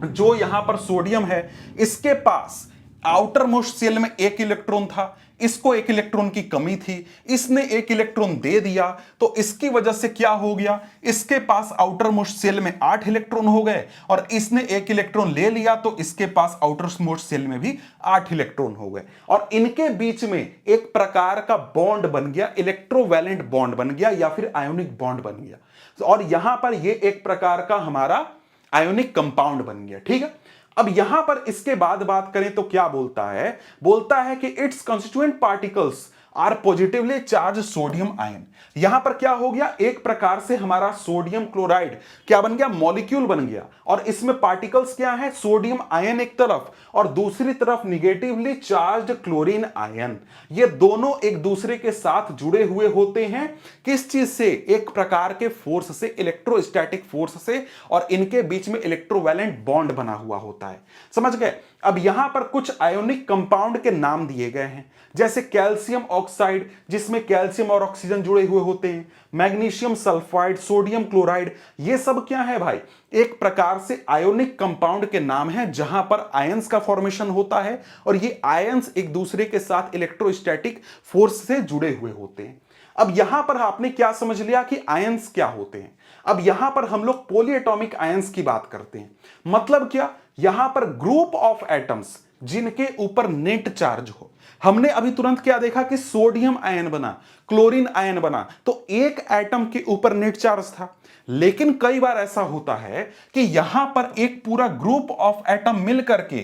जो यहां पर सोडियम है इसके पास आउटर मोस्ट शेल में एक इलेक्ट्रॉन था, इसको एक इलेक्ट्रॉन की कमी थी, इसने एक इलेक्ट्रॉन दे दिया, तो इसकी वजह से क्या हो गया, इसके पास आउटर मोस्ट शेल में 8 इलेक्ट्रॉन हो गए, और इसने एक इलेक्ट्रॉन ले लिया तो इसके पास आउटर मोस्ट शेल में भी 8 इलेक्ट्रॉन हो गए, और इनके बीच में एक प्रकार का बॉन्ड बन गया, इलेक्ट्रोवैलेंट बॉन्ड बन गया या फिर आयोनिक बॉन्ड बन गया। और यहां पर यह एक प्रकार का हमारा आयोनिक कंपाउंड बन गया, ठीक है। अब यहां पर इसके बाद बात करें तो क्या बोलता है कि its constituent particles are positively charge sodium ion. यहां पर क्या हो गया, एक प्रकार से हमारा सोडियम क्लोराइड क्या बन गया, मॉलिक्यूल बन गया, और इसमें पार्टिकल्स क्या है, सोडियम आयन एक तरफ और दूसरी तरफ निगेटिवली चार्ज्ड क्लोरीन आयन। ये दोनों एक दूसरे के साथ जुड़े हुए होते हैं, किस चीज से, एक प्रकार के फोर्स से, इलेक्ट्रोस्टैटिक फोर्स से, और इनके बीच में इलेक्ट्रोवैलेंट बॉन्ड बना हुआ होता है, समझ गए। अब यहां पर कुछ आयोनिक कंपाउंड के नाम दिए गए हैं, जैसे कैल्शियम ऑक्साइड जिसमें कैल्शियम और ऑक्सीजन जुड़े हुए होते हैं, मैग्नीशियम सल्फाइड, सोडियम क्लोराइड, ये सब क्या है भाई, एक प्रकार से आयोनिक कंपाउंड के नाम हैं जहां पर आयंस का फॉर्मेशन होता है, और ये आयंस एक दूसरे के साथ इलेक्ट्रोस्टैटिक फोर्स से जुड़े हुए होते हैं। अब यहां पर आपने क्या समझ लिया कि आयंस क्या होते हैं। अब यहां पर हम लोग पॉलीएटॉमिक आयंस की बात करते हैं, मतलब क्या, यहां पर ग्रुप ऑफ एटम्स जिनके ऊपर नेट चार्ज हो। हमने अभी तुरंत क्या देखा कि सोडियम आयन बना, क्लोरीन आयन बना, तो एक एटम के ऊपर नेट चार्ज था। लेकिन कई बार ऐसा होता है कि यहां पर एक पूरा ग्रुप ऑफ एटम मिल करके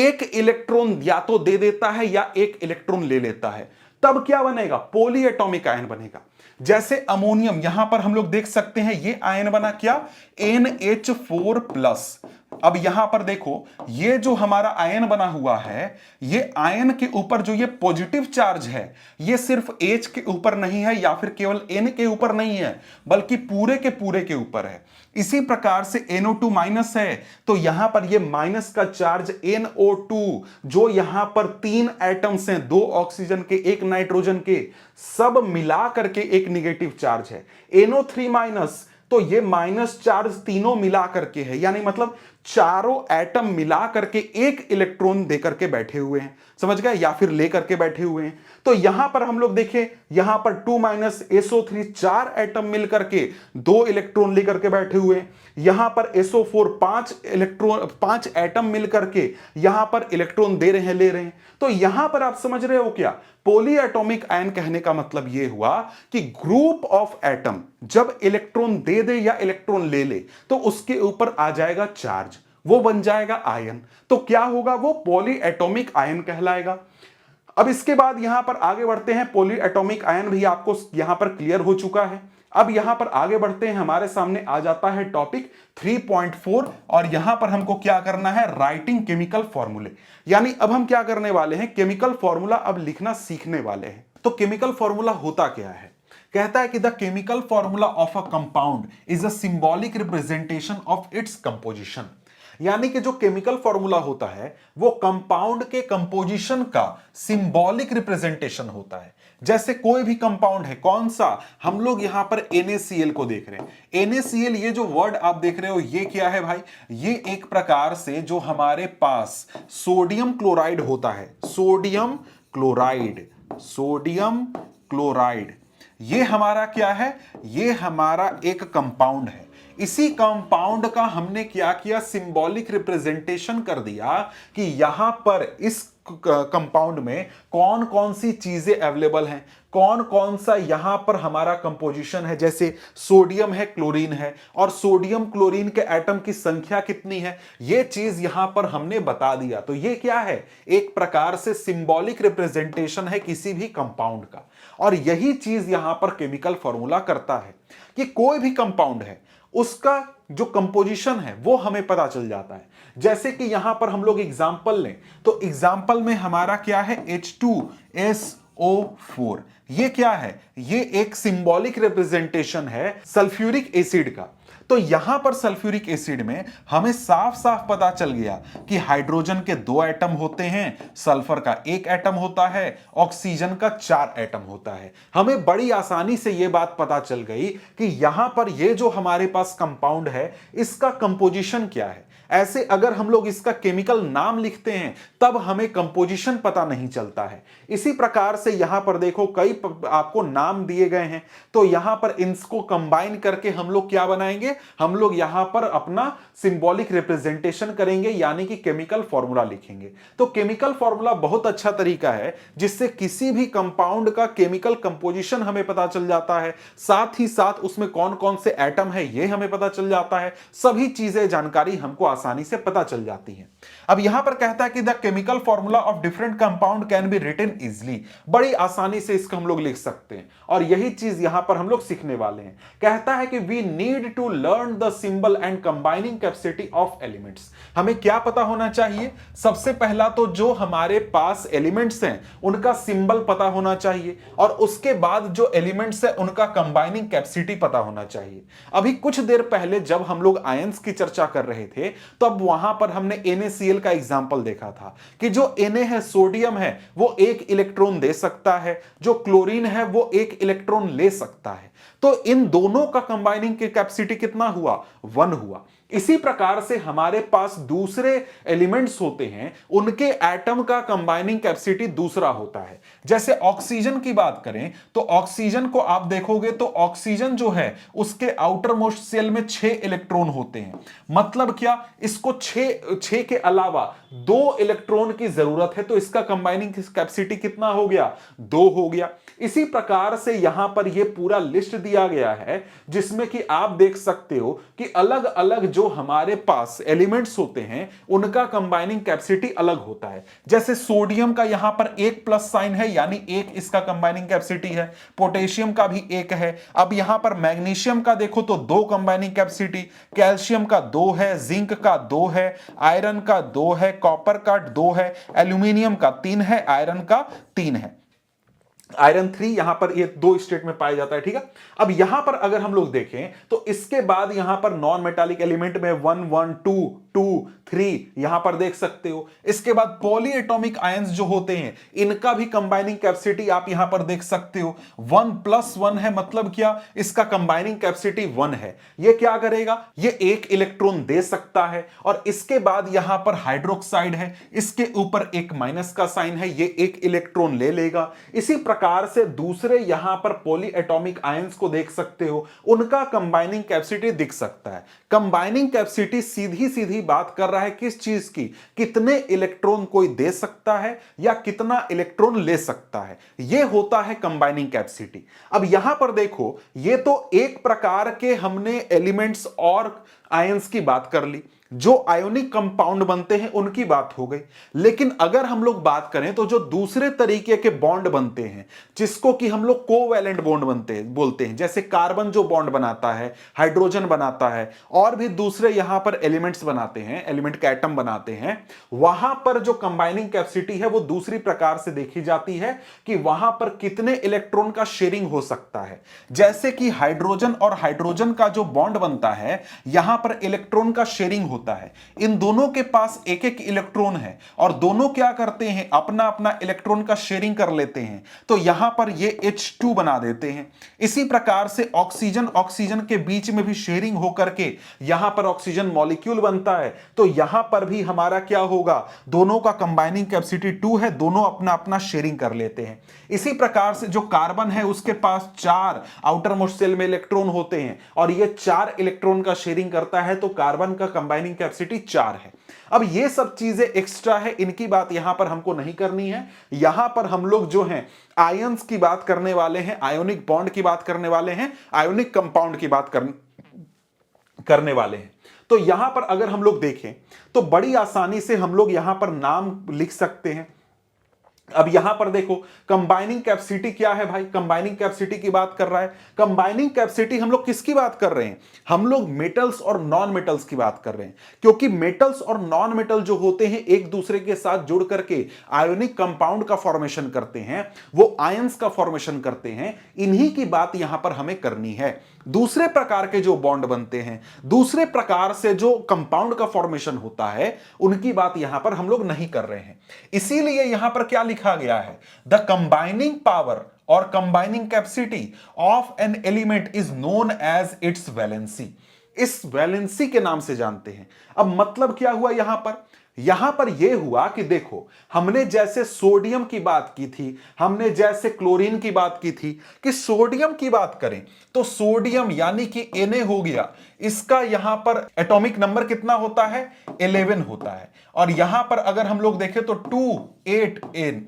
एक इलेक्ट्रॉन या तो दे देता है या एक इलेक्ट्रॉन ले लेता है, तब क्या बनेगा, पॉलीएटॉमिक आयन बनेगा। जैसे अमोनियम, यहां पर हम लोग देख सकते हैं ये आयन बना क्या, NH4+, अब यहां पर देखो, ये जो हमारा आयन बना हुआ है, ये आयन के ऊपर जो ये पॉजिटिव चार्ज है, ये सिर्फ H के ऊपर नहीं है या फिर केवल N के ऊपर नहीं है, बल्कि पूरे के ऊपर है। इसी प्रकार से NO2 माइनस है, तो यहां पर ये माइनस का चार्ज NO2, जो यहां पर 3 एटम्स हैं, 2 ऑक्सीजन के 1 नाइट्रोजन के, सब मिला करके एक निगेटिव चार्ज है। NO3 माइनस, तो ये माइनस चार्ज तीनों मिला करके है, यानी मतलब चारों एटम मिला करके एक इलेक्ट्रॉन देकर के बैठे हुए हैं, समझ गए, या फिर लेकर के बैठे हुए हैं। तो यहां पर हम लोग देखें, यहां पर 2 माइनस SO3, 4 एटम मिलकर के 2 इलेक्ट्रॉन लेकर के बैठे हुए हैं। यहां पर SO4, 5 एटम मिलकर के यहां पर इलेक्ट्रॉन दे रहे हैं, ले रहे हैं। तो यहां पर आप समझ रहे हो क्या, पॉली एटॉमिक आयन कहने का मतलब यह हुआ कि ग्रुप ऑफ एटम जब इलेक्ट्रॉन दे दे या इलेक्ट्रॉन ले ले, तो उसके ऊपर आ जाएगा चार्ज, वो बन जाएगा आयन। तो क्या होगा, वो पॉली एटॉमिक आयन कहलाएगा। अब इसके बाद यहां पर आगे बढ़ते हैं, पॉली एटॉमिक आयन भी आपको यहां पर क्लियर हो चुका है। अब यहां पर आगे बढ़ते हैं, हमारे सामने आ जाता है टॉपिक 3.4, और यहां पर हमको क्या करना है, राइटिंग केमिकल फॉर्मूले। यानी अब हम क्या करने वाले हैं, केमिकल फॉर्मूला अब लिखना सीखने वाले हैं। तो केमिकल फॉर्मूला होता क्या है, कहता है कि the chemical formula of a compound is a symbolic representation of its composition. यानी कि जो केमिकल फॉर्मूला होता है वो कंपाउंड के कंपोजिशन का सिंबॉलिक रिप्रेजेंटेशन होता है। जैसे कोई भी कंपाउंड है, कौन सा, हम लोग यहां पर NaCl को देख रहे हैं। NaCl, ये जो वर्ड आप देख रहे हो, ये क्या है भाई, ये एक प्रकार से जो हमारे पास सोडियम क्लोराइड होता है, सोडियम क्लोराइड, ये हमारा क्या है, ये हमारा एक कंपाउंड है। इसी कंपाउंड का हमने क्या किया, सिंबॉलिक रिप्रेजेंटेशन कर दिया कि यहां पर इस कंपाउंड में कौन कौन सी चीजें अवेलेबल हैं, कौन कौन सा यहां पर हमारा कंपोजिशन है। जैसे सोडियम है, क्लोरीन है, और सोडियम क्लोरीन के एटम की संख्या कितनी है, यह चीज यहां पर हमने बता दिया। तो यह क्या है, एक प्रकार से सिंबॉलिक रिप्रेजेंटेशन है किसी भी कंपाउंड का। और यही चीज यहां पर केमिकल फॉर्मूला करता है कि कोई भी कंपाउंड है, उसका जो कंपोजिशन है वो हमें पता चल जाता है। जैसे कि यहां पर हम लोग एग्जांपल लें, तो एग्जांपल में हमारा क्या है, H2SO4। ये क्या है, ये एक सिंबॉलिक रिप्रेजेंटेशन है सल्फ्यूरिक एसिड का। तो यहां पर सल्फ्यूरिक एसिड में हमें साफ साफ पता चल गया कि हाइड्रोजन के 2 एटम होते हैं, सल्फर का 1 एटम होता है, ऑक्सीजन का 4 एटम होता है। हमें बड़ी आसानी से यह बात पता चल गई कि यहां पर यह जो हमारे पास कंपाउंड है, इसका कंपोजिशन क्या है। ऐसे अगर हम लोग इसका केमिकल नाम लिखते हैं तब हमें कंपोजिशन पता नहीं चलता है। इसी प्रकार से यहां पर देखो, कई आपको नाम दिए गए हैं, तो यहां पर इनको कंबाइन करके हम लोग क्या बनाएंगे, हम लोग यहां पर अपना सिंबॉलिक रिप्रेजेंटेशन करेंगे, यानी कि केमिकल फॉर्मूला लिखेंगे। तो केमिकल फॉर्मूला बहुत अच्छा तरीका है जिससे किसी भी कंपाउंड का केमिकल कंपोजिशन हमें पता चल जाता है, साथ ही साथ उसमें कौन कौन से एटम है ये हमें पता चल जाता है। सभी चीजें, जानकारी हमको आसानी से पता चल जाती है। अब यहां पर कहता है कि the chemical formula of different compound can be written easily. बड़ी आसानी से इसको हम लोग लिख सकते हैं, और यही चीज यहां पर हम लोग सीखने वाले हैं। कहता है कि we need to learn the symbol and combining capacity of elements. हमें क्या पता होना चाहिए, सबसे पहला तो जो हमारे पास एलिमेंट्स हैं उनका सिंबल पता होना चाहिए, और उसके बाद जो एलिमेंट्स है उनका कंबाइनिंग कैपेसिटी पता होना चाहिए। अभी कुछ देर पहले जब हम लोग आयंस की चर्चा कर रहे थे, तब वहां पर हमने NaCl का एग्जांपल देखा था कि जो Na है, सोडियम है, वो 1 इलेक्ट्रॉन दे सकता है, जो क्लोरीन है वो 1 इलेक्ट्रॉन ले सकता है। तो इन दोनों का कंबाइनिंग की कैपेसिटी कितना हुआ, 1 हुआ। इसी प्रकार से हमारे पास दूसरे एलिमेंट्स होते हैं, उनके एटम का कंबाइनिंग कैपेसिटी दूसरा होता है। जैसे ऑक्सीजन की बात करें तो ऑक्सीजन को आप देखोगे तो ऑक्सीजन जो है उसके आउटर मोस्ट शेल में 6 इलेक्ट्रॉन होते हैं। मतलब क्या, इसको 6 के अलावा 2 इलेक्ट्रॉन की जरूरत है, तो इसका कंबाइनिंग कैपेसिटी कितना हो गया? 2 हो गया। इसी प्रकार से यहां पर यह पूरा लिस्ट दिया गया है जिसमें कि आप देख सकते हो कि अलग अलग जो हमारे पास एलिमेंट्स होते हैं उनका कंबाइनिंग कैपेसिटी अलग होता है। जैसे सोडियम का यहां पर 1 प्लस साइन है, यानी 1 इसका कंबाइनिंग कैपेसिटी है। पोटेशियम का भी 1 है। अब यहां पर मैग्नीशियम का देखो तो 2 कंबाइनिंग कैपेसिटी, कैल्शियम का 2 है, जिंक का 2 है, आयरन का 2 है, कॉपर का 2 है, एल्यूमिनियम का 3 है, आयरन का 3 है। आयरन 3 यहां पर ये 2 स्टेट में पाया जाता है, ठीक है। अब यहां पर अगर हम लोग देखें तो इसके बाद यहां पर नॉन मेटालिक एलिमेंट में 1 1 2 2 3 यहां पर देख सकते हो। इसके बाद पॉली एटॉमिक आयंस जो होते हैं इनका भी कंबाइनिंग कैपेसिटी आप यहां पर देख सकते हो। 1 प्लस 1 है, मतलब क्या? इसका कंबाइनिंग कैपेसिटी 1 है। ये क्या करेगा? ये 1 इलेक्ट्रॉन दे सकता है। और इसके बाद यहां पर हाइड्रोक्साइड है, इसके ऊपर एक माइनस का साइन है, ये 1 इलेक्ट्रॉन ले लेगा। इसी प्रकार से दूसरे यहां पर पॉली एटॉमिक आयंस को देख सकते हो, उनका कंबाइनिंग कैपेसिटी दिख सकता है। कंबाइनिंग कैपेसिटी सीधी सीधी बात कर रहा है किस चीज की? कितने इलेक्ट्रॉन कोई दे सकता है या कितना इलेक्ट्रॉन ले सकता है, यह होता है कंबाइनिंग कैपेसिटी। अब यहां पर देखो, यह तो एक प्रकार के हमने एलिमेंट्स और आयंस की बात कर ली, जो आयोनिक कंपाउंड बनते हैं उनकी बात हो गई। लेकिन अगर हम लोग बात करें तो जो दूसरे तरीके के बॉन्ड बनते हैं, जिसको कि हम लोग कोवैलेंट बॉन्ड बोलते हैं, जैसे कार्बन जो बॉन्ड बनाता है, हाइड्रोजन बनाता है, और भी दूसरे यहां पर एलिमेंट्स बनाते हैं, एलिमेंट के एटम बनाते हैं, वहां पर जो कंबाइनिंग कैपेसिटी है वो दूसरी प्रकार से देखी जाती है कि वहां पर कितने इलेक्ट्रॉन का शेयरिंग हो सकता है। जैसे कि हाइड्रोजन और हाइड्रोजन का जो बॉन्ड बनता है, यहां पर इलेक्ट्रॉन का शेयरिंग होता है। इन दोनों के पास एक एक इलेक्ट्रॉन है और दोनों क्या करते हैं? अपना अपना इलेक्ट्रॉन का शेयरिंग कर लेते हैं, तो यहां पर ये H2 बना देते हैं। इसी प्रकार से ऑक्सीजन ऑक्सीजन के बीच में भी शेयरिंग होकर के यहां पर ऑक्सीजन मॉलिक्यूल बनता है। तो यहां पर भी हमारा क्या होगा? दोनों का कंबाइनिंग कैपेसिटी 2 है, दोनों अपना अपना शेयरिंग कर लेते हैं। इसी प्रकार से जो कार्बन है उसके पास 4 आउटर मोस्ट शेल में इलेक्ट्रॉन होते हैं और ये 4 इलेक्ट्रॉन का शेयरिंग करता है, तो कार्बन का कंबाइनिंग कैपेसिटी 4 है। अब ये सब चीजें एक्स्ट्रा है, इनकी बात यहां पर हमको नहीं करनी है। यहां पर हम लोग जो हैं आयंस की बात करने वाले हैं, आयोनिक बॉन्ड की बात करने वाले हैं, आयोनिक कंपाउंड की बात करने वाले हैं। तो यहां पर अगर हम लोग देखें तो बड़ी आसानी से हम लोग यहां पर नाम लिख सकते हैं। अब यहां पर देखो कंबाइनिंग कैपेसिटी क्या है भाई? कंबाइनिंग कैपेसिटी की बात कर रहा है। कंबाइनिंग कैपेसिटी हम लोग किसकी बात कर रहे हैं? हम लोग मेटल्स और नॉन मेटल्स की बात कर रहे हैं, क्योंकि मेटल्स और नॉन मेटल जो होते हैं एक दूसरे के साथ जुड़ करके आयोनिक कंपाउंड का फॉर्मेशन करते हैं, वो आयंस का फॉर्मेशन करते हैं। इन्हीं की बात यहां पर हमें करनी है। दूसरे प्रकार के जो बॉन्ड बनते हैं, दूसरे प्रकार से जो कंपाउंड का फॉर्मेशन होता है, उनकी बात यहां पर हम लोग नहीं कर रहे हैं। इसीलिए यहां पर क्या लिखा गया है? द कंबाइनिंग पावर और combining capacity of an element is known as its valency. इस वैलेंसी के नाम से जानते हैं। अब मतलब क्या हुआ यहां पर? यहां पर यह हुआ कि देखो, हमने जैसे सोडियम की बात की थी, हमने जैसे क्लोरीन की बात की थी, कि सोडियम की बात करें तो सोडियम यानी कि Na हो गया, इसका यहां पर एटॉमिक नंबर कितना होता है? 11 होता है। और यहां पर अगर हम लोग देखें तो 2 8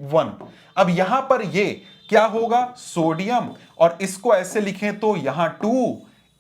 1। अब यहां पर ये क्या होगा? सोडियम, और इसको ऐसे लिखें तो यहां 2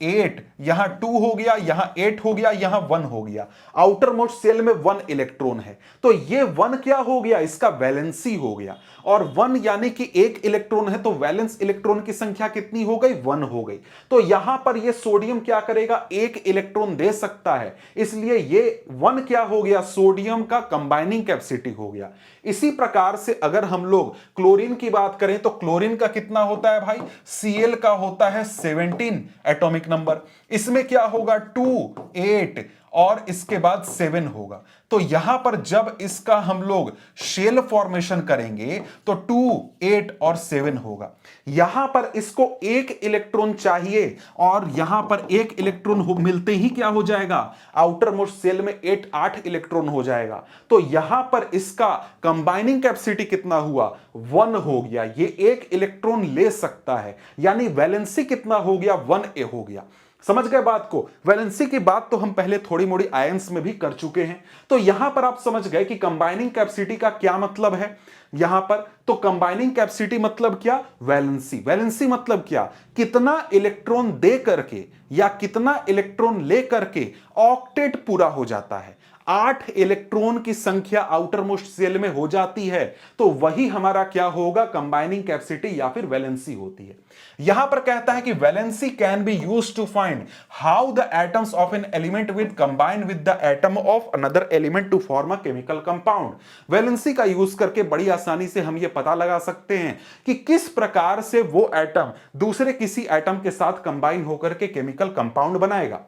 8, यहां 2 हो गया, यहां 8 हो गया, यहां 1 हो गया। आउटर मोस्ट शेल में 1 इलेक्ट्रॉन है, तो ये 1 क्या हो गया? इसका वैलेंसी हो गया। और 1 यानी कि 1 इलेक्ट्रॉन है, तो वैलेंस इलेक्ट्रॉन की संख्या कितनी हो गई? 1 हो गई। तो यहां पर ये सोडियम क्या करेगा? 1 इलेक्ट्रॉन दे सकता है, इसलिए ये 1 क्या हो गया? सोडियम का कंबाइनिंग कैपेसिटी हो गया। इसी प्रकार से अगर हम लोग क्लोरीन की बात करें तो क्लोरीन का कितना होता है भाई? Cl का होता है 17 एटॉमिक नंबर। इसमें क्या होगा? 2 8 और इसके बाद 7 होगा। तो यहां पर जब इसका हम लोग शेल फॉर्मेशन करेंगे तो 2 8 और 7 होगा। यहां पर इसको 1 इलेक्ट्रॉन चाहिए और यहां पर 1 इलेक्ट्रॉन मिलते ही क्या हो जाएगा? आउटर मोस्ट शेल में 8 इलेक्ट्रॉन हो जाएगा। तो यहां पर इसका कंबाइनिंग कैपेसिटी कितना हुआ? 1 हो गया। ये 1 इलेक्ट्रॉन ले सकता है, यानी वैलेंसी कितना हो गया? 1a हो गया। समझ गए बात को? वैलेंसी की बात तो हम पहले थोड़ी मोड़ी आयंस में भी कर चुके हैं। तो यहां पर आप समझ गए कि कंबाइनिंग कैपेसिटी का क्या मतलब है। यहां पर तो कंबाइनिंग कैपेसिटी मतलब क्या? वैलेंसी। वैलेंसी मतलब क्या? कितना इलेक्ट्रॉन दे करके या कितना इलेक्ट्रॉन ले करके ऑक्टेट पूरा हो जाता है। 8 इलेक्ट्रॉन की संख्या आउटर मोस्ट शेल में हो जाती है, तो वही हमारा क्या होगा? कंबाइनिंग कैपेसिटी या फिर वैलेंसी होती है। यहां पर कहता है कि valency can be used to find how the atoms of an element with combine with the atom of another element to form a chemical compound. Valency का यूज करके बड़ी आसानी से हम यह पता लगा सकते हैं कि किस प्रकार से वो एटम दूसरे किसी एटम के साथ कंबाइन होकर के केमिकल कंपाउंड बनाएगा।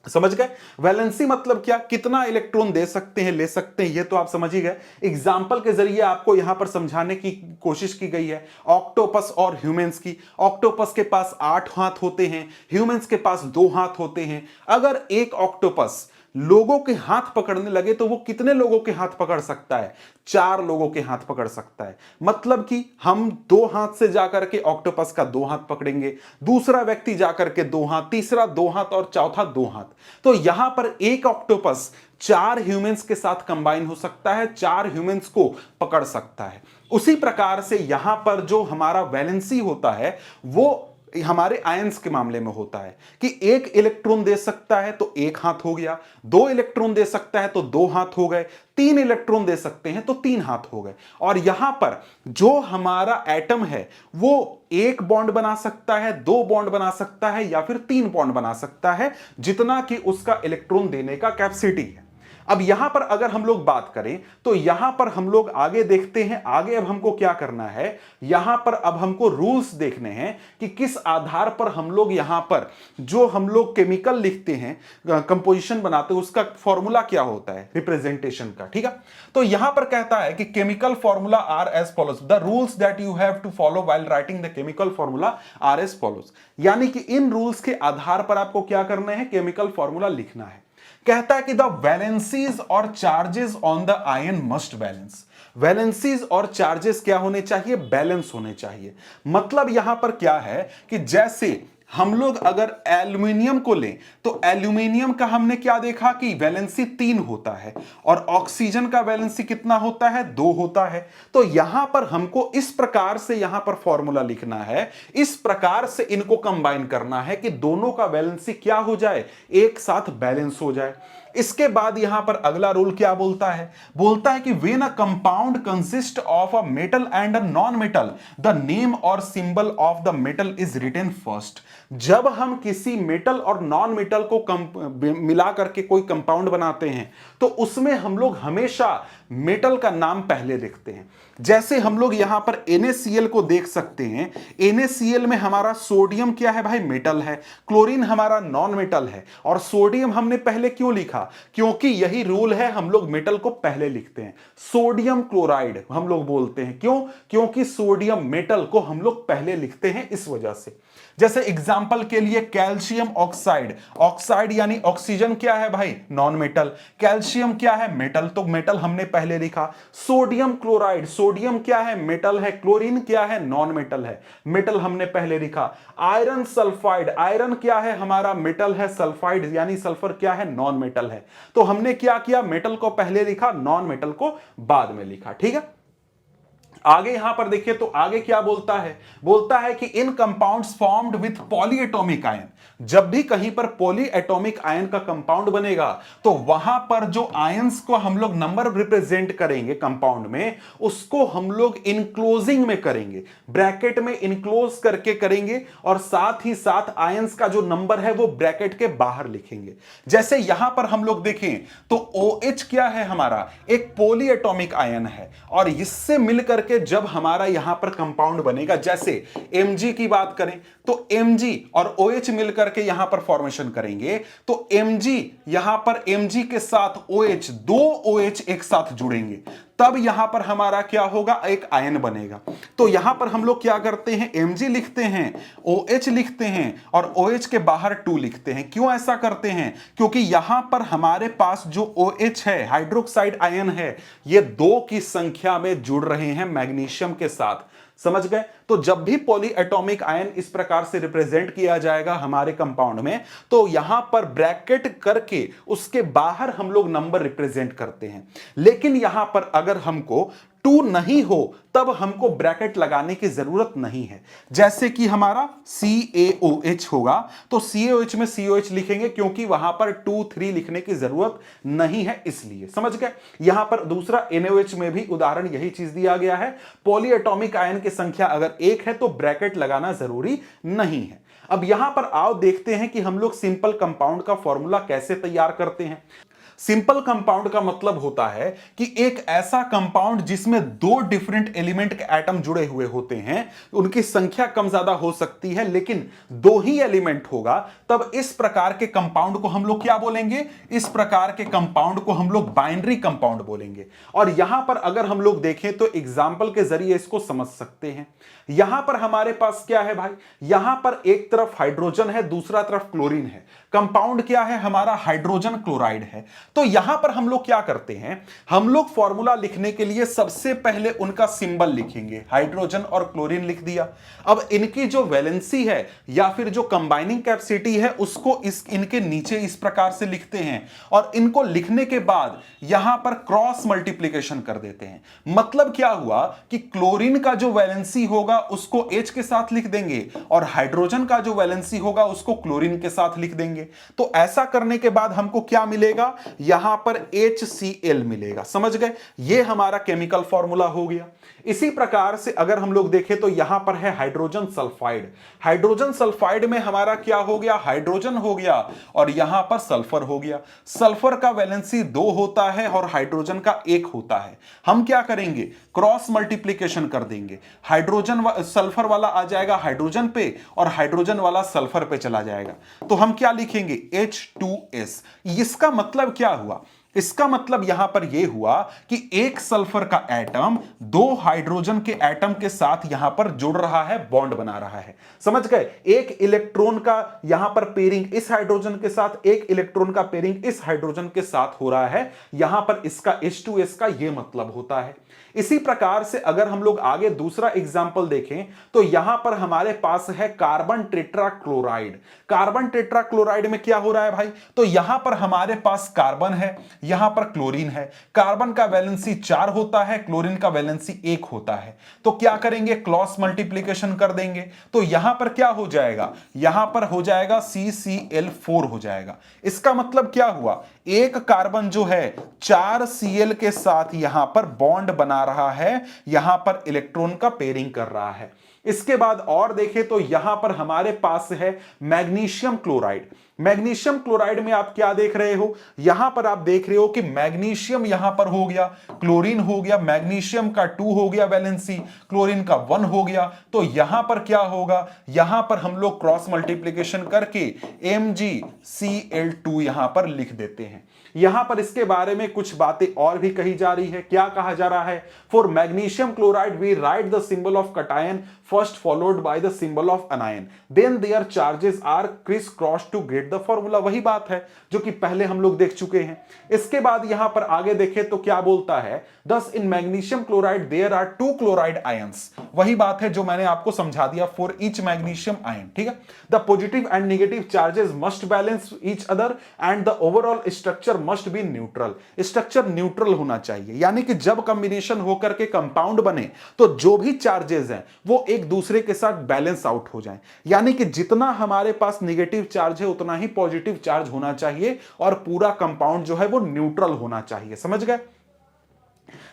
समझ गए? वैलेंसी मतलब क्या? कितना इलेक्ट्रॉन दे सकते हैं, ले सकते हैं, ये तो आप समझ ही गए। एग्जाम्पल के जरिए आपको यहां पर समझाने की कोशिश की गई है ऑक्टोपस और ह्यूमंस की। ऑक्टोपस के पास 8 हाथ होते हैं, ह्यूमंस के पास 2 हाथ होते हैं। अगर एक ऑक्टोपस लोगों के हाथ पकड़ने लगे तो वो कितने लोगों के हाथ पकड़ सकता है? 4 लोगों के हाथ पकड़ सकता है। मतलब कि हम 2 हाथ से जाकर के ऑक्टोपस का 2 हाथ पकड़ेंगे, दूसरा व्यक्ति जाकर के 2 हाथ, तीसरा 2 हाथ और चौथा 2 हाथ। तो यहां पर एक ऑक्टोपस 4 ह्यूमंस के साथ कंबाइन हो सकता है, 4 ह्यूमंस को पकड़ सकता है। उसी प्रकार से यहां पर जो हमारा वैलेंसी होता है वो हमारे आयंस के मामले में होता है कि 1 इलेक्ट्रॉन दे सकता है तो 1 हाथ हो गया, 2 इलेक्ट्रॉन दे सकता है तो 2 हाथ हो गए, 3 इलेक्ट्रॉन दे सकते हैं तो 3 हाथ हो गए। और यहां पर जो हमारा एटम है वो 1 बॉन्ड बना सकता है, 2 बॉन्ड बना सकता है या फिर 3 बॉन्ड बना सकता है, जितना कि उसका इलेक्ट्रॉन देने का कैपेसिटी है। अब यहां पर अगर हम लोग बात करें तो यहां पर हम लोग आगे देखते हैं। आगे अब हमको क्या करना है? यहां पर अब हमको रूल्स देखने हैं कि किस आधार पर हम लोग यहां पर जो हम लोग केमिकल लिखते हैं, कंपोजिशन बनाते हैं, उसका फॉर्मूला क्या होता है रिप्रेजेंटेशन का। ठीक है, तो यहां पर कहता है कि chemical formula are as follows, the rules that you have to follow while writing the chemical formula are as follows. यानी कि इन रूल्स के आधार पर आपको क्या करना है? केमिकल फॉर्मूला लिखना है। कहता है कि द वैलेंसीज और charges on the ion must balance. Valencies और चार्जेस क्या होने चाहिए? बैलेंस होने चाहिए। मतलब यहां पर क्या है कि जैसे हम लोग अगर एल्यूमिनियम को लें तो एल्यूमिनियम का हमने क्या देखा कि वैलेंसी 3 होता है और ऑक्सीजन का वैलेंसी कितना होता है? 2 होता है। तो यहां पर हमको इस प्रकार से यहां पर फॉर्मूला लिखना है, इस प्रकार से इनको कंबाइन करना है कि दोनों का वैलेंसी क्या हो जाए? एक साथ बैलेंस हो जाए। इसके बाद यहां पर अगला रूल क्या बोलता है? बोलता है कि when a compound consist of a metal and a non metal the name और symbol of the metal is written first. जब हम किसी मेटल और नॉन मेटल को मिला करके कोई कंपाउंड बनाते हैं तो उसमें हम लोग हमेशा मेटल का नाम पहले लिखते हैं। जैसे हम लोग यहां पर NaCl को देख सकते हैं। NaCl में हमारा सोडियम क्या है भाई? मेटल है। क्लोरीन हमारा नॉन मेटल है। और सोडियम हमने पहले क्यों लिखा? क्योंकि यही रूल है, हम लोग मेटल को पहले लिखते हैं। सोडियम क्लोराइड हम लोग बोलते हैं, क्यों? क्योंकि सोडियम मेटल को हम लोग पहले लिखते हैं, इस वजह से। जैसे एग्जाम्पल के लिए कैल्शियम ऑक्साइड, ऑक्साइड यानी ऑक्सीजन क्या है भाई? Non metal. कैल्शियम क्या है? मेटल, तो मेटल हमने पहले लिखा। सोडियम क्लोराइड, सोडियम क्या है? मेटल है। क्लोरीन क्या है? नॉन मेटल है, मेटल हमने पहले लिखा। आयरन सल्फाइड, आयरन क्या है? हमारा मेटल है। सल्फाइड यानी सल्फर क्या है? नॉन मेटल है। तो हमने क्या किया? मेटल को पहले लिखा, नॉन मेटल को बाद में लिखा। ठीक है, आगे यहां पर देखिए तो आगे क्या बोलता है? बोलता है कि in compounds formed with polyatomic ion, जब भी कहीं पर पॉलीएटॉमिक आयन का कंपाउंड बनेगा तो वहां पर जो आयंस को हम लोग नंबर रिप्रेजेंट करेंगे कंपाउंड में, उसको हम लोग इनक्लोजिंग में करेंगे, ब्रैकेट में इनक्लोज करके करेंगे और साथ ही साथ आयंस का जो नंबर है वो ब्रैकेट के बाहर लिखेंगे। जैसे यहां पर हम लोग देखें तो OH क्या है? हमारा एक पॉलीएटॉमिक आयन है और इससे मिलकर के जब हमारा यहां पर कंपाउंड बनेगा, जैसे Mg की बात करें तो Mg और OH मिलकर के यहां पर फॉर्मेशन करेंगे तो Mg यहां पर Mg के साथ OH, 2 OH एक साथ जुड़ेंगे, तब यहां पर हमारा क्या होगा? एक आयन बनेगा। तो यहां पर हम लोग क्या करते हैं? Mg लिखते हैं, OH लिखते हैं और OH के बाहर 2 लिखते हैं। क्यों ऐसा करते हैं? क्योंकि यहां पर हमारे पास जो OH है, हाइड्रोक्साइड आयन है, ये 2 की संख्या में जुड़ रहे हैं मैग्नीशियम के साथ। समझ गए? तो जब भी पॉली एटॉमिक आयन इस प्रकार से रिप्रेजेंट किया जाएगा हमारे कंपाउंड में, तो यहां पर ब्रैकेट करके उसके बाहर हम लोग नंबर रिप्रेजेंट करते हैं। लेकिन यहां पर अगर हमको 2 नहीं हो तब हमको ब्रैकेट लगाने की जरूरत नहीं है। जैसे कि हमारा CaOH होगा, तो CaOH में COH लिखेंगे क्योंकि वहां पर 2 3 लिखने की जरूरत नहीं है, इसलिए समझ गए। यहां पर दूसरा NaOH में भी उदाहरण यही चीज दिया गया है। पॉली एटॉमिक आयन की संख्या अगर 1 है तो ब्रैकेट लगाना जरूरी नहीं है। अब यहां पर आओ देखते हैं कि हम लोग सिंपल कंपाउंड का फॉर्मूला कैसे तैयार करते हैं। सिंपल कंपाउंड का मतलब होता है कि एक ऐसा कंपाउंड जिसमें 2 डिफरेंट एलिमेंट के एटम जुड़े हुए होते हैं, उनकी संख्या कम ज्यादा हो सकती है लेकिन 2 ही एलिमेंट होगा, तब इस प्रकार के कंपाउंड को हम लोग क्या बोलेंगे? इस प्रकार के कंपाउंड को हम लोग बाइनरी कंपाउंड बोलेंगे। और यहां पर अगर हम लोग देखें तो एग्जाम्पल के जरिए इसको समझ सकते हैं। यहां पर हमारे पास क्या है भाई? यहां पर एक तरफ हाइड्रोजन है, दूसरा तरफ क्लोरीन है। कंपाउंड क्या है हमारा? हाइड्रोजन क्लोराइड है। तो यहां पर हम लोग क्या करते हैं? हम लोग फॉर्मूला लिखने के लिए सबसे पहले उनका सिंबल लिखेंगे, हाइड्रोजन और क्लोरीन लिख दिया। अब इनकी जो वैलेंसी है या फिर जो कंबाइनिंग कैपेसिटी है उसको इनके नीचे इस प्रकार से लिखते हैं, और इनको लिखने के बाद यहां पर क्रॉस मल्टीप्लिकेशन कर देते हैं। मतलब क्या हुआ कि क्लोरीन का जो वैलेंसी होगा उसको H के साथ लिख देंगे और हाइड्रोजन का जो वैलेंसी होगा उसको क्लोरीन के साथ लिख देंगे। तो ऐसा करने के बाद हमको क्या मिलेगा? यहां पर HCl मिलेगा। समझ गए? यह हमारा केमिकल फॉर्मूला हो गया। इसी प्रकार से अगर हम लोग देखें तो यहां पर है हाइड्रोजन सल्फाइड। हाइड्रोजन सल्फाइड में हमारा क्या हो गया? हाइड्रोजन हो गया और यहां पर सल्फर हो गया। सल्फर का वैलेंसी 2 होता है और हाइड्रोजन का 1 होता है। हम क्या करेंगे? क्रॉस मल्टीप्लिकेशन कर देंगे। हाइड्रोजन सल्फर वाला आ जाएगा हाइड्रोजन पे और हाइड्रोजन वाला सल्फर पे चला जाएगा। तो हम क्या लिखेंगे? H2S। इसका मतलब क्या हुआ? इसका मतलब यहां पर यह हुआ कि एक सल्फर का एटम 2 हाइड्रोजन के एटम के साथ यहां पर जुड़ रहा है, बॉन्ड बना रहा है। समझ गए? एक इलेक्ट्रॉन का यहां पर पेयरिंग इस हाइड्रोजन के साथ, एक इलेक्ट्रॉन का पेयरिंग इस हाइड्रोजन के साथ हो रहा है। यहां पर इसका H2S का यह मतलब होता है। इसी प्रकार से अगर हम लोग आगे दूसरा एग्जाम्पल देखें तो यहां पर हमारे पास है कार्बन टेट्राक्लोराइड। कार्बन टेट्राक्लोराइड में क्या हो रहा है भाई? तो यहां पर हमारे पास कार्बन है, यहां पर क्लोरीन है। कार्बन का वैलेंसी 4 होता है, क्लोरीन का वैलेंसी 1 होता है। तो क्या करेंगे? क्रॉस मल्टीप्लिकेशन कर देंगे। तो यहां पर क्या हो जाएगा? यहां पर हो जाएगा CCl4 हो जाएगा। इसका मतलब क्या हुआ? एक कार्बन जो है 4 Cl के साथ यहां पर बॉन्ड बना रहा है, यहां पर इलेक्ट्रॉन का पेयरिंग कर रहा है। इसके बाद और देखें तो यहां पर हमारे पास है मैग्नीशियम क्लोराइड। मैग्नीशियम क्लोराइड में आप क्या देख रहे हो? यहां पर आप देख रहे हो कि मैग्नीशियम यहां पर हो गया, क्लोरीन हो गया, मैग्नीशियम का 2 हो गया वैलेंसी, क्लोरीन का 1 हो गया। तो यहां पर क्या होगा? यहां पर हम लोग क्रॉस मल्टीप्लिकेशन करके MgCl2 यहां पर लिख देते हैं। यहां पर इसके बारे में कुछ बातें और भी कही जा रही है। क्या कहा जा रहा है? For magnesium chloride we write the symbol of cation first followed by the symbol of anion, then their charges are criss cross to get the formula. वही बात है जो कि पहले हम लोग देख चुके हैं। इसके बाद यहां पर आगे देखें तो क्या बोलता है? Thus in magnesium chloride there are 2 chloride ions. वही बात है जो मैंने आपको समझा दिया, फॉर ईच मैग्नीशियम आयन। ठीक है? The positive and negative charges must balance each other and the overall structure must be neutral. Structure neutral होना चाहिए, यानी कि जब कॉम्बिनेशन होकर के कंपाउंड बने तो जो भी चार्जेस हैं वो एक दूसरे के साथ बैलेंस आउट हो जाएं। यानी कि जितना हमारे पास नेगेटिव चार्ज है उतना ही पॉजिटिव चार्ज होना चाहिए और पूरा कंपाउंड जो है वो न्यूट्रल होना चाहिए। समझ गए?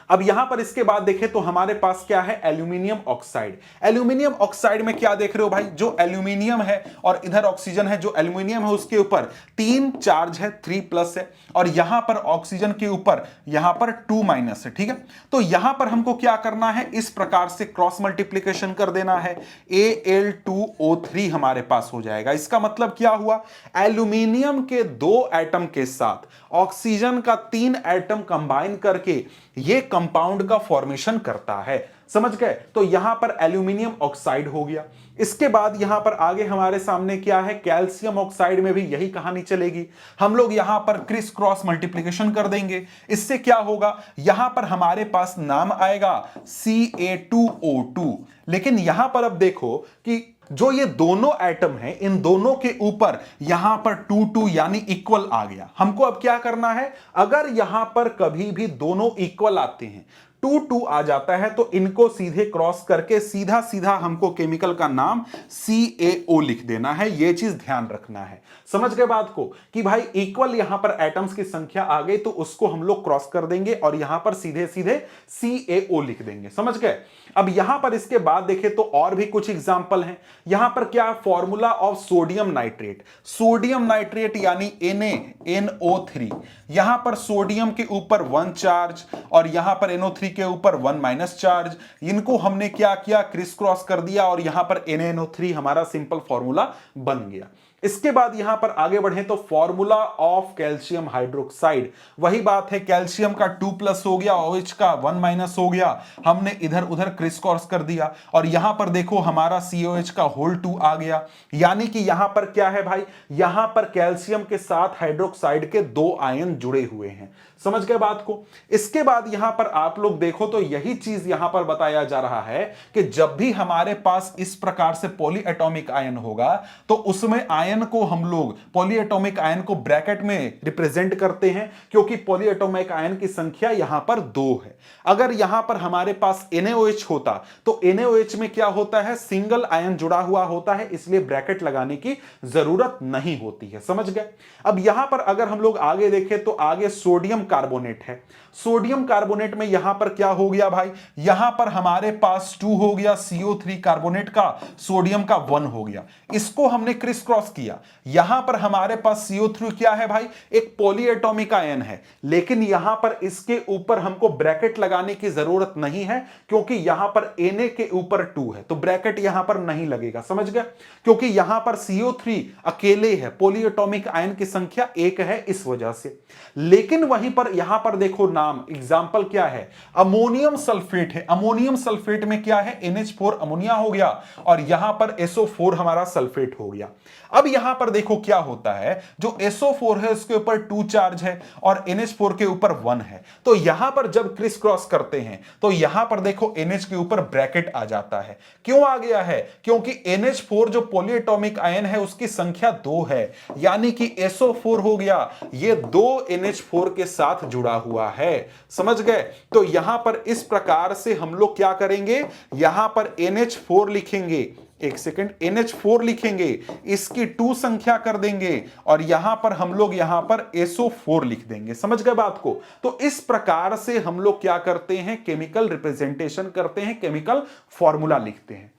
अब यहां पर इसके बाद देखें तो हमारे पास क्या है? Aluminium oxide. एल्यूमिनियम ऑक्साइड में क्या देख रहे हो भाई? जो एल्यूमिनियम है और इधर ऑक्सीजन है, जो एल्यूमिनियम है उसके ऊपर 3 चार्ज है, 3+ है, और यहां पर ऑक्सीजन के ऊपर यहां पर 2- है। ठीक है? तो यहां पर हमको क्या करना है? इस प्रकार से क्रॉस मल्टीप्लिकेशन कर देना है। Al2O3 हमारे पास हो जाएगा। इसका मतलब क्या हुआ? एल्यूमिनियम के 2 एटम के साथ ऑक्सीजन का 3 एटम कंबाइन करके ये कंपाउंड का फॉर्मेशन करता है। समझ गए? तो यहां पर एल्यूमिनियम ऑक्साइड हो गया। इसके बाद यहां पर आगे हमारे सामने क्या है, कैल्शियम ऑक्साइड में भी यही कहानी चलेगी। हम लोग यहां पर क्रिस क्रॉस मल्टीप्लिकेशन कर देंगे। इससे क्या होगा, यहां पर हमारे पास नाम आएगा Ca2O2। लेकिन यहां पर अब देखो कि जो ये दोनों एटम हैं, इन दोनों के ऊपर यहां पर 2 यानी इक्वल आ गया। हमको अब क्या करना है, अगर यहां पर कभी भी दोनों इक्वल आते हैं, 2 आ जाता है, तो इनको सीधे क्रॉस करके सीधा सीधा हमको केमिकल का नाम CaO लिख देना है। यह चीज ध्यान रखना है। समझ गए बात को, कि भाई इक्वल यहां पर एटम्स की संख्या आ गई तो उसको हम लोग क्रॉस कर देंगे और यहां पर सीधे सीधे CaO लिख देंगे। समझ गए? अब यहां पर इसके बाद देखें तो और भी कुछ एग्जांपल हैं। यहां पर क्या, formula of sodium nitrate. Sodium nitrate यानी NaNO3। यहां पर सोडियम के ऊपर 1 चार्ज और यहां पर NO3 के ऊपर 1 माइनस चार्ज। इनको हमने क्या किया, क्रिस क्रॉस कर दिया और यहां पर NaNO3 हमारा सिंपल फॉर्मूला बन गया। इसके बाद यहां पर आगे बढ़े तो फॉर्मूला ऑफ कैल्शियम हाइड्रोक्साइड। वही बात है, कैल्शियम का 2+ हो गया, OH का 1- हो गया। हमने इधर उधर क्रिस क्रॉस कर दिया और यहां पर देखो हमारा COH का होल 2 आ गया। यानी कि यहां पर क्या है भाई, यहां पर कैल्शियम के साथ हाइड्रोक्साइड के 2 आयन जुड़े हुए हैं। समझ गए बात को? इसके बाद यहां पर आप लोग देखो तो यही चीज यहां पर बताया जा रहा है कि जब भी हमारे पास इस प्रकार से पॉलीएटॉमिक आयन होगा तो उसमें आयन को हम लोग पॉलीएटॉमिक आयन को ब्रैकेट में रिप्रेजेंट करते हैं, क्योंकि पॉलीएटॉमिक आयन की संख्या यहां पर 2 है। अगर यहां पर हमारे पास NaOH होता तो NaOH में क्या होता है, सिंगल आयन जुड़ा हुआ होता है, इसलिए ब्रैकेट लगाने की जरूरत नहीं होती है। समझ गए? अब यहां पर अगर हम लोग आगे देखें तो आगे सोडियम कार्बोनेट है। सोडियम कार्बोनेट में यहां पर क्या हो गया भाई, यहां पर हमारे पास 2 हो गया, CO3 कार्बोनेट का, सोडियम का 1 हो गया। इसको हमने क्रिस क्रॉस किया। यहां पर हमारे पास CO3 क्या है भाई, एक पॉलीएटॉमिक आयन है, लेकिन यहां पर इसके ऊपर हमको ब्रैकेट लगाने की जरूरत नहीं है, क्योंकि यहां पर Na के ऊपर 2 है, तो ब्रैकेट यहां पर नहीं लगेगा। समझ गया? क्योंकि यहां पर CO3 अकेले है, पॉलीएटॉमिक आयन की संख्या 1 है, इस वजह से। लेकिन वहीं पर यहां पर देखो नाम, एग्जाम्पल क्या है, अमोनियम सल्फेट है। अमोनियम सल्फेट में क्या है, NH4 अमोनिया हो गया और यहां पर SO4 हमारा सल्फेट हो गया। अब यहां पर देखो क्या होता है, जो SO4 है उसके ऊपर 2 चार्ज है और NH4 के ऊपर 1 है। तो यहां पर जब क्रिस क्रॉस करते हैं तो यहां पर देखो NH के ऊपर ब्रैकेट आ जाता है। क्यों आ गया है, क्योंकि NH4 जो पॉलीएटॉमिक आयन है उसकी संख्या 2 है, यानी कि SO4 हो गया, ये 2 NH4 के साथ जुड़ा हुआ है। समझ गए? तो यहां पर इस प्रकार से हम लोग क्या करेंगे, यहां पर NH4 लिखेंगे, एक सेकंड, NH4 लिखेंगे, इसकी 2 संख्या कर देंगे और यहां पर हम लोग यहां पर SO4 लिख देंगे। समझ गए बात को? तो इस प्रकार से हम लोग क्या करते हैं, केमिकल रिप्रेजेंटेशन करते हैं, केमिकल फॉर्मूला लिखते हैं।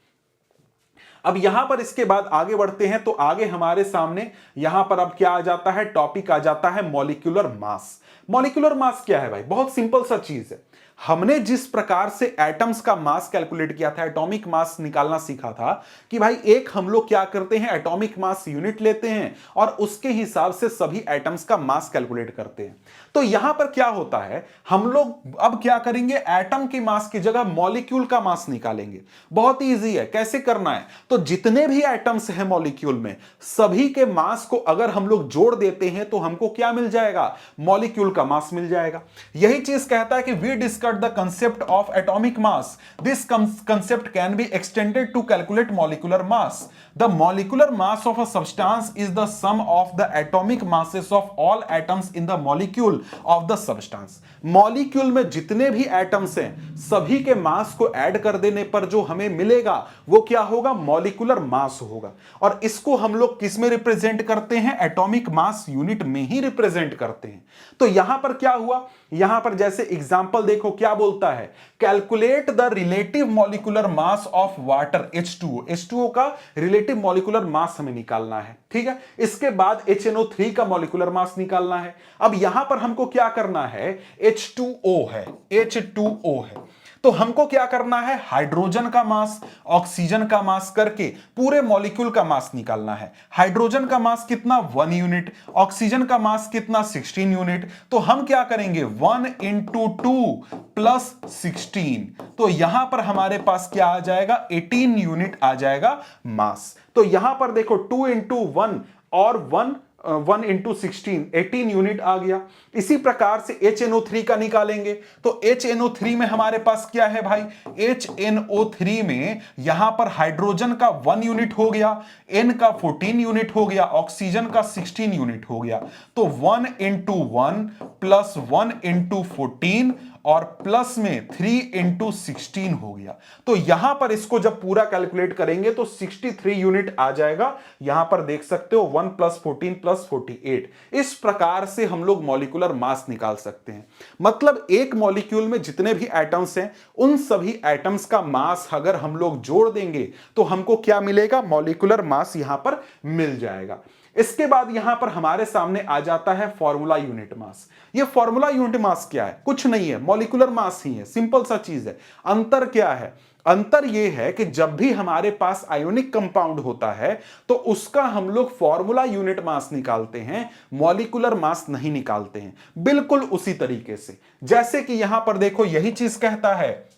अब यहां पर इसके बाद आगे बढ़ते हैं तो आगे हमारे सामने यहां पर अब क्या आ जाता है, टॉपिक आ जाता है मॉलिक्यूलर मास। मॉलिक्यूलर मास क्या है भाई, बहुत सिंपल सा चीज है। हमने जिस प्रकार से एटम्स का मास कैलकुलेट किया था, एटॉमिक मास निकालना सीखा था, कि भाई एक हम लोग क्या करते हैं, एटॉमिक मास यूनिट लेते हैं और उसके हिसाब से सभी एटम्स का मास कैलकुलेट करते हैं। तो यहां पर क्या होता है, हम लोग अब क्या करेंगे, एटम की मास की जगह मॉलिक्यूल का मास निकालेंगे। बहुत इजी है, कैसे करना है, तो जितने भी एटम्स हैं मॉलिक्यूल में, सभी के मास को अगर हम लोग जोड़ देते हैं तो हमको क्या मिल जाएगा, मॉलिक्यूल का मास मिल जाएगा। यही चीज कहता है कि we discuss the concept of atomic mass. This concept can be extended to calculate molecular mass. The molecular mass of a substance is the sum of the atomic masses of all atoms in the molecule of the substance. Molecule में जितने भी atoms हैं सभी के मास को add कर देने पर जो हमें मिलेगा वो क्या होगा, मॉलिक्यूलर मास होगा। और इसको हम लोग किस में रिप्रेजेंट करते हैं, एटॉमिक मास यूनिट में ही रिप्रेजेंट करते हैं। तो यहां पर क्या हुआ, यहां पर जैसे एग्जांपल देखो क्या बोलता है, calculate the relative molecular mass of water H2O। H2O का रिलेटिव मॉलिक्यूलर मास हमें निकालना है, ठीक है। इसके बाद HNO3 का मॉलिक्यूलर मास निकालना है। अब यहां पर हमको क्या करना है, H2O है, H2O है, तो हमको क्या करना है, हाइड्रोजन का मास ऑक्सीजन का मास करके पूरे मॉलिक्यूल का मास निकालना है। हाइड्रोजन का मास कितना 1 यूनिट, ऑक्सीजन का मास कितना 16 यूनिट। तो हम क्या करेंगे 1 इंटू 2 प्लस 16, तो यहां पर हमारे पास क्या आ जाएगा 18 यूनिट आ जाएगा मास। तो यहां पर देखो 2 इंटू 1 और 1 इंटू 16 18 यूनिट आ गया। इसी प्रकार से HNO3 का निकालेंगे तो HNO3 में हमारे पास क्या है भाई, HNO3 में यहां पर हाइड्रोजन का 1 यूनिट हो गया, N का 14 यूनिट हो गया, ऑक्सीजन का 16 यूनिट हो गया। तो 1 इंटू 1 प्लस 1 इंटू 14 और प्लस में 3 इंटू 16 हो गया। तो यहां पर इसको जब पूरा कैलकुलेट करेंगे तो 63 यूनिट आ जाएगा। यहां पर देख सकते हो 1 प्लस 14 प्लस 48। इस प्रकार से हम लोग मॉलिक्यूलर मास निकाल सकते हैं। मतलब एक मॉलिक्यूल में जितने भी एटम्स हैं उन सभी एटम्स का मास अगर हम लोग जोड़ देंगे तो हमको क्या मिलेगा, मॉलिक्यूलर मास यहां पर मिल जाएगा। इसके बाद यहां पर हमारे सामने आ जाता है फॉर्मूला यूनिट मास। ये फॉर्मूला यूनिट मास क्या है, कुछ नहीं है, मॉलिक्यूलर मास ही है, सिंपल सा चीज है। अंतर क्या है, अंतर यह है कि जब भी हमारे पास आयोनिक कंपाउंड होता है तो उसका हम लोग फॉर्मूला यूनिट मास निकालते हैं, मॉलिक्यूलर मास नहीं निकालते हैं। बिल्कुल उसी तरीके से जैसे कि यहां पर देखो यही चीज कहता है,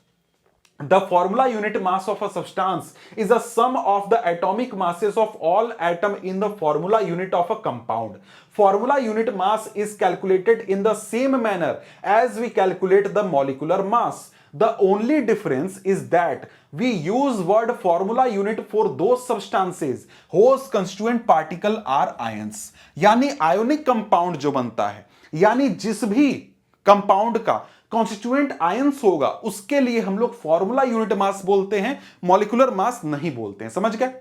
the formula unit mass of a substance is a sum of the atomic masses of all atom in the formula unit of a compound. Formula unit mass is calculated in the same manner as we calculate the molecular mass. The only difference is that we use word formula unit for those substances whose constituent particle are ions. यानी ionic compound जो बनता है, यानी जिस भी compound का constituent ions होगा उसके लिए हम लोग फॉर्मूला यूनिट मास बोलते हैं, मॉलिक्यूलर मास नहीं बोलते हैं। समझ गए?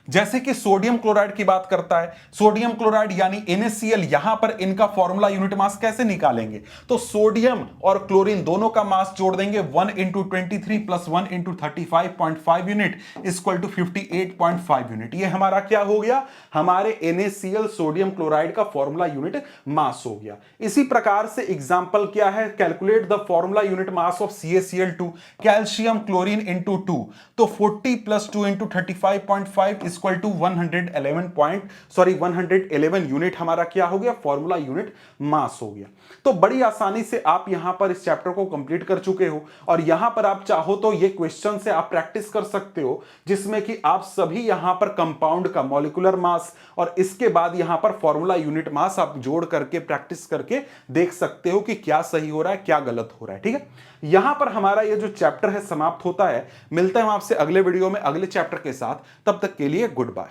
जैसे कि सोडियम क्लोराइड की बात करता है, सोडियम क्लोराइड यानी NaCl, यहां पर इनका फॉर्मूला यूनिट मास कैसे निकालेंगे, तो सोडियम और क्लोरीन दोनों का मास जोड़ देंगे, 1 into 23 plus 1 into 35.5 unit equal to 58.5 unit. ये हमारा क्या हो गया, हमारे NaCl सोडियम क्लोराइड का फॉर्मूला यूनिट मास हो गया। इसी प्रकार से एग्जांपल क्या है, calculate the formula unit mass of CaCl2, calcium chlorine into 2, तो 40 plus 2 into 35.5 equal to 111 unit हमारा क्या हो गया, फॉर्मूला यूनिट मास हो गया। तो बड़ी आसानी से आप यहां पर इस चैप्टर को कंप्लीट कर चुके हो और यहां पर आप चाहो तो ये क्वेश्चन से आप प्रैक्टिस कर सकते हो, जिसमें कि आप सभी यहां पर कंपाउंड का मॉलिक्यूलर मास और इसके बाद यहां पर फॉर्मूला यूनिट मास आप जोड़ करके प्रैक्टिस करके देख सकते हो कि क्या सही हो रहा है क्या गलत हो रहा है। ठीक है, यहां पर हमारा ये जो चैप्टर है समाप्त होता है। मिलते हैं आपसे अगले वीडियो में अगले चैप्टर के साथ, तब तक के लिए गुड बाय।